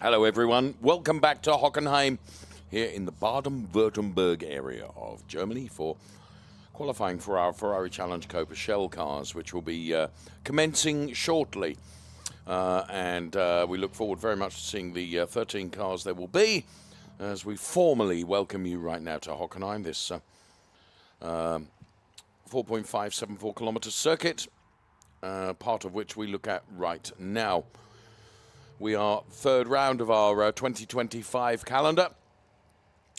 Hello, everyone. Welcome back to Hockenheim here in the Baden-Württemberg area of Germany for qualifying for our Ferrari Challenge Copa Shell cars, which will be commencing shortly. And we look forward very much to seeing the 13 cars there will be as we formally welcome you right now to Hockenheim, this 4.574 kilometer circuit, part of which we look at right now. We are third round of our 2025 calendar.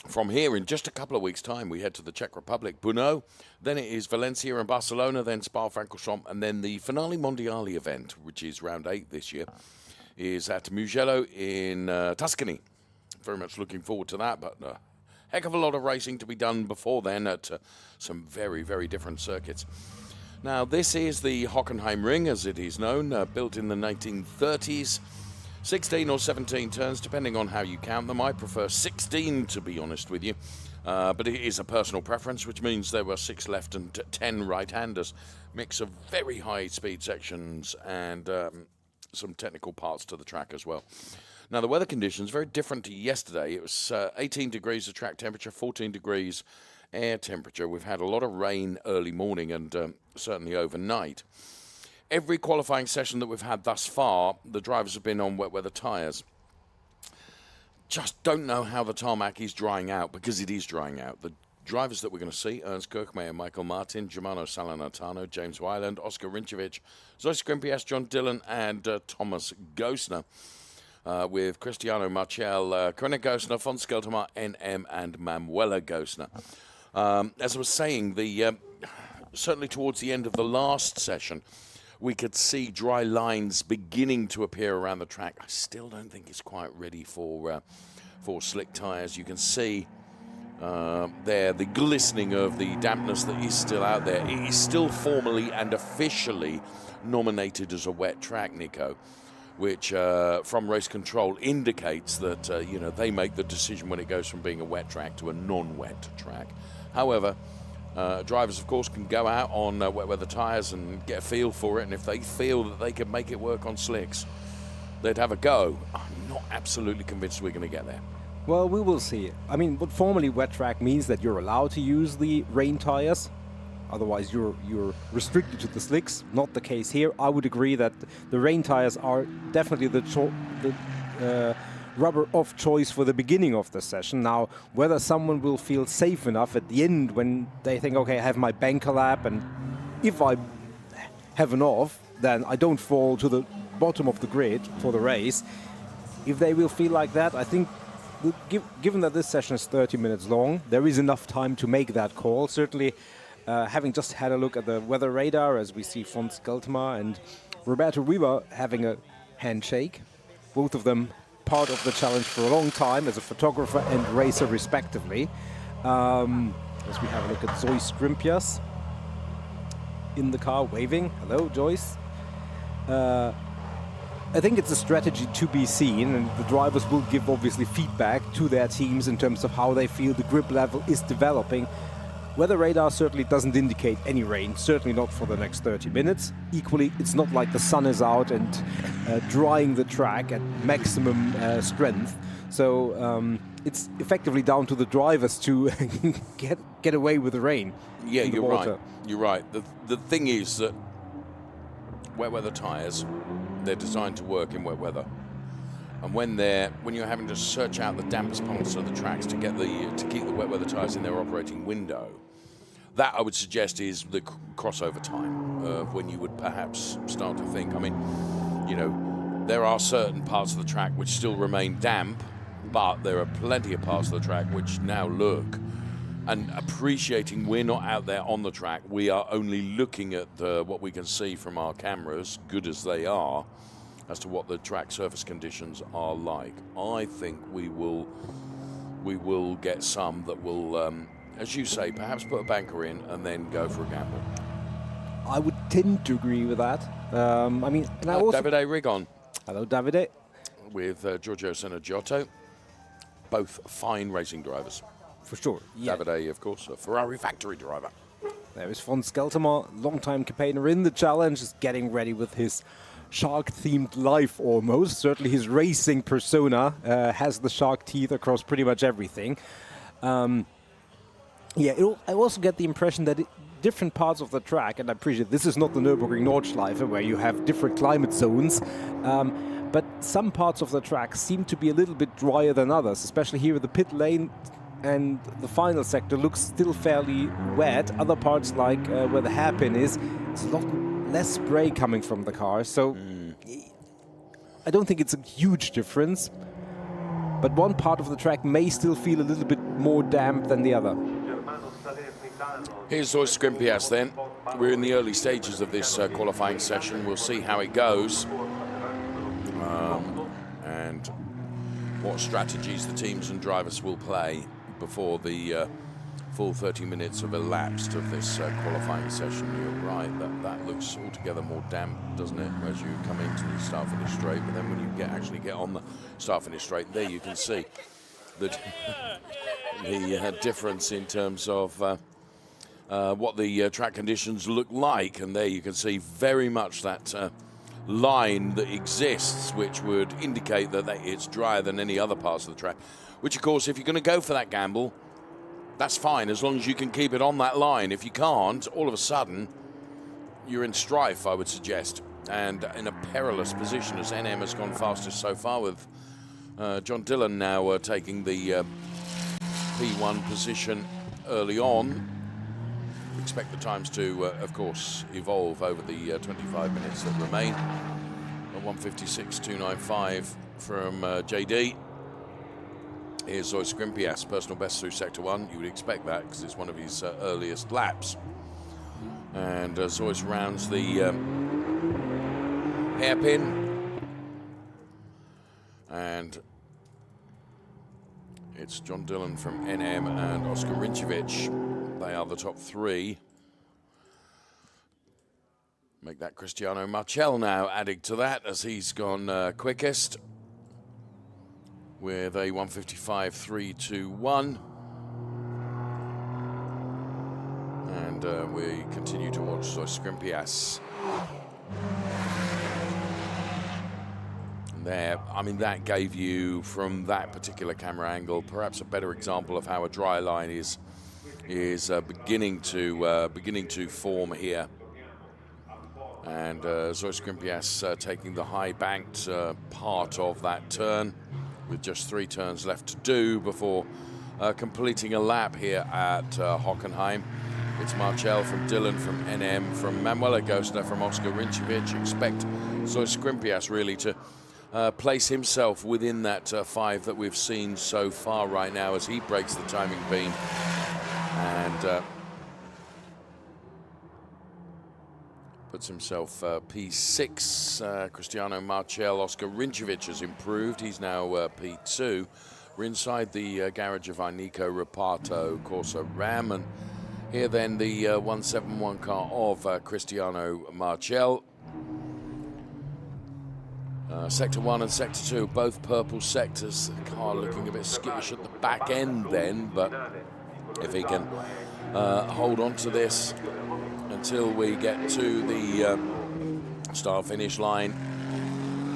From here, in just a couple of weeks' time, we head to the Czech Republic, Brno. Then it is Valencia and Barcelona, then Spa-Francorchamps, and then the Finale Mondiale event, which is round 8 this year, is at Mugello in Tuscany. Very much looking forward to that, but a heck of a lot of racing to be done before then at some very, very different circuits. Now, this is the Hockenheim Ring, as it is known, built in the 1930s. 16 or 17 turns, depending on how you count them. I prefer 16, to be honest with you. But it is a personal preference, which means there were 6 left and 10 right-handers. Mix of very high-speed sections and some technical parts to the track as well. Now, the weather conditions, very different to yesterday. It was 18 degrees of track temperature, 14 degrees air temperature. We've had a lot of rain early morning and certainly overnight. Every qualifying session that we've had thus far, the drivers have been on wet weather tyres. Just don't know how the tarmac is drying out, because it is drying out. The drivers that we're going to see, Ernst Kirchmeier, Michael Martin, Germano Salernitano, James Wyland, Oscar Rinčević, Zoe Skrimpias, John Dillon, and Thomas Gosner. With Cristiano Marchel, Corinne Gosner, von Skeltermar, NM, and Manuela Gosner. As I was saying, certainly towards the end of the last session, we could see dry lines beginning to appear around the track. I still don't think it's quite ready for slick tyres. You can see there the glistening of the dampness that is still out there. It is still formally and officially nominated as a wet track, Nico, which from race control indicates that they make the decision when it goes from being a wet track to a non-wet track. However, drivers, of course, can go out on wet weather tyres and get a feel for it, and if they feel that they can make it work on slicks, they'd have a go. I'm not absolutely convinced we're going to get there. Well, we will see. I mean, but formally wet track means that you're allowed to use the rain tires. Otherwise, you're restricted to the slicks. Not the case here. I would agree that the rain tires are definitely the rubber of choice for the beginning of the session. Now, whether someone will feel safe enough at the end when they think, okay, I have my banker lap, and if I have an off, then I don't fall to the bottom of the grid for the race. If they will feel like that, I think, given that this session is 30 minutes long, there is enough time to make that call. Certainly, having just had a look at the weather radar, as we see von Skeltermar and Roberto Weber having a handshake, both of them part of the challenge for a long time as a photographer and racer respectively. As we have a look at Zoe Skrimpias in the car waving. Hello, Joyce. I think it's a strategy to be seen, and the drivers will give obviously feedback to their teams in terms of how they feel the grip level is developing. Weather radar certainly doesn't indicate any rain, certainly not for the next 30 minutes. Equally, it's not like the sun is out and drying the track at maximum strength. So it's effectively down to the drivers to get away with the rain. Yeah, you're right. You're right. The thing is that wet weather tyres, they're designed to work in wet weather. And when you're having to search out the dampest parts of the tracks to keep the wet weather tyres in their operating window, that I would suggest is the crossover time when you would perhaps start to think. I mean, there are certain parts of the track which still remain damp, but there are plenty of parts of the track which now look, and appreciating we're not out there on the track, we are only looking at what we can see from our cameras, good as they are, as to what the track surface conditions are like. I think we will get some that will, as you say, perhaps put a banker in and then go for a gamble. I would tend to agree with that. I mean, and I also Davide Rigon. Hello, Davide. With Giorgio Senaggiotto, both fine racing drivers. For sure. Yeah. Davide, of course, a Ferrari factory driver. There is von Skeltermar, long-time campaigner in the challenge, is getting ready with his shark-themed life almost. Certainly his racing persona has the shark teeth across pretty much everything. Yeah, I also get the impression that different parts of the track, and I appreciate this is not the Nürburgring Nordschleife where you have different climate zones, but some parts of the track seem to be a little bit drier than others, especially here with the pit lane and the final sector looks still fairly wet. Other parts like where the hairpin is, it's a lot less spray coming from the car, so I don't think it's a huge difference, but one part of the track may still feel a little bit more damp than the other. Here's Zois Skrimpias then. We're in the early stages of this qualifying session. We'll see how it goes and what strategies the teams and drivers will play before the full 30 minutes have elapsed of this qualifying session. You're right, that looks altogether more damp, doesn't it, as you come into the start-finish straight, but then when you actually get on the start-finish straight, there you can see that the difference in terms of what the track conditions look like, and there you can see very much that line that exists, which would indicate that it's drier than any other parts of the track, which of course, if you're going to go for that gamble, that's fine, as long as you can keep it on that line. If you can't, all of a sudden, you're in strife, I would suggest, and in a perilous position, as NM has gone fastest so far, with John Dillon now taking the P1 position early on. We expect the times to, of course, evolve over the 25 minutes that remain. 1:56.295 from JD. Here's Zois Skrimpias, personal best through Sector 1. You would expect that because it's one of his earliest laps. And Zois rounds the hairpin. And it's John Dillon from NM and Oscar Rinčević. They are the top three. Make that Cristiano Marchel now adding to that as he's gone quickest with a 1:55.321. And we continue to watch Zois Skrimpias. There, I mean, that gave you, from that particular camera angle, perhaps a better example of how a dry line is beginning to form here. And Zois Skrimpias taking the high banked part of that turn, with just 3 turns left to do before completing a lap here at Hockenheim. It's Marchel from Dillon from NM, from Manuel Agostner, from Oscar Rinčević. Expect Zois Skrimpias really to place himself within that 5 that we've seen so far right now as he breaks the timing beam. And puts himself P6. Cristiano Marchel, Oscar Rinčević has improved. He's now P2. We're inside the garage of our Nico Rapato Corsa Ram. And here then the 171 car of Cristiano Marchel. Sector 1 and Sector 2, both purple sectors. The car looking a bit skittish at the back end then, but if he can hold on to this until we get to the start-finish line,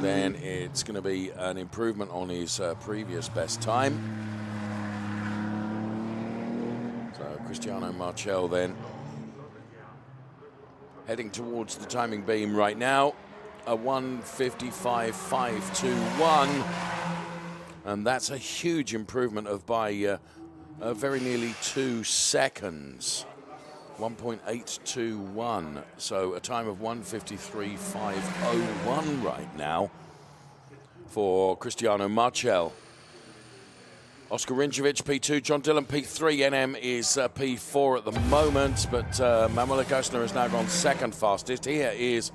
then it's going to be an improvement on his previous best time. So Cristiano Marchel then heading towards the timing beam right now. A 1:55.521, and that's a huge improvement of by very nearly 2 seconds. 1.821, so a time of 1:53.501 right now for Cristiano Marchel. Oscar Rinčević P2, John Dillon P3, NM is P4 at the moment, but Manuel Agostner has now gone second fastest. Here is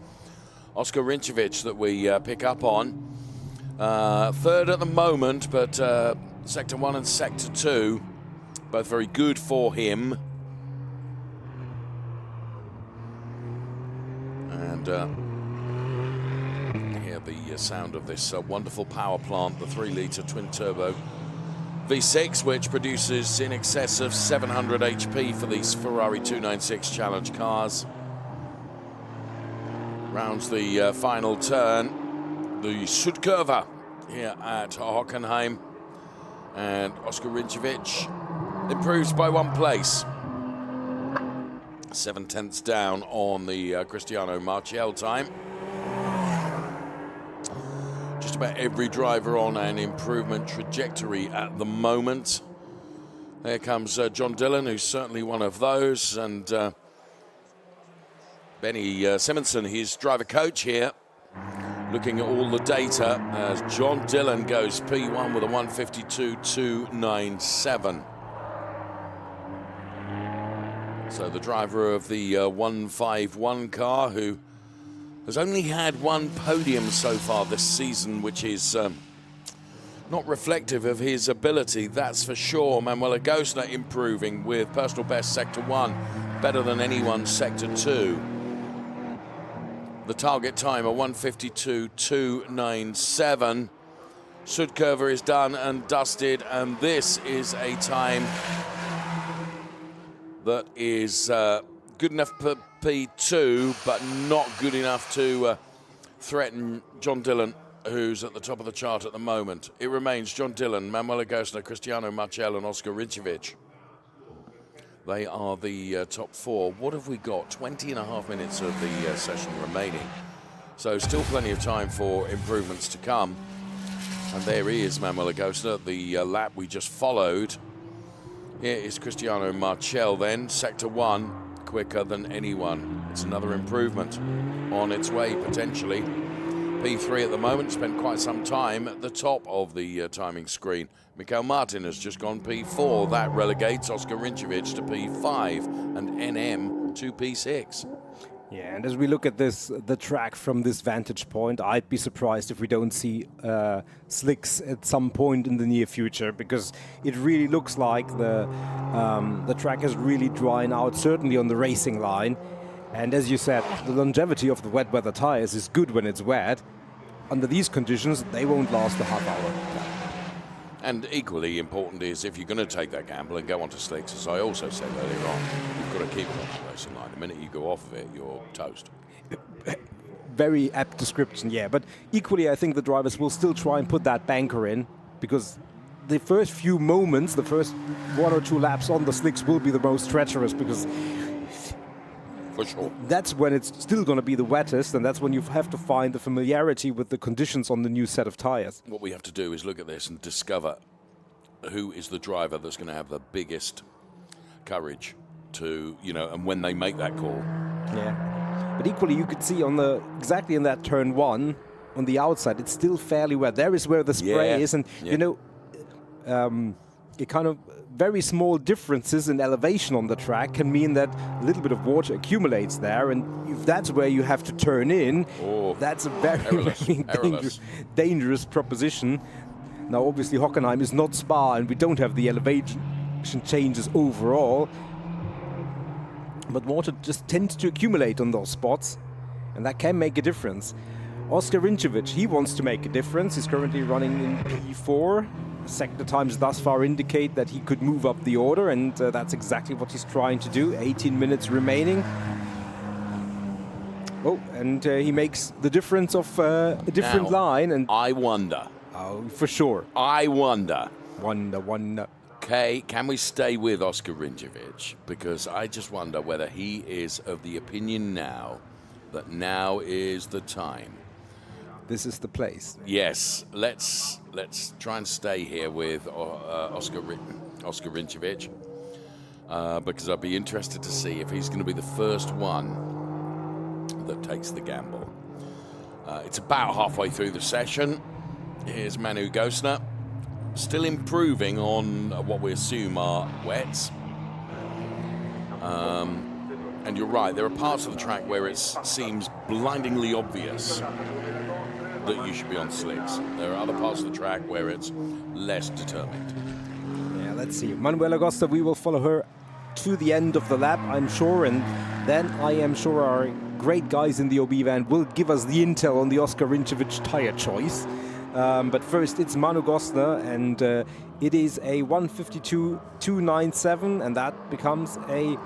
Oscar Rinčević that we pick up on. Third at the moment, but Sector 1 and Sector 2, both very good for him. And hear the sound of this wonderful power plant, the 3-litre twin-turbo V6, which produces in excess of 700 HP for these Ferrari 296 Challenge cars. rounds the final turn. The Südkurve here at Hockenheim. And Oskar Rinčević improves by 1 place. 7/10 down on the Cristiano Marchiel time. Just about every driver on an improvement trajectory at the moment. There comes John Dillon, who's certainly one of those, and Benny Simonsen, his driver coach here, looking at all the data as John Dillon goes P1 with a 152.297. So the driver of the 151 car, who has only had 1 podium so far this season, which is not reflective of his ability, that's for sure. Manuel Agostina improving with personal best sector 1, better than anyone sector 2. The target time, a 152.297. Südkurve is done and dusted, and this is a time that is good enough for P2, but not good enough to threaten John Dillon, who's at the top of the chart at the moment. It remains John Dillon, Manuel Agostina, Cristiano Marchiel, and Oskar Rinčević. They are the top 4. What have we got? 20.5 minutes of the session remaining. So still plenty of time for improvements to come. And there he is, Manuel Agostina, the lap we just followed. Here is Cristiano Marchiel then, sector 1, quicker than anyone. It's another improvement on its way, potentially. P3 at the moment, spent quite some time at the top of the timing screen. Mikael Martin has just gone P4. That relegates Oskar Rinčević to P5 and NM to P6. Yeah, and as we look at the track from this vantage point, I'd be surprised if we don't see slicks at some point in the near future, because it really looks like the track is really drying out, certainly on the racing line. And as you said, the longevity of the wet weather tires is good when it's wet. Under these conditions, they won't last a half hour. And equally important is, if you're going to take that gamble and go onto slicks, as I also said earlier on, you've got to keep it on the racing line. The minute you go off of it, you're toast. Very apt description, yeah. But equally, I think the drivers will still try and put that banker in, because the first few moments, the first 1 or 2 laps on the slicks will be the most treacherous, because for sure, that's when it's still going to be the wettest, and that's when you have to find the familiarity with the conditions on the new set of tires. What we have to do is look at this and discover who is the driver that's going to have the biggest courage to, and when they make that call. Yeah. But equally, you could see exactly in that turn 1, on the outside, it's still fairly wet. There is where the spray is, and it kind of very small differences in elevation on the track can mean that a little bit of water accumulates there, and if that's where you have to turn in, that's a very dangerous proposition. Now, obviously, Hockenheim is not Spa, and we don't have the elevation changes overall, but water just tends to accumulate on those spots, and that can make a difference. Oskar Rinčević, he wants to make a difference. He's currently running in P4. Sector times thus far indicate that he could move up the order, and that's exactly what he's trying to do. 18 minutes remaining. Oh, and he makes the difference of a different line. And I wonder. Oh, for sure. I wonder. Wonder. Okay, can we stay with Oskar Rinčević? Because I just wonder whether he is of the opinion now that now is the time. This is the place. Yes, let's try and stay here with Oskar Rinčević, because I'd be interested to see if he's going to be the first one that takes the gamble. It's about halfway through the session. Here's Manu Agostina, still improving on what we assume are wets. And you're right, there are parts of the track where it seems blindingly obvious that you should be on slicks. There are other parts of the track where it's less determined. Yeah, let's see. Manuela Agostina, we will follow her to the end of the lap, I'm sure, and then I am sure our great guys in the OB van will give us the intel on the Oskar Rinčević tire choice. But first, it's Manu Agostina, and it is a 152.297, and that becomes a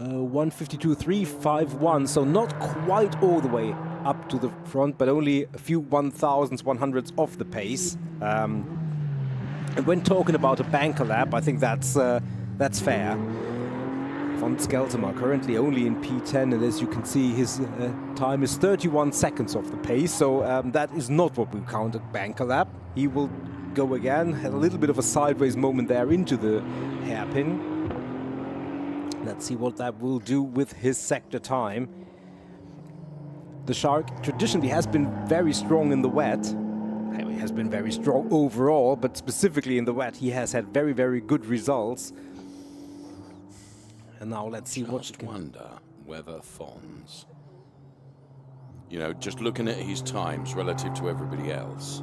152.351, so not quite all the way up to the front, but only a few 1,000s, 100s off the pace. And when talking about a banker lap, I think that's fair. Von Skeltemer currently only in P10, and as you can see, his time is 31 seconds off the pace, so that is not what we count a banker lap. He will go again, had a little bit of a sideways moment there into the hairpin. Let's see what that will do with his sector time. The Shark traditionally has been very strong in the wet. He has been very strong overall, but specifically in the wet, he has had very, very good results. And now let's see what. Just wonder whether Fons, you know, just looking at his times relative to everybody else.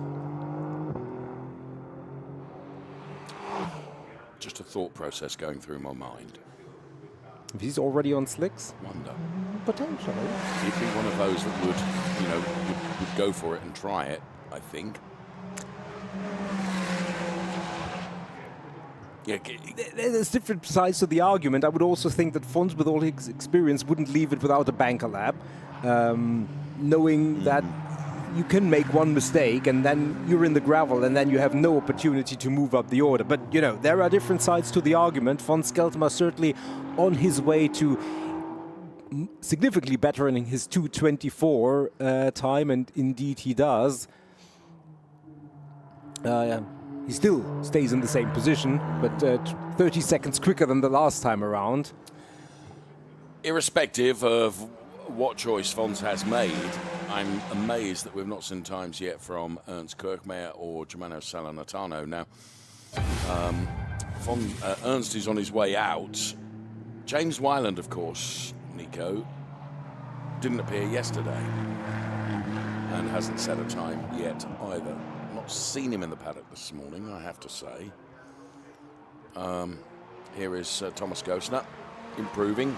Just a thought process going through my mind. If he's already on slicks? Wonder. Potentially. He'd be one of those that would, you know, would go for it and try it, I think. Yeah. There's different sides to the argument. I would also think that Fons, with all his experience, wouldn't leave it without a banker lap, knowing that you can make one mistake and then you're in the gravel and then you have no opportunity to move up the order. But, you know, there are different sides to the argument. Von Skeltemer certainly on his way to significantly bettering his 2:24 time, and indeed he does. He still stays in the same position, but 30 seconds quicker than the last time around. Irrespective of what choice Fons has made, I'm amazed that we've not seen times yet from Ernst Kirchmeier or Germano Salernitano. Now, Ernst is on his way out. James Wyland, of course, Nico, didn't appear yesterday and hasn't set a time yet either. Not seen him in the paddock this morning, I have to say. Here is Thomas Gosner, improving.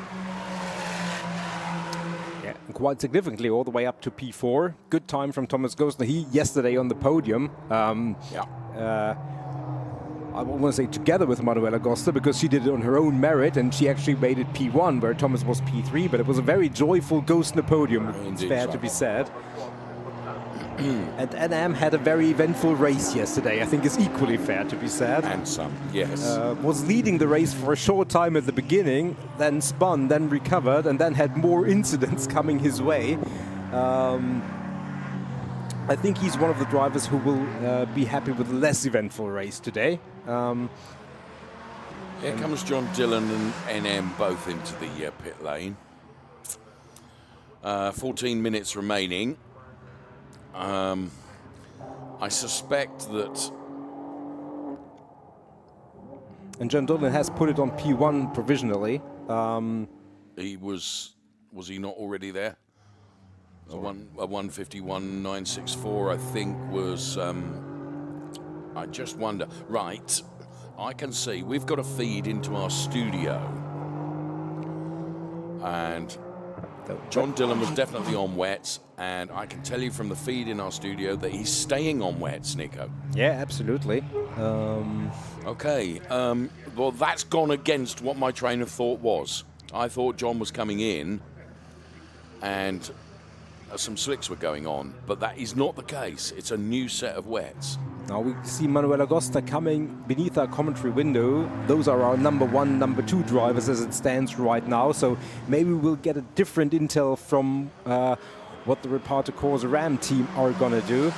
Yeah, and quite significantly all the way up to P4. Good time from Thomas Gosner. He yesterday on the podium. I want to say together with Manuela Gosta, because she did it on her own merit and she actually made it P1 where Thomas was P3, but it was a very joyful Gosner podium, it's fair to be said. And NM had a very eventful race yesterday, I think is equally fair to be said. And some, yes. Was leading the race for a short time at the beginning, then spun, then recovered, and then had more incidents coming his way. I think he's one of the drivers who will be happy with a less eventful race today. Here comes John Dillon and NM both into the pit lane. 14 minutes remaining. I suspect that... And John Dillon has put it on P1 provisionally. He was he not already there? A 151.964, I think, was... I just wonder. Right, I can see we've got a feed into our studio. And John Dillon was definitely on wets, and I can tell you from the feed in our studio that he's staying on wets, Nico. Yeah, absolutely. Okay, well, that's gone against what my train of thought was. I thought John was coming in and some slicks were going on, but that is not the case. It's a new set of wets. Now we see Manuela Gosta coming beneath our commentary window. Those are our number 1, number 2 drivers as it stands right now. So maybe we'll get a different intel from what the Reparto Corsa Ram team are going to do.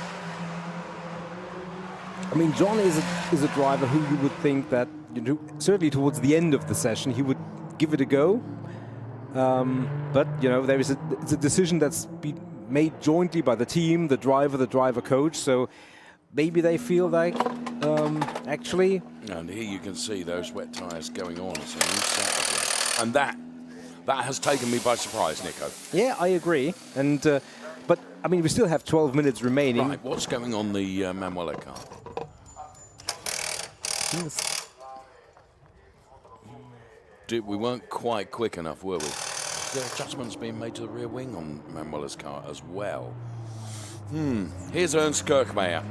I mean, John is a driver who you would think that, you know, certainly towards the end of the session, he would give it a go. But, you know, it's a decision that's been made jointly by the team, the driver coach. So maybe they feel like, actually... And here you can see those wet tyres going on. It's a new set. And that has taken me by surprise, Nico. Yeah, I agree. And but, I mean, we still have 12 minutes remaining. Right, what's going on the Manuela car? We weren't quite quick enough, were we? There are adjustments being made to the rear wing on Manuela's car as well. Here's Ernst Kirchmeier.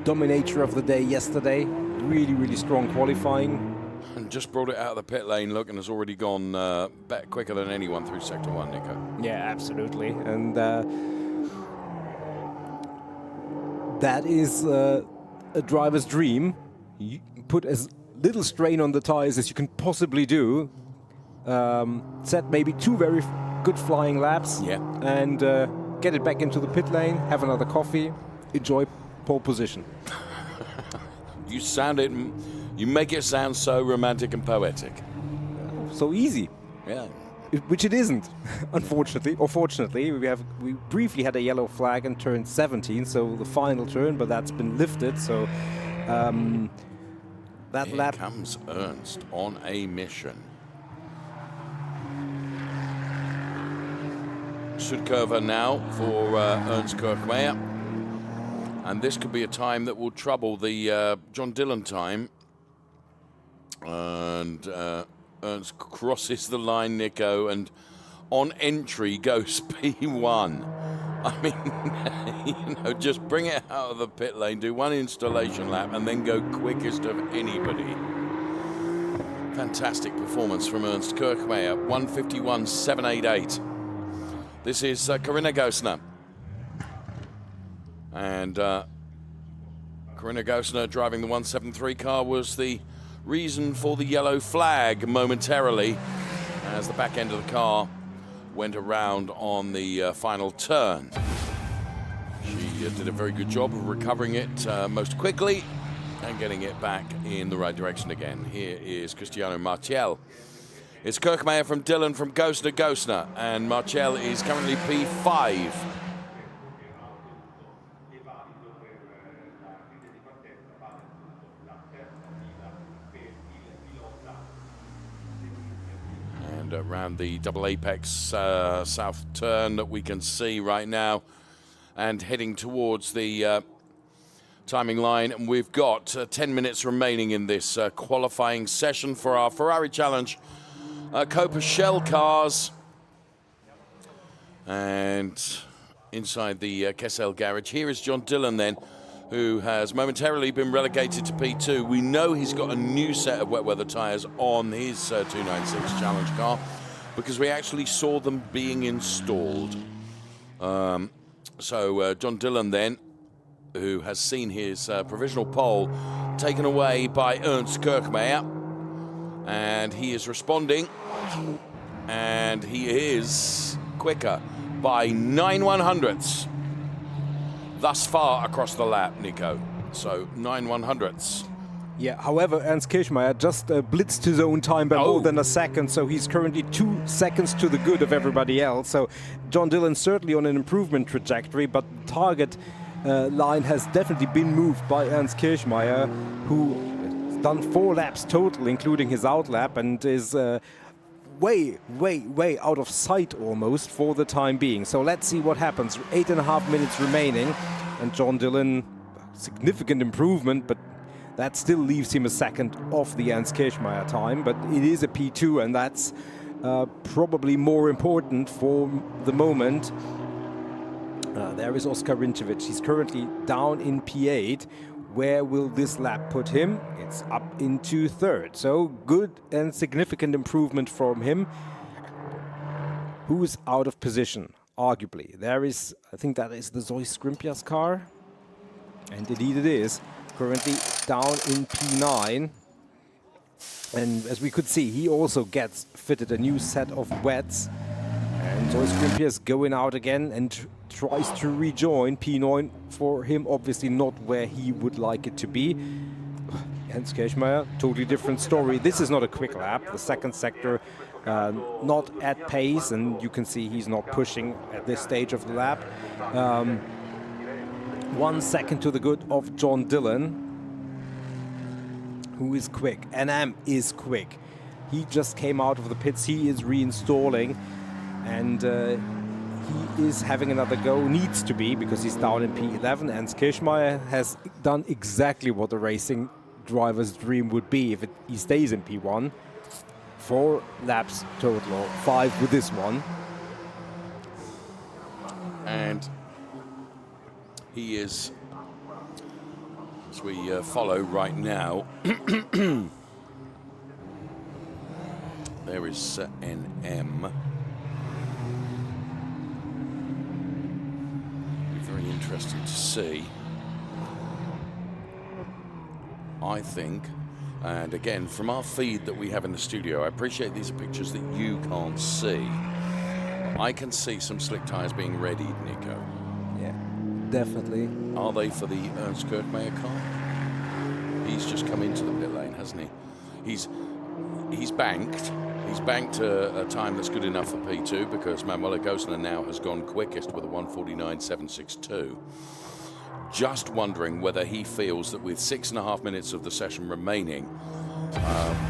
Dominator of the day yesterday. Really, really strong qualifying. And just brought it out of the pit lane, look, and has already gone back quicker than anyone through Sector 1, Nico. Yeah, absolutely. And that is a driver's dream. You put as little strain on the tires as you can possibly do. Set maybe 2 very good flying laps. Yeah. And get it back into the pit lane, have another coffee, enjoy pole position. You sound it, you make it sound so romantic and poetic. So easy. Yeah. Which it isn't, unfortunately, or fortunately. We briefly had a yellow flag in turn 17, so the final turn, but that's been lifted. So that Here lap comes Ernst on a mission. Sudkurva now for Ernst Kirchmeier. And this could be a time that will trouble the John Dillon time. And Ernst crosses the line, Nico, and on entry goes P1. I mean, just bring it out of the pit lane, do 1 installation lap, and then go quickest of anybody. Fantastic performance from Ernst Kirchmeier, 151.788. This is Corinna Gosner. And Corinna Gosner driving the 173 car was the reason for the yellow flag momentarily as the back end of the car went around on the final turn. She did a very good job of recovering it most quickly and getting it back in the right direction again. Here is Cristiano Martial. It's Kirchmeier from Dillon from Gosner, and Martial is currently P5. And around the double apex south turn that we can see right now, and heading towards the timing line. And we've got 10 minutes remaining in this qualifying session for our Ferrari Challenge Copa Shell cars. And inside the Kessel garage, here is John Dillon then, who has momentarily been relegated to P2. We know he's got a new set of wet weather tyres on his 296 Challenge car because we actually saw them being installed. So John Dillon then, who has seen his provisional pole taken away by Ernst Kirchmeier, and he is responding, and he is quicker by 9/100ths thus far across the lap, Nico. So 9/100ths. Yeah, however, Ernst Kirchmeier just blitzed his own time by more than a second, so he's currently 2 seconds to the good of everybody else. So John Dillon certainly on an improvement trajectory, but the target line has definitely been moved by Ernst Kirchmeier, who has done 4 laps total, including his outlap, and is way out of sight almost for the time being. So let's see what happens. 8.5 minutes remaining, and John Dillon, significant improvement, but that still leaves him a second off the Ernst Kirchmeier time. But it is a P2, and that's probably more important for the moment. There is Oskar Rinčević. He's currently down in P8. Where will this lap put him? It's up into 3rd. So good and significant improvement from him. Who's out of position? Arguably. There is, I think that is the Zoe Skrimpias car. And indeed it is. Currently down in P9. And as we could see, he also gets fitted a new set of wets. And Zoe Skrimpias going out again and tries to rejoin. P9 for him, obviously not where he would like it to be. Ernst Kirchmeier, totally different story. This is not a quick lap. The second sector not at pace, and you can see he's not pushing at this stage of the lap. 1 second to the good of John Dillon, who is quick. NM is quick. He just came out of the pits. He is reinstalling, and he is having another go, needs to be, because he's down in P11. And Kirchmeier has done exactly what the racing driver's dream would be if he stays in P1. 4 laps total, 5 with this one. And he is, as we follow right now, There is NM. Be very interesting to see. I think, and again, from our feed that we have in the studio, I appreciate these are pictures that you can't see. I can see some slick tyres being readied, Nico. Yeah, definitely. Are they for the Ernst Kirchmeier car? He's just come into the pit lane, hasn't he? He's banked. He's banked a time that's good enough for P2 because Manuela Gosner now has gone quickest with a 1:49.762. Just wondering whether he feels that with 6.5 minutes of the session remaining,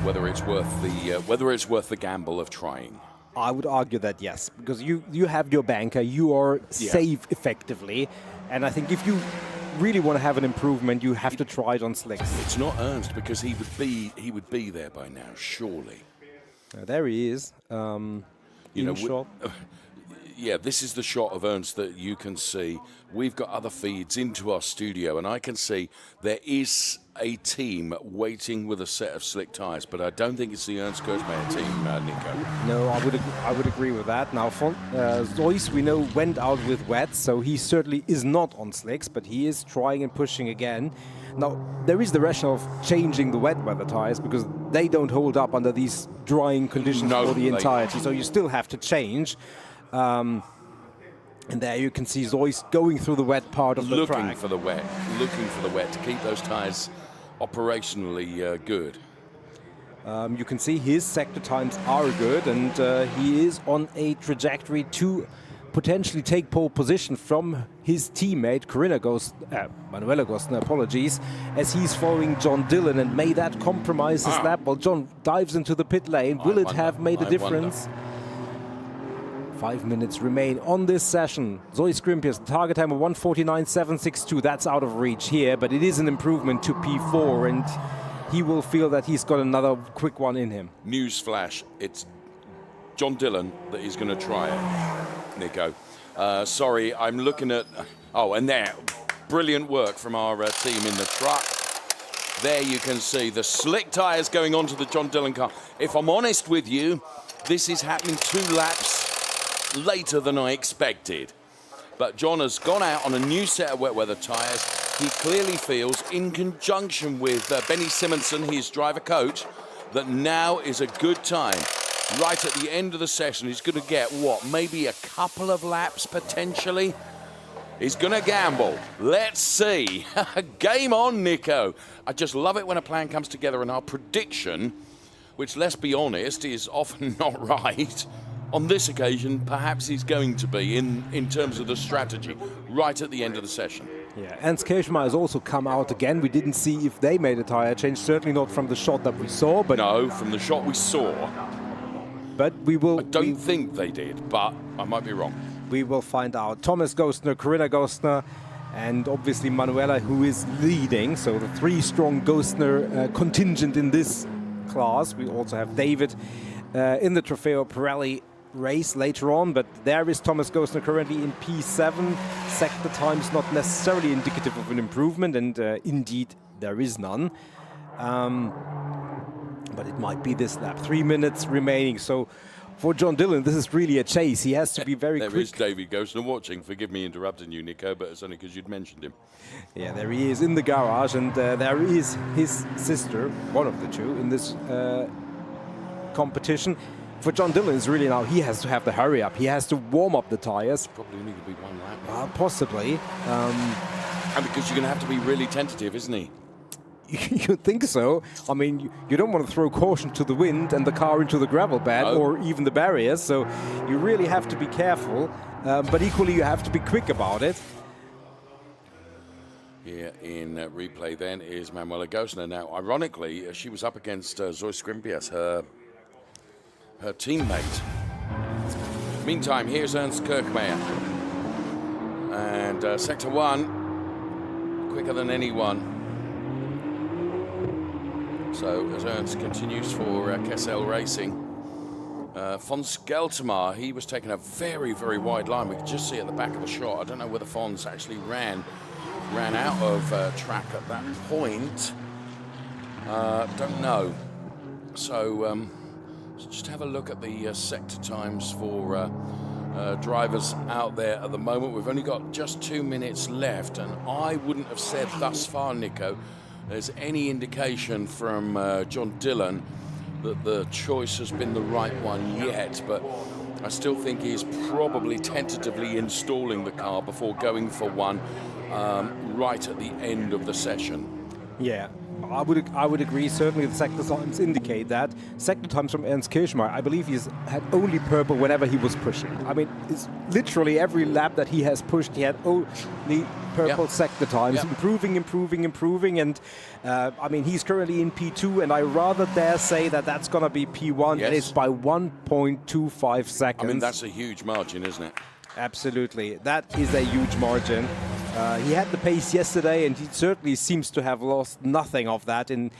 whether it's worth the gamble of trying. I would argue that yes, because you have your banker, you are safe effectively, and I think if you really want to have an improvement, you have to try it on slicks. It's not Ernst because he would be there by now, surely. There he is. Shot. Yeah, this is the shot of Ernst that you can see. We've got other feeds into our studio, and I can see there is a team waiting with a set of slick tyres, but I don't think it's the Ernst Kirchmeier team, Nico. No, I would agree with that. Now, Zeus, we know, went out with wet, so he certainly is not on slicks, but he is trying and pushing again. Now, there is the rationale of changing the wet weather tyres because they don't hold up under these drying conditions for the entirety, so you still have to change. And there you can see Zeus going through the wet part of the track. Looking for the wet to keep those tyres operationally good. You can see his sector times are good, and he is on a trajectory to potentially take pole position from his teammate Manuela Gosner, apologies, as he's following John Dillon, and may that compromise his lap while John dives into the pit lane. Will it have made a difference? 5 minutes remain on this session. Zoe Scrimpius, target time of 1:49.762. That's out of reach here, but it is an improvement to P4, and he will feel that he's got another quick one in him. Newsflash, it's John Dillon that is going to try it, Nico. Sorry, I'm looking at... Oh, and there, brilliant work from our team in the truck. There you can see the slick tyres going onto the John Dillon car. If I'm honest with you, this is happening 2 laps later than I expected. But John has gone out on a new set of wet weather tyres. He clearly feels, in conjunction with Benny Simonson, his driver coach, that now is a good time. Right at the end of the session, he's going to get, maybe a couple of laps potentially? He's going to gamble. Let's see. Game on, Nico. I just love it when a plan comes together, and our prediction, which, let's be honest, is often not right, on this occasion, perhaps he's going to be in terms of the strategy right at the end of the session. Yeah, and Kirchmeier has also come out again. We didn't see if they made a tyre change, certainly not from the shot that we saw. But no, from the shot we saw. But we will... I don't think they did, but I might be wrong. We will find out. Thomas Gosner, Corinna Gosner, and obviously Manuela, who is leading. So the 3-strong Gosner contingent in this class. We also have David in the Trofeo Pirelli race later on, but there is Thomas Gosner currently in P7. Sector times not necessarily indicative of an improvement, and indeed there is none. But it might be this lap. 3 minutes remaining. So for John Dillon, this is really a chase. He has to be very quick. There is David Gosner watching. Forgive me interrupting you, Nico, but it's only because you'd mentioned him. Yeah, there he is in the garage, and there is his sister, one of the two, in this competition. For John Dillon, it's really now he has to have the hurry up. He has to warm up the tyres. Probably only going to be 1 lap. Possibly. And because you're going to have to be really tentative, isn't he? You think so? I mean, you don't want to throw caution to the wind and the car into the gravel bed or even the barriers. So you really have to be careful. But equally, you have to be quick about it. Here in replay then is Manuela Gosner. Now, ironically, she was up against Zoe Scrimpius, her teammate. Meantime, here's Ernst Kirchmeier. And Sector 1, quicker than anyone. So as Ernst continues for Kessel Racing. Fons Geltemar, he was taking a very, very wide line. We could just see at the back of the shot. I don't know whether Fons actually ran out of track at that point. Don't know. So Just have a look at the sector times for drivers out there at the moment. We've only got just 2 minutes left, and I wouldn't have said thus far, Nico, there's any indication from John Dillon that the choice has been the right one yet, but I still think he's probably tentatively installing the car before going for one right at the end of the session. Yeah, I would agree. Certainly the sector times indicate that. Sector times from Ernst Kirchmeier, I believe he's had only purple whenever he was pushing. I mean, it's literally every lap that he has pushed, he had only purple sector times, improving, and I mean, he's currently in P2, and I rather dare say that that's going to be P1, and it's by 1.25 seconds. I mean, that's a huge margin, isn't it? Absolutely, that is a huge margin. He had the pace yesterday, and he certainly seems to have lost nothing of that in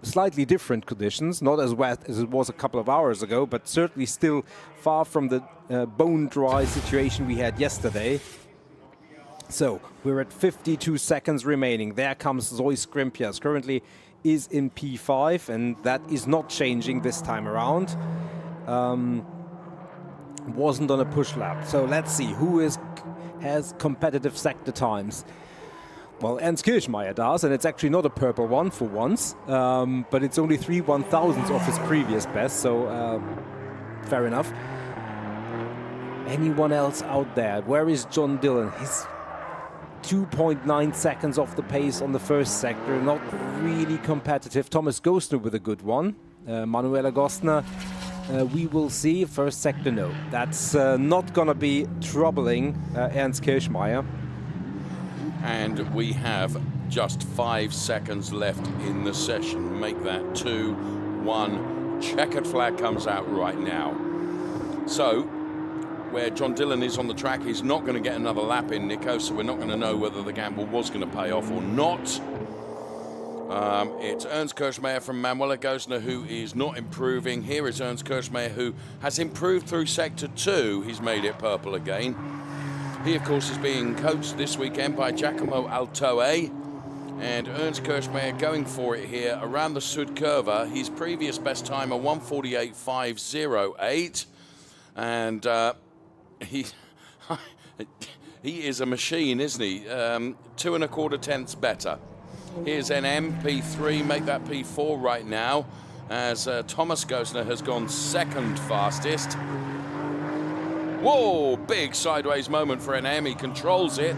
slightly different conditions, not as wet as it was a couple of hours ago, but certainly still far from the bone-dry situation we had yesterday. So we're at 52 seconds remaining. There comes Zoe Skrimpias, currently is in P5, and that is not changing this time around. Wasn't on a push lap. So let's see who has competitive sector times. Well, Ernst Kirchmeier does, and it's actually not a purple one for once, but it's only 3/1000ths of his previous best, so fair enough. Anyone else out there? Where is John Dillon? He's 2.9 seconds off the pace on the first sector, not really competitive. Thomas Gostner with a good one. Manuela Gostner, we will see. First sector, no. That's not going to be troubling Ernst Kirchmeier. And we have just 5 seconds left in the session. Make that 2-1. Checkered flag comes out right now. So, where John Dillon is on the track, he's not going to get another lap in, Nico, so we're not going to know whether the gamble was going to pay off or not. It's Ernst Kirchmeier from Manuela Gostner, who is not improving. Here is Ernst Kirchmeier, who has improved through Sector 2. He's made it purple again. He, of course, is being coached this weekend by Giacomo Altoe. And Ernst Kirchmeier going for it here around the Sud Curva. His previous best time, a 1:48.508. And he is a machine, isn't he? 2 1/4 tenths better. Here's NM, P3, make that P4 right now, as Thomas Gostner has gone second fastest. Whoa, big sideways moment for NM. He controls it,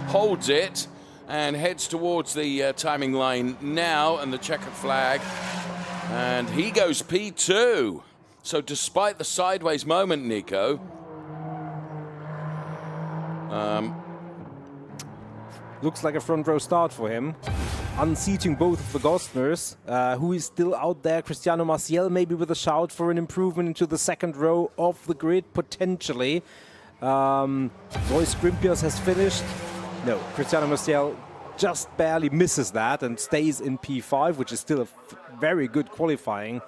holds it, and heads towards the timing line now, and the checkered flag. And he goes P2. So despite the sideways moment, Nico, looks like a front row start for him. Unseating both of the Gostners. Who is still out there? Cristiano Maciel, maybe with a shout for an improvement into the second row of the grid, potentially. Zoe Skrimpias has finished. No, Cristiano Maciel just barely misses that and stays in P5, which is still a very good qualifying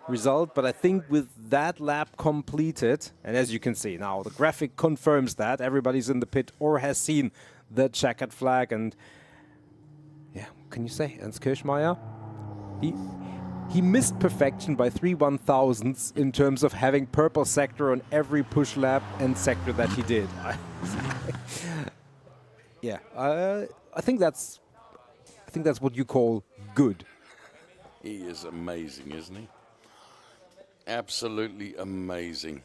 result. But I think with that lap completed, and as you can see now, the graphic confirms that everybody's in the pit or has seen the checkered flag, and yeah, can you say Ernst Kirchmeier? He missed perfection by 3/1000ths in terms of having purple sector on every push lap and sector that he did. Yeah, I think that's what you call good. he is amazing, isn't he? Absolutely amazing.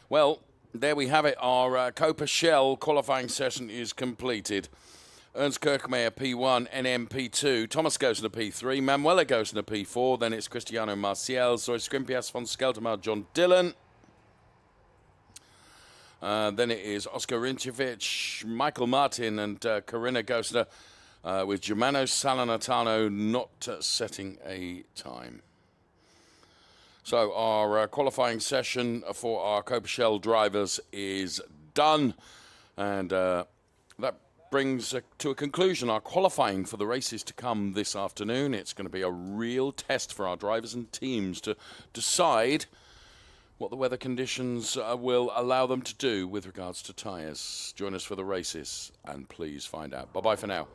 Well, there we have it. Our Copa Shell qualifying session is completed. Ernst Kirchmeier P1, NM P2, Thomas Gostner P3, Manuela Gostner P4, then it's Cristiano Maciel, Zoe Skrimpias von Skeltermar, John Dillon. Then it is Oscar Rinchevich, Michael Martin, and Corinna Gostner, with Germano Salernitano not setting a time. So our qualifying session for our Copa Shell drivers is done, and that brings to a conclusion our qualifying for the races to come this afternoon. It's going to be a real test for our drivers and teams to decide what the weather conditions will allow them to do with regards to tyres. Join us for the races, and please find out. Bye-bye for now.